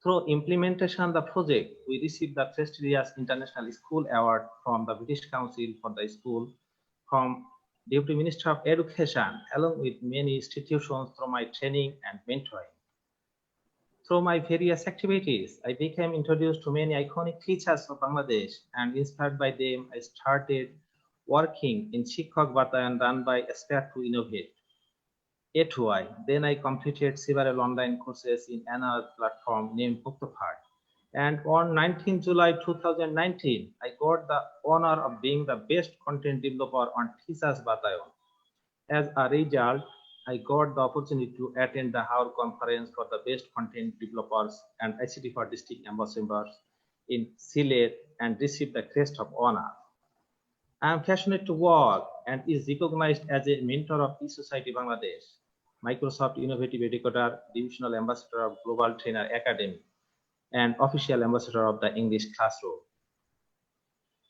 K: Through implementation of the project, we received the prestigious International School Award from the British Council for the school, from Deputy Minister of Education, along with many institutions through my training and mentoring. Through my various activities, I became introduced to many iconic teachers of Bangladesh, and inspired by them, I started working in Shikhok Batayan run by Aspire to Innovate, A2I. Then I completed several online courses in another platform named Booktophart. And on 19 July 2019, I got the honor of being the best content developer on Teachers Batayan. As a result, I got the opportunity to attend the Hour conference for the best content developers and ICT for district ambassadors in Sylhet and received the crest of honor. I am passionate to work and is recognized as a mentor of eSociety Bangladesh, Microsoft Innovative Educator, Divisional Ambassador of Global Trainer Academy, and Official Ambassador of the English Classroom.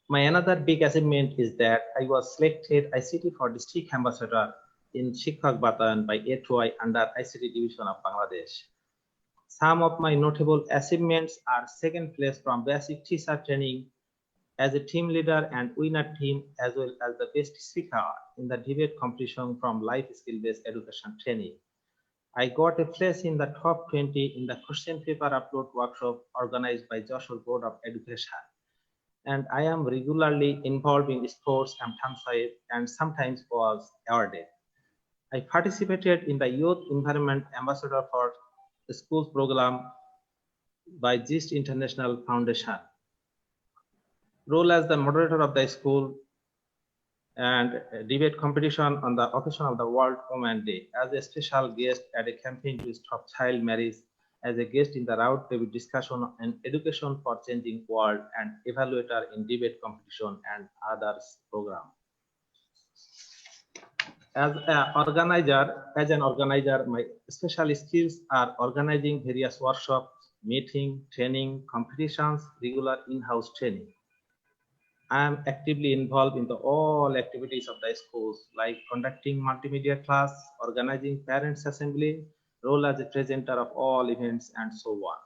K: My another big achievement is that I was selected ICT for District Ambassador in Shikhok Batayan by A2I under ICT Division of Bangladesh. Some of my notable achievements are second place from basic teacher training as a team leader and winner team, as well as the best speaker in the debate competition from life skill-based education training. I got a place in the top 20 in the question paper upload workshop organized by Joshua Board of Education. And I am regularly involved in sports and campsite and sometimes was awarded. I participated in the Youth Environment Ambassador for the Schools program by GIST International Foundation. Role as the moderator of the school and debate competition on the occasion of the World Women's Day, as a special guest at a campaign to stop child marriage, as a guest in the round table discussion on education for changing world, and evaluator in debate competition and others program. As an organizer, my special skills are organizing various workshops, meeting, training, competitions, regular in-house training. I am actively involved in all activities of the schools, like conducting multimedia class, organizing parents' assembly, role as a presenter of all events, and so on.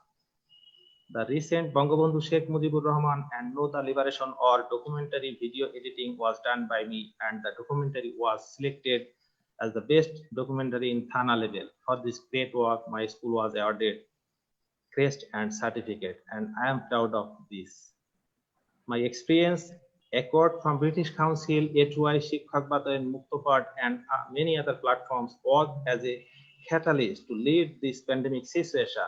K: The recent Bangabandhu Sheikh Mujibur Rahman and Know the Liberation or documentary video editing was done by me, and the documentary was selected as the best documentary in Thana level. For this great work, my school was awarded crest and certificate, and I am proud of this. My experience, accord from British Council, A2I, Shikhak Batayan, Muktopad, and many other platforms worked as a catalyst to lead this pandemic situation.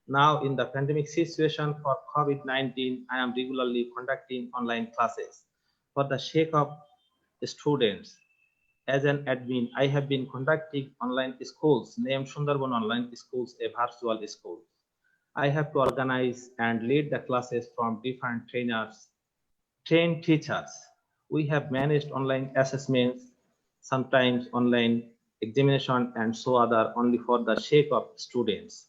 K: Now, in the pandemic situation for COVID-19, I am regularly conducting online classes for the sake of students. As an admin, I have been conducting online schools named Sundarban Online Schools, a virtual school. I have to organize and lead the classes from different trained teachers. We have managed online assessments, sometimes online examination, and so other only for the sake of students.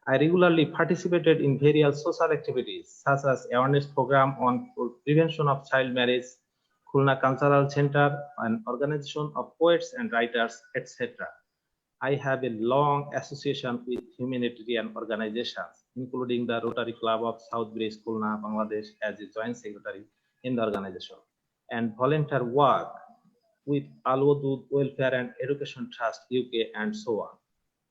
K: I regularly participated in various social activities such as awareness program on prevention of child marriage, Khulna Cultural Center, an organization of poets and writers, etc. I have a long association with humanitarian organizations, including the Rotary Club of South Bridge, Khulna, Bangladesh, as a joint secretary in the organization, and volunteer work with Al Wadud Welfare and Education Trust, UK, and so on.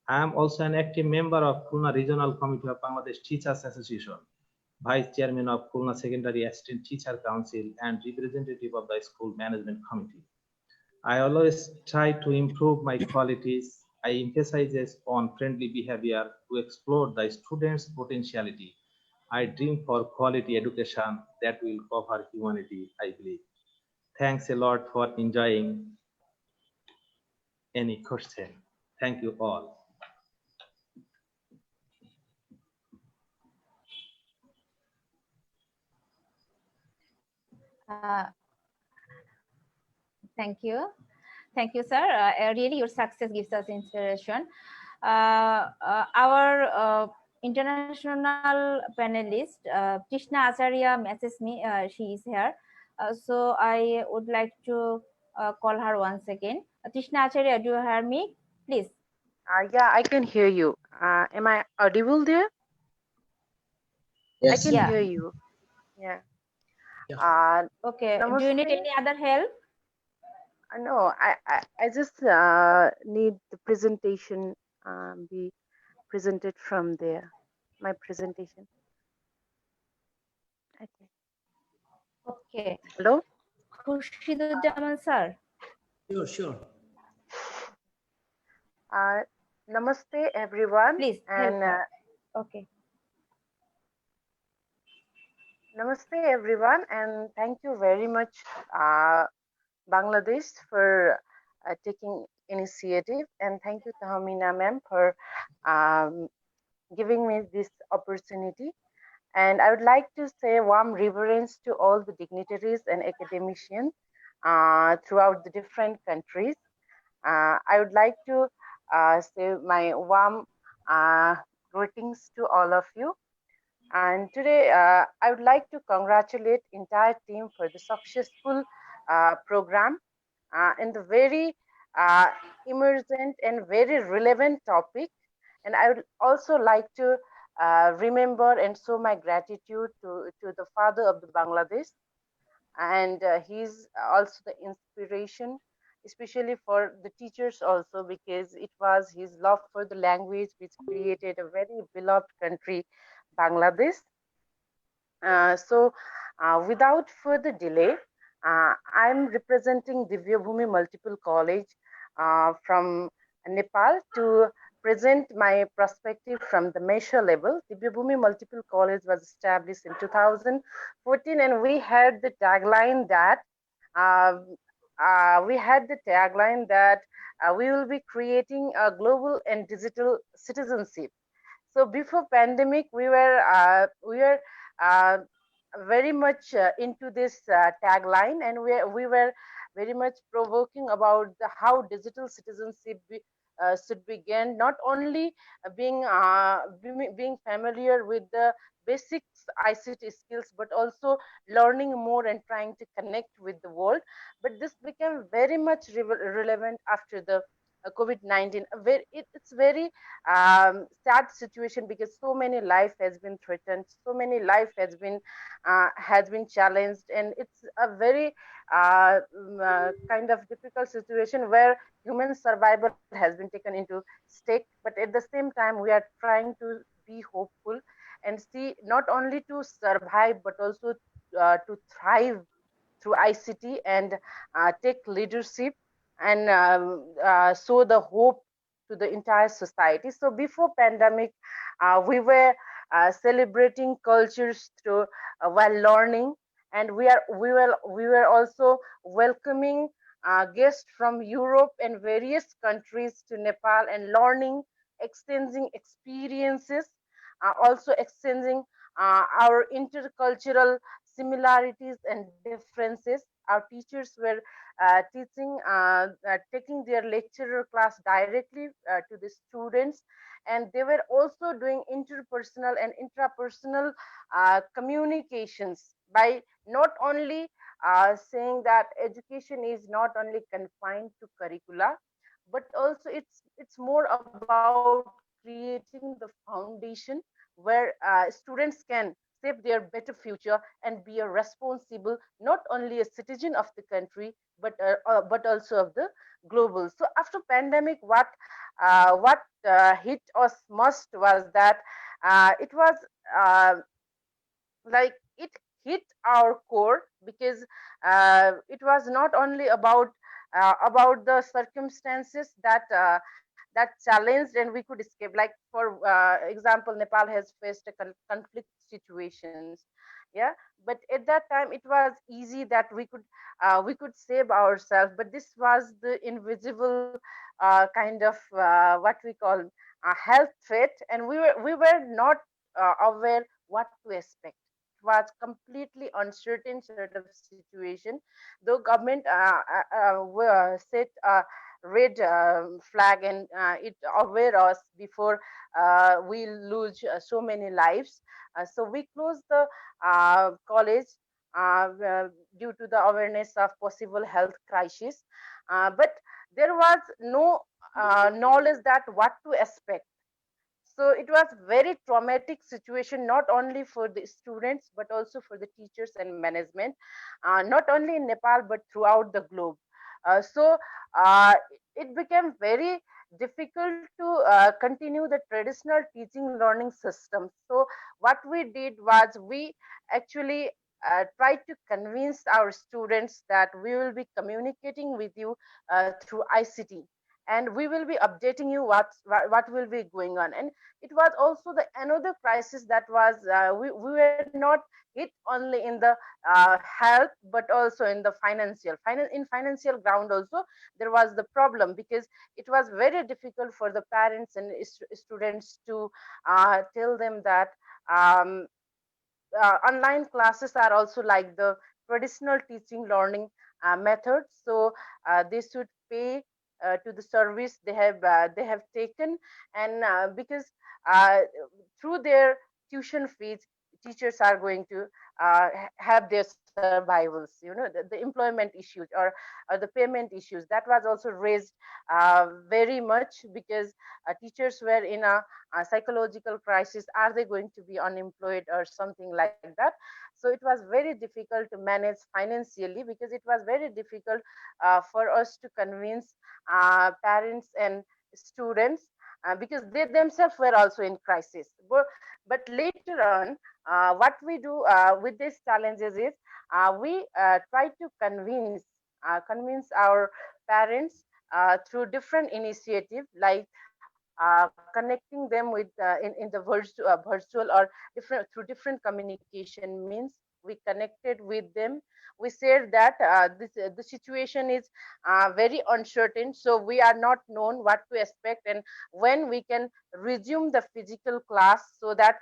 K: I am also an active member of Khulna Regional Committee of Bangladesh Teachers Association, Vice Chairman of Khulna Secondary Assistant Teacher Council, and representative of the School Management Committee. I always try to improve my qualities. I emphasize on friendly behavior to explore the students' potentiality. I dream for quality education that will cover humanity, I believe. Thanks a lot for enjoying any question. Thank you all.
C: Thank you. Thank you, sir. Really, your success gives us inspiration. Our international panelist, Krishna Acharya, messaged me. She is here. So I would like to call her once again. Krishna Acharya, do you hear me? Please.
L: Yeah, I can hear you. Am I audible there?
A: Yes.
L: I can hear you. Yeah.
C: Okay.
L: Namaste.
C: Do you need any other help?
L: No, I just need the presentation be presented from there. My presentation. Okay.
C: Okay.
L: Hello.
C: Khurshiduzzaman sir.
A: Sure.
L: Namaste, everyone.
C: Please help her. Okay.
L: Namaste, everyone, and thank you very much, Bangladesh, for taking initiative, and thank you, Tahmina ma'am, for giving me this opportunity. And I would like to say warm reverence to all the dignitaries and academicians throughout the different countries. I would like to say my warm greetings to all of you. And today, I would like to congratulate entire team for the successful program in the very emergent and very relevant topic. And I would also like to remember and show my gratitude to the father of the Bangladesh. And he's also the inspiration, especially for the teachers also, because it was his love for the language which created a very beloved country, Bangladesh. Without further delay, I'm representing Divya Bhumi Multiple College from Nepal to present my perspective from the measure level. Divya Bhumi Multiple College was established in 2014, and we had the tagline that uh, we will be creating a global and digital citizenship. So before pandemic, we were uh, very much into this tagline, and we were very much provoking about how digital citizenship should begin, not only being familiar with the basics ICT skills, but also learning more and trying to connect with the world. But this became very much relevant after the COVID-19. It's very sad situation, because so many life has been threatened, so many life has been challenged, and it's a very kind of difficult situation where human survival has been taken into stake. But at the same time, we are trying to be hopeful and see not only to survive but also to thrive through ICT and take leadership and show the hope to the entire society. So before pandemic, we were celebrating cultures through while learning, and we were also welcoming guests from Europe and various countries to Nepal and learning, exchanging experiences, also exchanging our intercultural similarities and differences. Our teachers were taking their lecturer class directly to the students, and they were also doing interpersonal and intrapersonal communications by not only saying that education is not only confined to curricula, but also it's more about creating the foundation where students can shape their better future and be a responsible, not only a citizen of the country, but also of the global. So after pandemic, what hit us most was that it was uh, like it hit our core, because it was not only about the circumstances that challenged and we could escape. Like for example, Nepal has faced a conflict situations, yeah. But at that time, it was easy that we could save ourselves. But this was the invisible kind of what we call health threat, and we were not aware what to expect. It was completely uncertain sort of situation. Though government set a red flag, and it aware us before we lose so many lives. So we closed the college due to the awareness of possible health crisis. But there was no knowledge that what to expect. So it was very traumatic situation, not only for the students but also for the teachers and management, not only in Nepal but throughout the globe. So it became very difficult to continue the traditional teaching learning system. So what we did was we actually tried to convince our students that we will be communicating with you through ICT, and we will be updating you what will be going on. And it was also the another crisis that was we were not hit only in the health but also in the in financial ground also. There was the problem, because it was very difficult for the parents and students to tell them that um, online classes are also like the traditional teaching learning methods. So they should pay to the service they have taken, and because uh, through their tuition fees, teachers are going to have their service. survivals, the employment issues or the payment issues. That was also raised very much because teachers were in a psychological crisis. Are they going to be unemployed or something like that? So it was very difficult to manage financially, because it was very difficult for us to convince parents and students, because they themselves were also in crisis. But later on, what we do with these challenges is we try to convince our parents through different initiatives, like connecting them with in the virtual or different communication means. We connected with them. We said that the situation is very uncertain, so we are not known what to expect and when we can resume the physical class, so that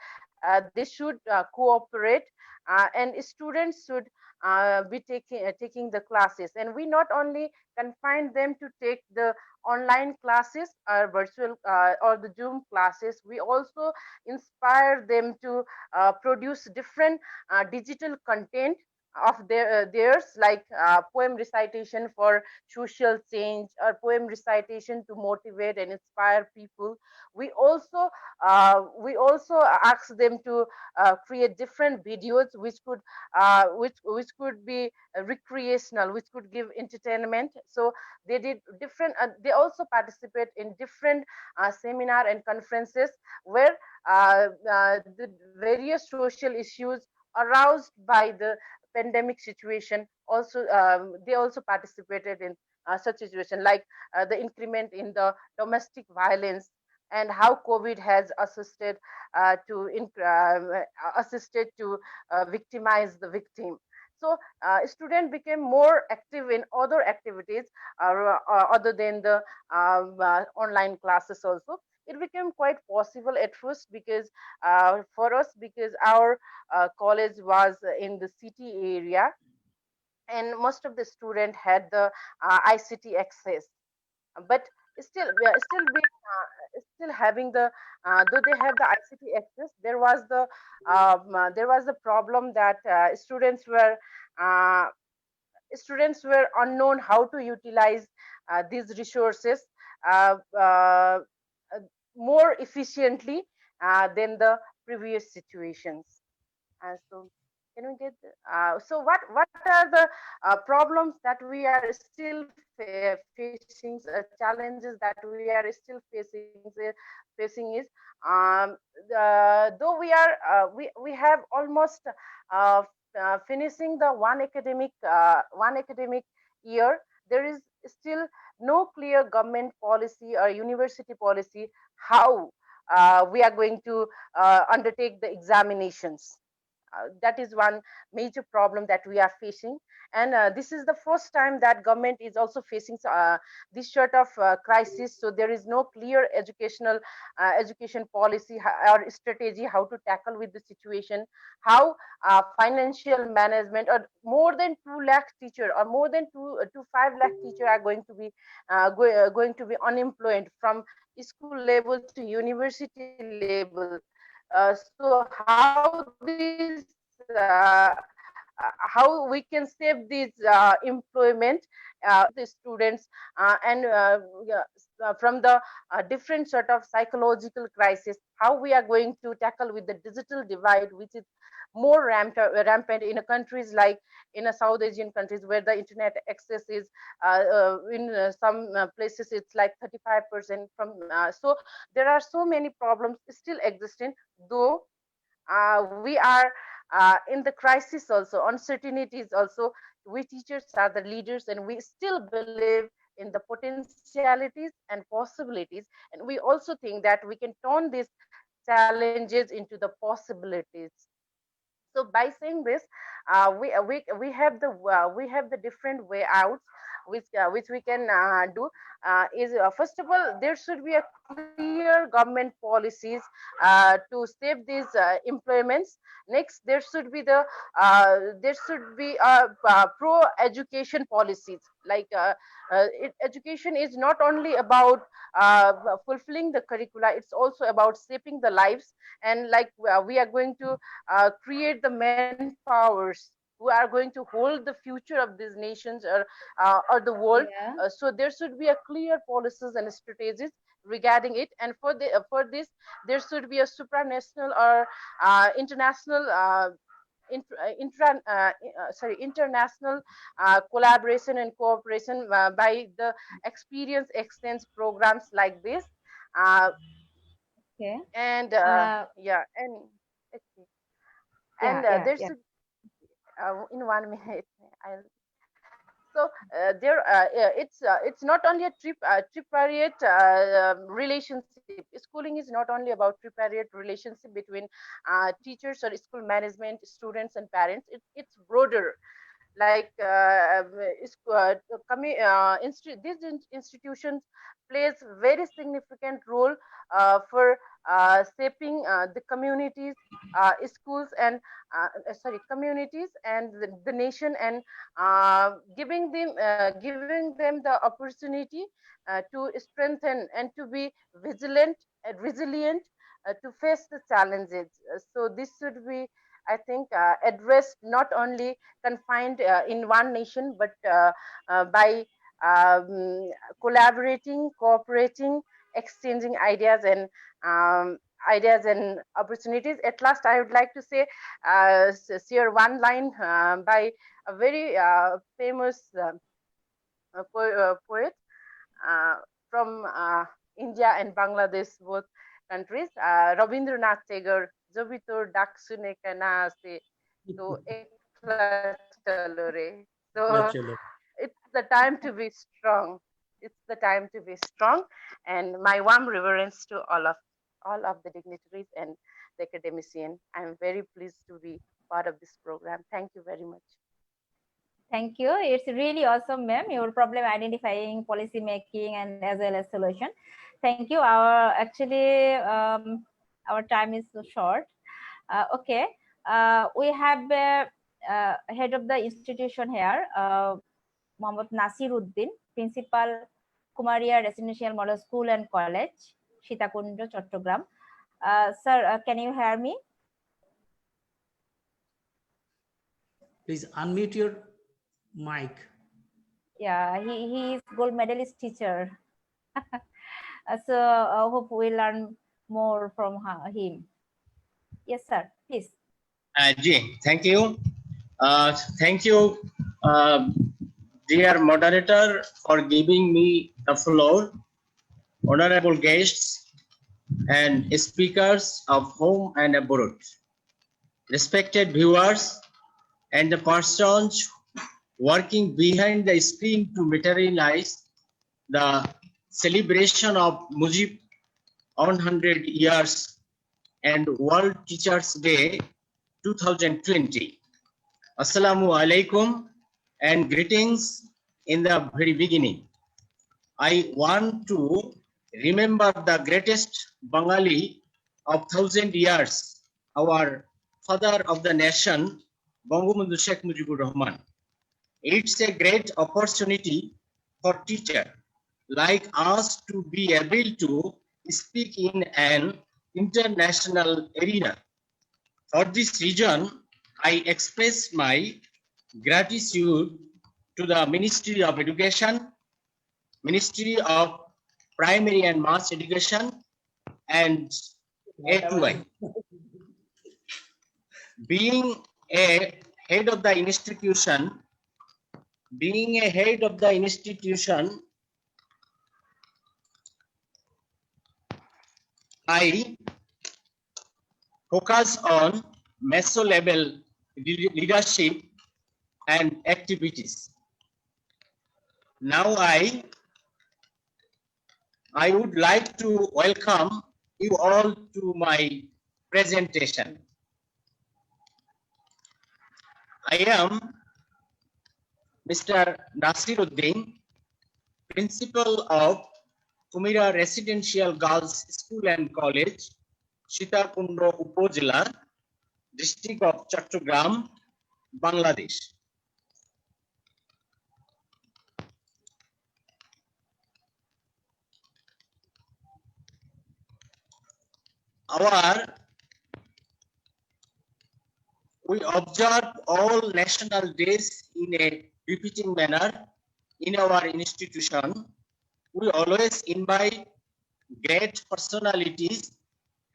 L: they should cooperate, and students should be taking the classes. And we not only confine them to take the online classes or virtual or the Zoom classes, we also inspire them to produce different digital content of theirs, like poem recitation for social change or poem recitation to motivate and inspire people. We also ask them to create different videos which could be recreational, which could give entertainment. So they did different they also participate in different seminar and conferences where the various social issues aroused by the pandemic situation also they also participated in such situation, like the increment in the domestic violence and how COVID has assisted to victimize the victim. So student became more active in other activities other than the online classes also. It became quite possible at first because for us, because our college was in the city area, and most of the student had the ICT access. But still being still having the though they have the ICT access, there was the problem that uh, students were unknown how to utilize these resources uh, uh, uh, more efficiently than the previous situations. So can we get so what are the problems that we are still facing, challenges that we are still facing is though we have almost uh, finishing the one academic year, there is still no clear government policy or university policy how we are going to undertake the examinations. That is one major problem that we are facing, and this is the first time that government is also facing this sort of crisis. So there is no clear education policy or strategy how to tackle with the situation, how financial management, or more than 2 lakh teacher or more than 2 to 5 lakh teacher are going to be unemployed from school level to university level. So how we can save this employment the students and from the different sort of psychological crisis, how we are going to tackle with the digital divide, which is more rampant in countries like in a South Asian countries where the internet access is in some places it's like 35% from so there are so many problems still existing, though we are in the crisis also, uncertainties also. We teachers are the leaders and we still believe in the potentialities and possibilities, and we also think that we can turn these challenges into the possibilities. So by saying this, we have the different way outs which we can do. Is first of all, there should be a clear government policies to save these employments. Next, there should be pro education policies, like education is not only about fulfilling the curricula, it's also about shaping the lives. And like we are going to create the manpowers who are going to hold the future of these nations or the world.
C: Yeah.
L: So there should be a clear policies and strategies regarding it, and for this there should be a supranational or international international collaboration and cooperation by the experience exchange programs like this. Uh,
C: Okay.
L: and yeah, and okay.
C: Yeah,
L: And
C: yeah,
L: there
C: yeah.
L: should in 1 minute I'll so it's not only a tripartite relationship. Schooling is not only about tripartite relationship between teachers or school management, students, and parents. It's broader. Like these institutions plays very significant role for shaping the communities, schools, and communities and the nation, and giving them the opportunity to strengthen and to be vigilant and resilient to face the challenges. So this should be, I think, addressed not only confined in one nation, but by um, collaborating, cooperating, exchanging ideas and opportunities. At last, I would like to say, share one line by a very famous poet uh, from India and Bangladesh, both countries. Rabindranath Tagore, "Jo bhi tor dak sune ka na ase, to ekla chalo re." So it's the time to be strong. It's the time to be strong. And my warm reverence to all of the dignitaries and the academician. I'm very pleased to be part of this program. Thank you very much.
C: Thank you. It's really awesome, ma'am. Your problem identifying, policy making, and as well as solution. Thank you. Our time is so short. Okay. We have head of the institution here, Mohammad Nasiruddin, Principal, Kumaria Residential Model School and College, Sitakundo, Chattogram. Sir, can you hear me?
A: Please unmute your mic.
C: Yeah, he is gold medalist teacher. So hope we learn more from him. Yes, sir. Please.
M: Thank you. Thank you, dear moderator, for giving me the floor. Honorable guests and speakers of home and abroad, respected viewers, and the persons working behind the screen to materialize the celebration of Mujib 100 years and World Teachers Day 2020. Assalamu alaikum and greetings in the very beginning. I want to remember the greatest Bengali of 1,000 years, our father of the nation, Bangabandhu Sheikh Mujibur Rahman. It's a great opportunity for teachers like us to be able to speak in an international arena. For this reason, I express my gratitude to the Ministry of Education, Ministry of Primary and Mass Education, and A2I. Being a head of the institution, I focus on meso level leadership and activities. Now I would like to welcome you all to my presentation. I am Mr. Nasiruddin, Principal of Kumira Residential Girls School and College, Sitakundo Upozila, District of Chattogram, Bangladesh. We observe all national days in a repeating manner in our institution. We always invite great personalities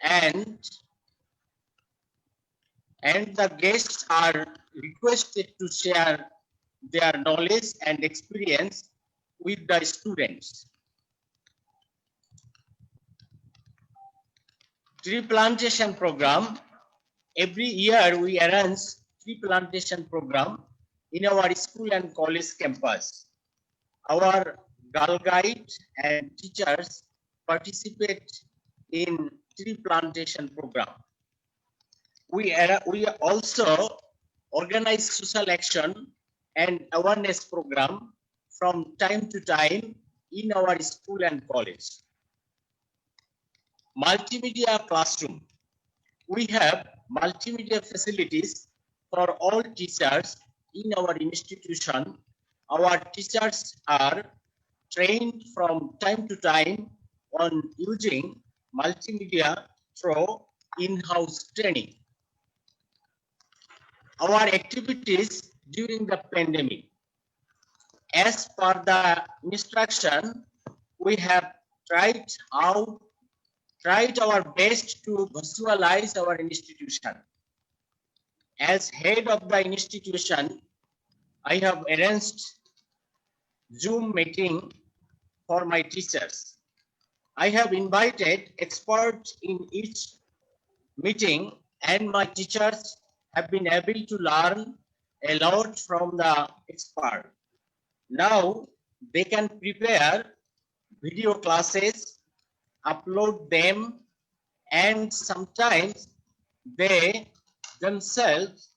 M: and the guests are requested to share their knowledge and experience with the students. Tree plantation program. Every year we arrange tree plantation program in our school and college campus. Our Girl Guide and teachers participate in tree plantation program. We also organize social action and awareness program from time to time in our school and college. Multimedia classroom. We have multimedia facilities for all teachers in our institution. Our teachers are trained from time to time on using multimedia through in-house training. Our activities during the pandemic. As per the instruction, we have tried our best to visualize our institution. As head of the institution, I have arranged Zoom meeting for my teachers. I have invited experts in each meeting, and my teachers have been able to learn a lot from the expert. Now they can prepare video classes, upload them, and sometimes they themselves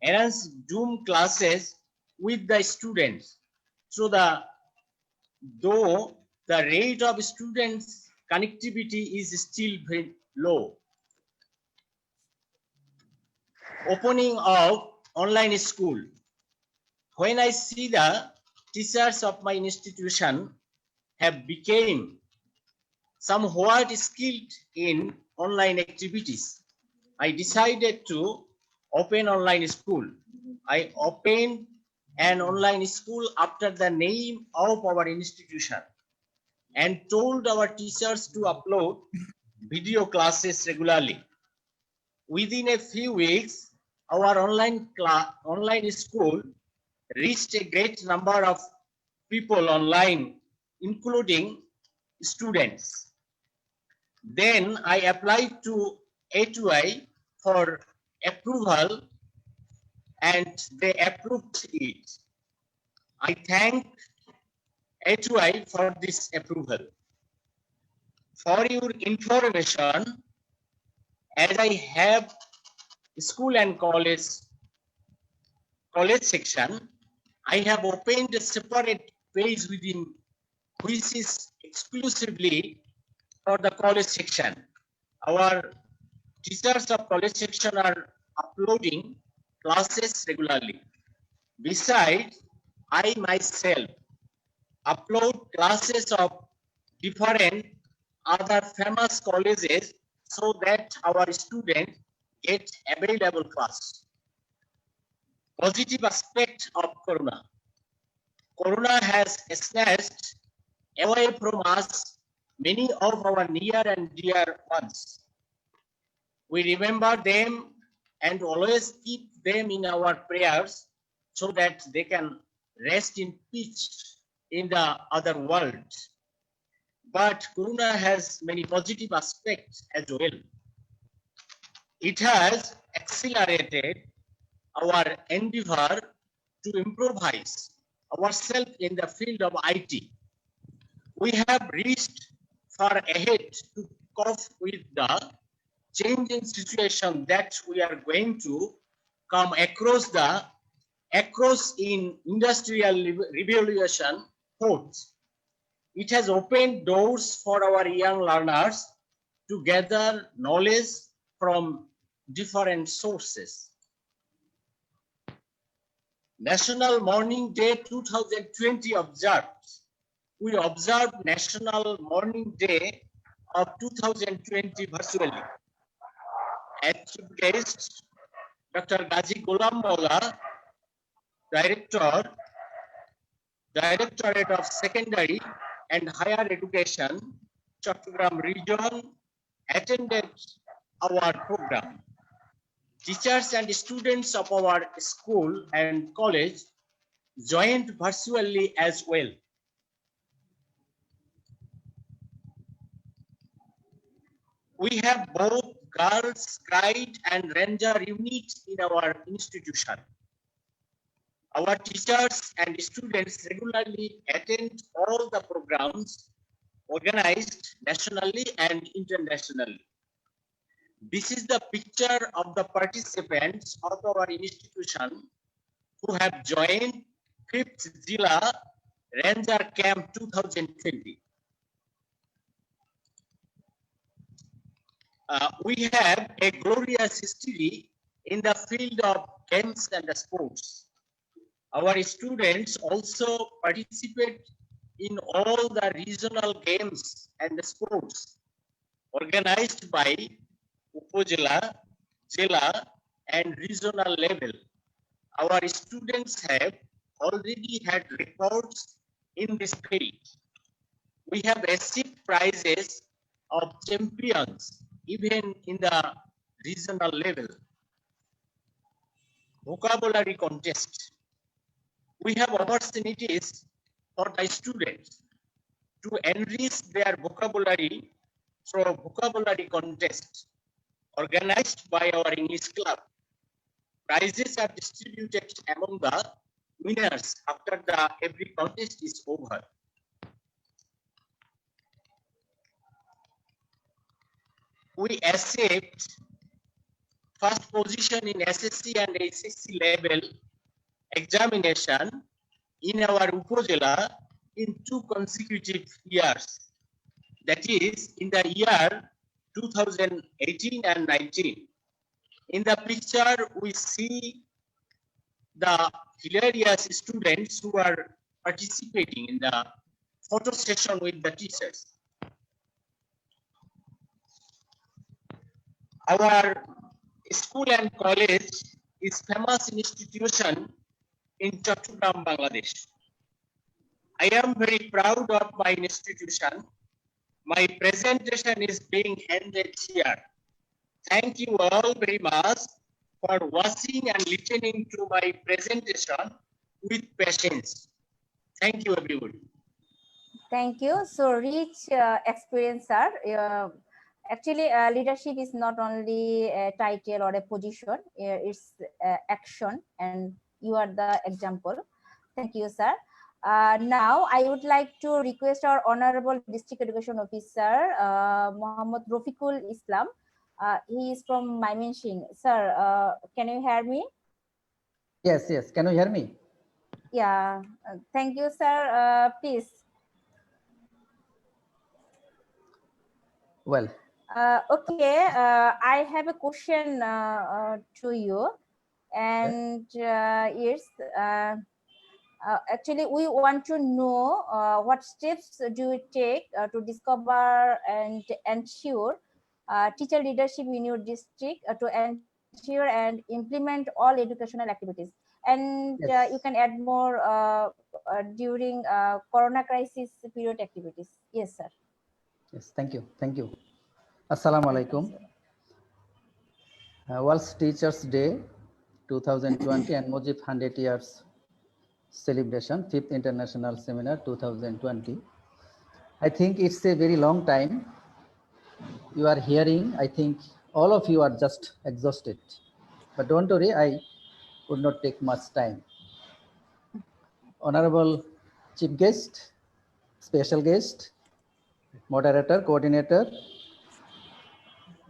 M: arrange Zoom classes with the students. So though the rate of students connectivity is still very low. Opening of online school. When I see the teachers of my institution have become somewhat skilled in online activities, I decided to open online school. I opened an online school after the name of our institution and told our teachers to upload video classes regularly. Within a few weeks, our online school reached a great number of people online, including students. Then I applied to A2I for approval and they approved it. I thank A2I for this approval. For your information, as I have school and college section, I have opened a separate page within which is exclusively for the college section. Our teachers of college section are uploading classes regularly. Besides, I myself upload classes of different other famous colleges so that our students get available class. Positive aspect of Corona. Corona has snatched away from us many of our near and dear ones. We remember them and always keep them in our prayers so that they can rest in peace in the other world. But Corona has many positive aspects as well. It has accelerated our endeavor to improvise ourselves in the field of IT. We have reached far ahead to cope with the changing situation that we are going to come across in industrial revolution thoughts. It has opened doors for our young learners to gather knowledge from different sources. National Morning Day 2020 observed. We observed National Morning Day of 2020 virtually. As chief guest, Dr. Gazi Ghulam Molla, Directorate of Secondary and Higher Education, Chattogram Region, attended our program. Teachers and students of our school and college joined virtually as well. We have both Girls Guide and Ranger units in our institution. Our teachers and students regularly attend all the programs organized nationally and internationally. This is the picture of the participants of our institution who have joined 5th Zilla Ranger Camp 2020. We have a glorious history in the field of games and sports. Our students also participate in all the regional games and sports organized by Upazila, Jilla, and regional level. Our students have already had records in this field. We have received prizes of champions even in the regional level. Vocabulary contest. We have opportunities for the students to enrich their vocabulary through a vocabulary contest organized by our English club. Prizes are distributed among the winners after every contest is over. We achieved first position in SSC and HSC level examination in our Upazila in 2 consecutive years. That is in the year 2018 and 19. In the picture, we see the hilarious students who are participating in the photo session with the teachers. Our school and college is famous institution in Chattogram, Bangladesh. I am very proud of my institution. My presentation is being ended here. Thank you all very much for watching and listening to my presentation with patience. Thank you, everybody.
C: Thank you. So rich experience, sir. Actually, leadership is not only a title or a position, it's action, and you are the example. Thank you, sir. Now, I would like to request our Honorable District Education Officer, Muhammad Rafiqul Islam. He is from Mymensingh. Sir, can you hear me?
N: Yes, yes. Can you hear me?
C: Yeah. Thank you, sir. Please.
N: Well.
C: Okay. I have a question to you, and yes. Actually, we want to know what steps do you take to discover and ensure teacher leadership in your district to ensure and implement all educational activities. And
N: yes.
C: You can add more during Corona crisis period activities. Yes, sir.
N: Yes, thank you. Thank you. Assalamu alaikum. World Teachers Day 2020 and Mujib 100 years celebration, 5th International Seminar 2020. I think it's a very long time. You are hearing, I think all of you are just exhausted. But don't worry, I would not take much time. Honorable Chief Guest, Special Guest, Moderator, Coordinator,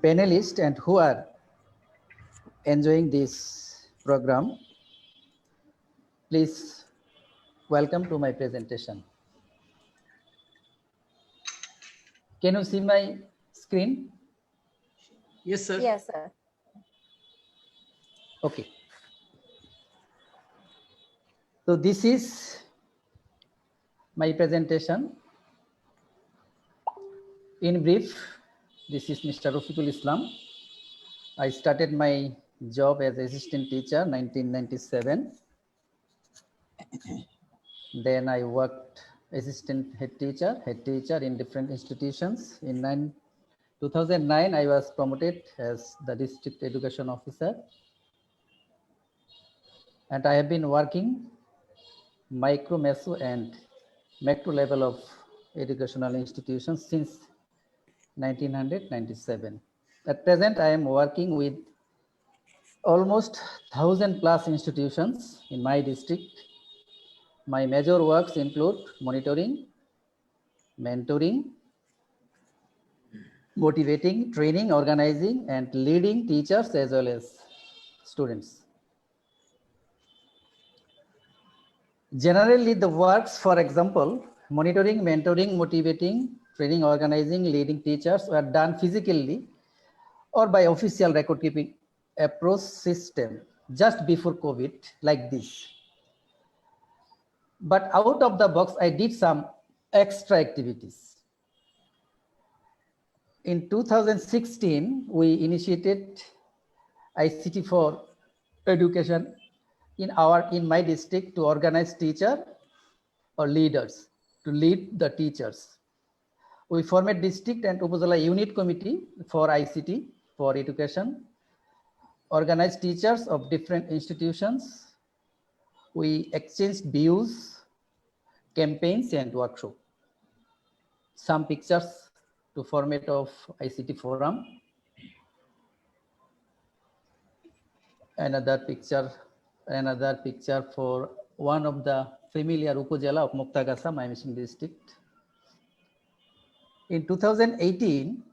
N: Panelists, and who are enjoying this program, please welcome to my presentation. Can you see my screen?
A: Yes, sir.
C: Yes, sir.
N: Okay. So this is my presentation. In brief, this is Mr. Rafiqul Islam. I started my job as assistant teacher 1997. Then I worked assistant head teacher in different institutions. In 2009, I was promoted as the district education officer. And I have been working micro, meso, and macro level of educational institutions since 1997. At present, I am working with almost 1,000+ institutions in my district. My major works include monitoring, mentoring, motivating, training, organizing, and leading teachers as well as students. Generally, the works, for example, monitoring, mentoring, motivating, training, organizing, leading teachers were done physically or by official record keeping approach system just before COVID, like this. But out of the box, I did some extra activities. In 2016, we initiated ICT for education in my district to organize teacher or leaders to lead the teachers. We formed a district and Upazila unit committee for ICT for education, organized teachers of different institutions. We exchanged views, campaigns, and workshop. Some pictures to format of ICT forum. Another picture for one of the familiar Upazila of Muktagasa, Mymensingh district. In 2018,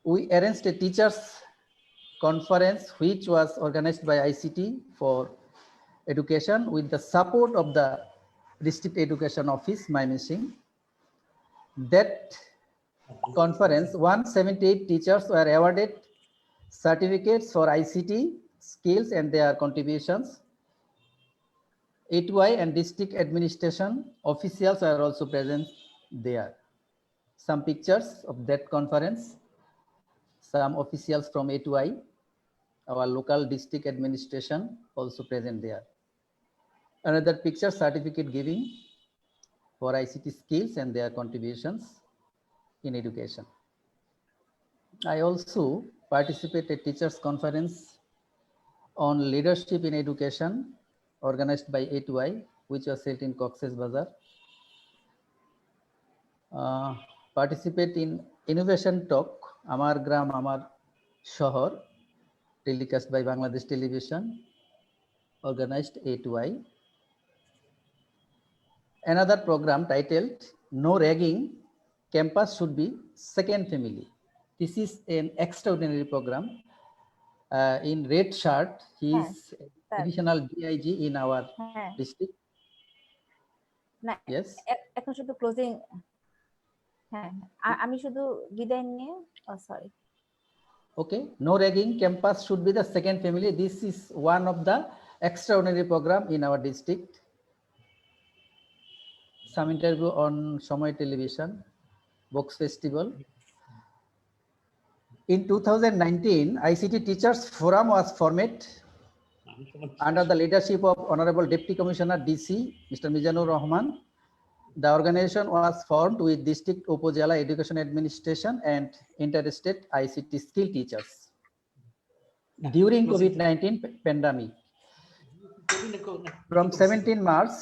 N: we arranged a teachers conference which was organized by ICT for education with the support of the district education office, Mymensingh. That conference, 178 teachers were awarded certificates for ICT skills and their contributions. A2I and district administration officials are also present there. Some pictures of that conference, some officials from A2I, our local district administration also present there. Another picture, certificate giving for ICT skills and their contributions in education. I also participated teachers conference on leadership in education organized by A2I, which was held in Cox's Bazar. Participate in innovation talk, Amar Gram Amar Shohor, telecast by Bangladesh Television, organized A2I. Another program titled No Ragging, Campus Should Be Second Family. This is an extraordinary program. In red shirt, he is additional DIG in our district. Yes.
C: এখন শুধু closing আমি শুধু বিদায় নিয়ে sorry.
N: Okay, no ragging, campus should be the second family. This is one of the extraordinary program in our district. Some interview on Shomoy Television, Books Festival. In 2019, ICT Teachers Forum was formed under the leadership of Honorable Deputy Commissioner DC, Mr. Mizanur Rahman. The organization was formed with District Upazila Education Administration and Interstate ICT skill teachers. During COVID-19 pandemic, from 17 March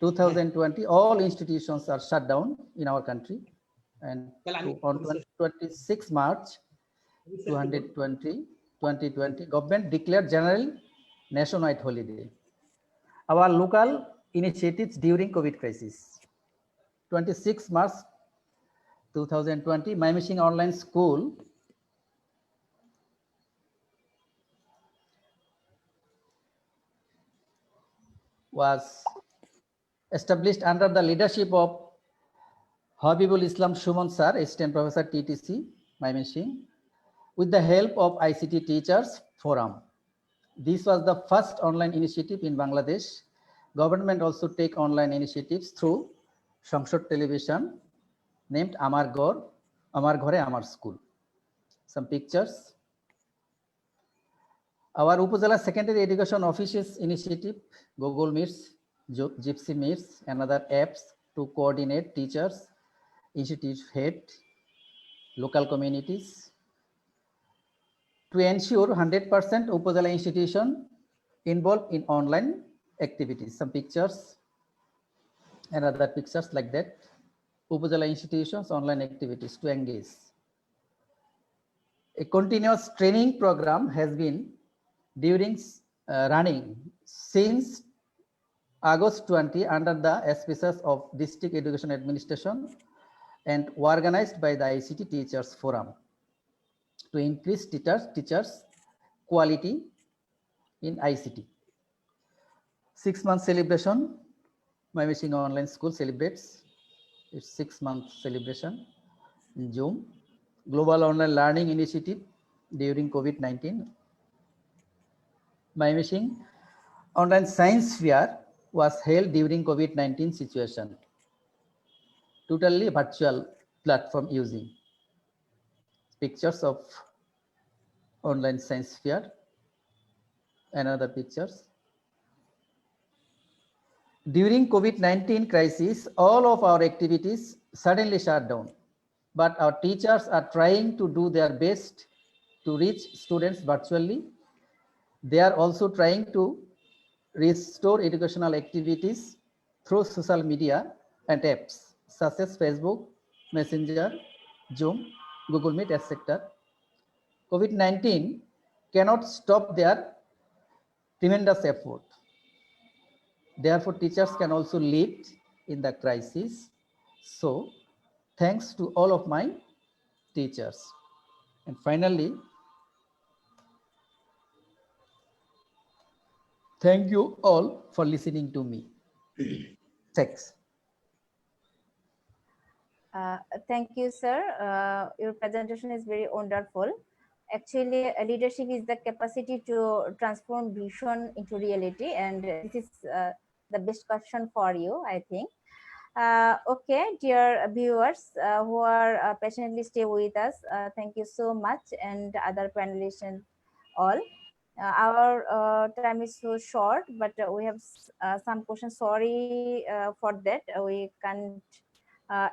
N: 2020, all institutions are shut down in our country. And on 26 March 2020, government declared general nationwide holiday. Our local initiatives during COVID crisis. 26 March 2020, Mymensingh Online School was established under the leadership of Habibul Islam Shuman Sir, Assistant Professor TTC, Mymensingh, with the help of ICT Teachers Forum. This was the first online initiative in Bangladesh. Government also take online initiatives through Samsud Television, named Amar Ghore Amar School. Some pictures. Our Upazila Secondary Education Office's initiative, Google Meets, Gypsy Meets, and other apps to coordinate teachers, institute head, local communities, to ensure 100% Upazila institution involved in online activities. Some pictures and other pictures like that. Upazila institutions online activities to engage. A continuous training program has been running since August 20 under the auspices of District Education Administration and organized by the ICT Teachers Forum to increase teachers quality in ICT. 6-month celebration, Mymensingh Online School celebrates its 6-month celebration in June. Global Online Learning Initiative during COVID-19. Mymensingh Online Science Fair was held during COVID-19 situation. Totally virtual platform using pictures of online science fair and other pictures. During COVID-19 crisis, all of our activities suddenly shut down, but our teachers are trying to do their best to reach students virtually. They are also trying to restore educational activities through social media and apps such as Facebook, Messenger, Zoom, Google Meet, etc. COVID-19 cannot stop their tremendous effort. Therefore, teachers can also lead in the crisis. So, thanks to all of my teachers. And finally, thank you all for listening to me. Thanks.
C: Thank you, sir. Your presentation is very wonderful. Actually, leadership is the capacity to transform vision into reality, and this is the best question for you, I think. Okay, dear viewers who are patiently stay with us, thank you so much, and other panelists and all. Our time is so short, but we have some questions. Sorry for that. We can't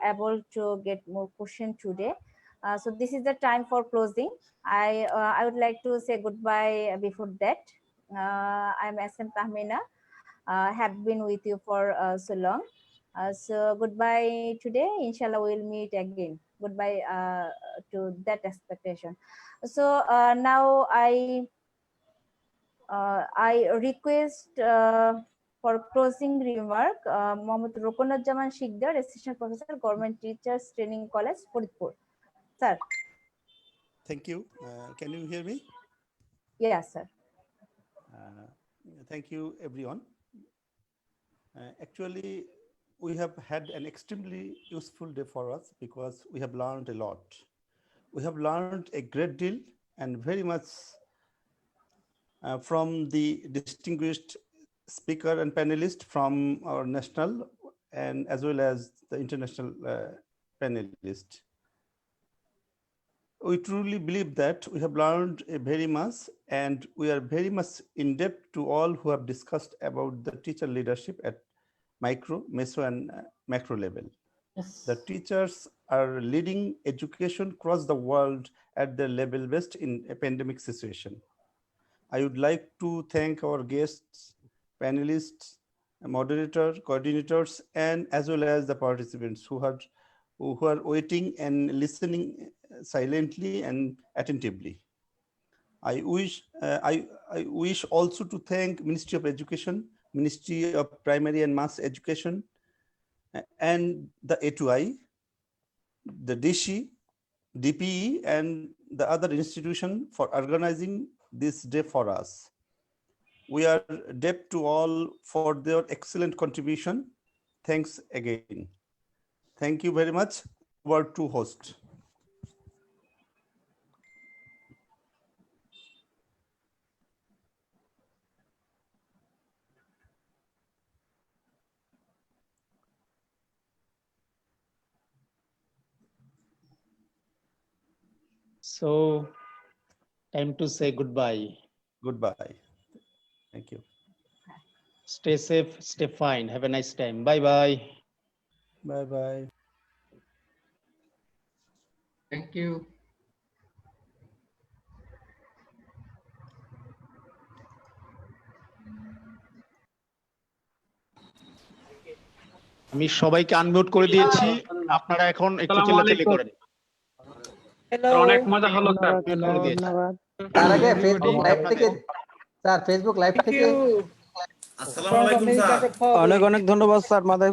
C: able to get more question today. So this is the time for closing. I would like to say goodbye before that. I'm SM Tahmina. Have been with you for so long. So goodbye today. Inshallah, we'll meet again. Goodbye to that expectation. So now I request for closing remark, Mohammad Rukunuzzaman Shikdar, Assistant Professor, Government Teachers Training College, Faridpur. Sir.
B: Thank you. Can you hear me?
C: Yes, sir.
B: Thank you, everyone. Actually, we have had an extremely useful day for us because we have learned a lot. We have learned a great deal and very much from the distinguished speaker and panelist from our national and as well as the international panelist. We truly believe that we have learned very much, and we are very much in depth to all who have discussed about the teacher leadership at micro, meso, and macro level.
N: Yes.
B: The teachers are leading education across the world at their level best in a pandemic situation. I would like to thank our guests, panelists, moderators, coordinators, and as well as the participants who are waiting and listening silently and attentively. I wish also to thank Ministry of Education, Ministry of Primary and Mass Education, and the A2I, the DSHI, DPE, and the other institution for organizing this day for us. We are indebted to all for their excellent contribution. Thanks again. Thank you very much. Over to host.
D: So, time to say goodbye.
B: Goodbye. Thank you.
D: Stay safe, stay fine. Have a nice time. Bye-bye.
B: Bye-bye.
O: Thank you.
D: আমি সবাইকে unmute করে দিয়েছি, আপনারা এখন একটু চিল্লাচিল্লি করেন।
K: অনেক মজা হলো স্যার।
N: তার আগে ফেসবুক লাইভ থেকে স্যার ফেসবুক লাইভ থেকে
P: অনেক অনেক ধন্যবাদ স্যার।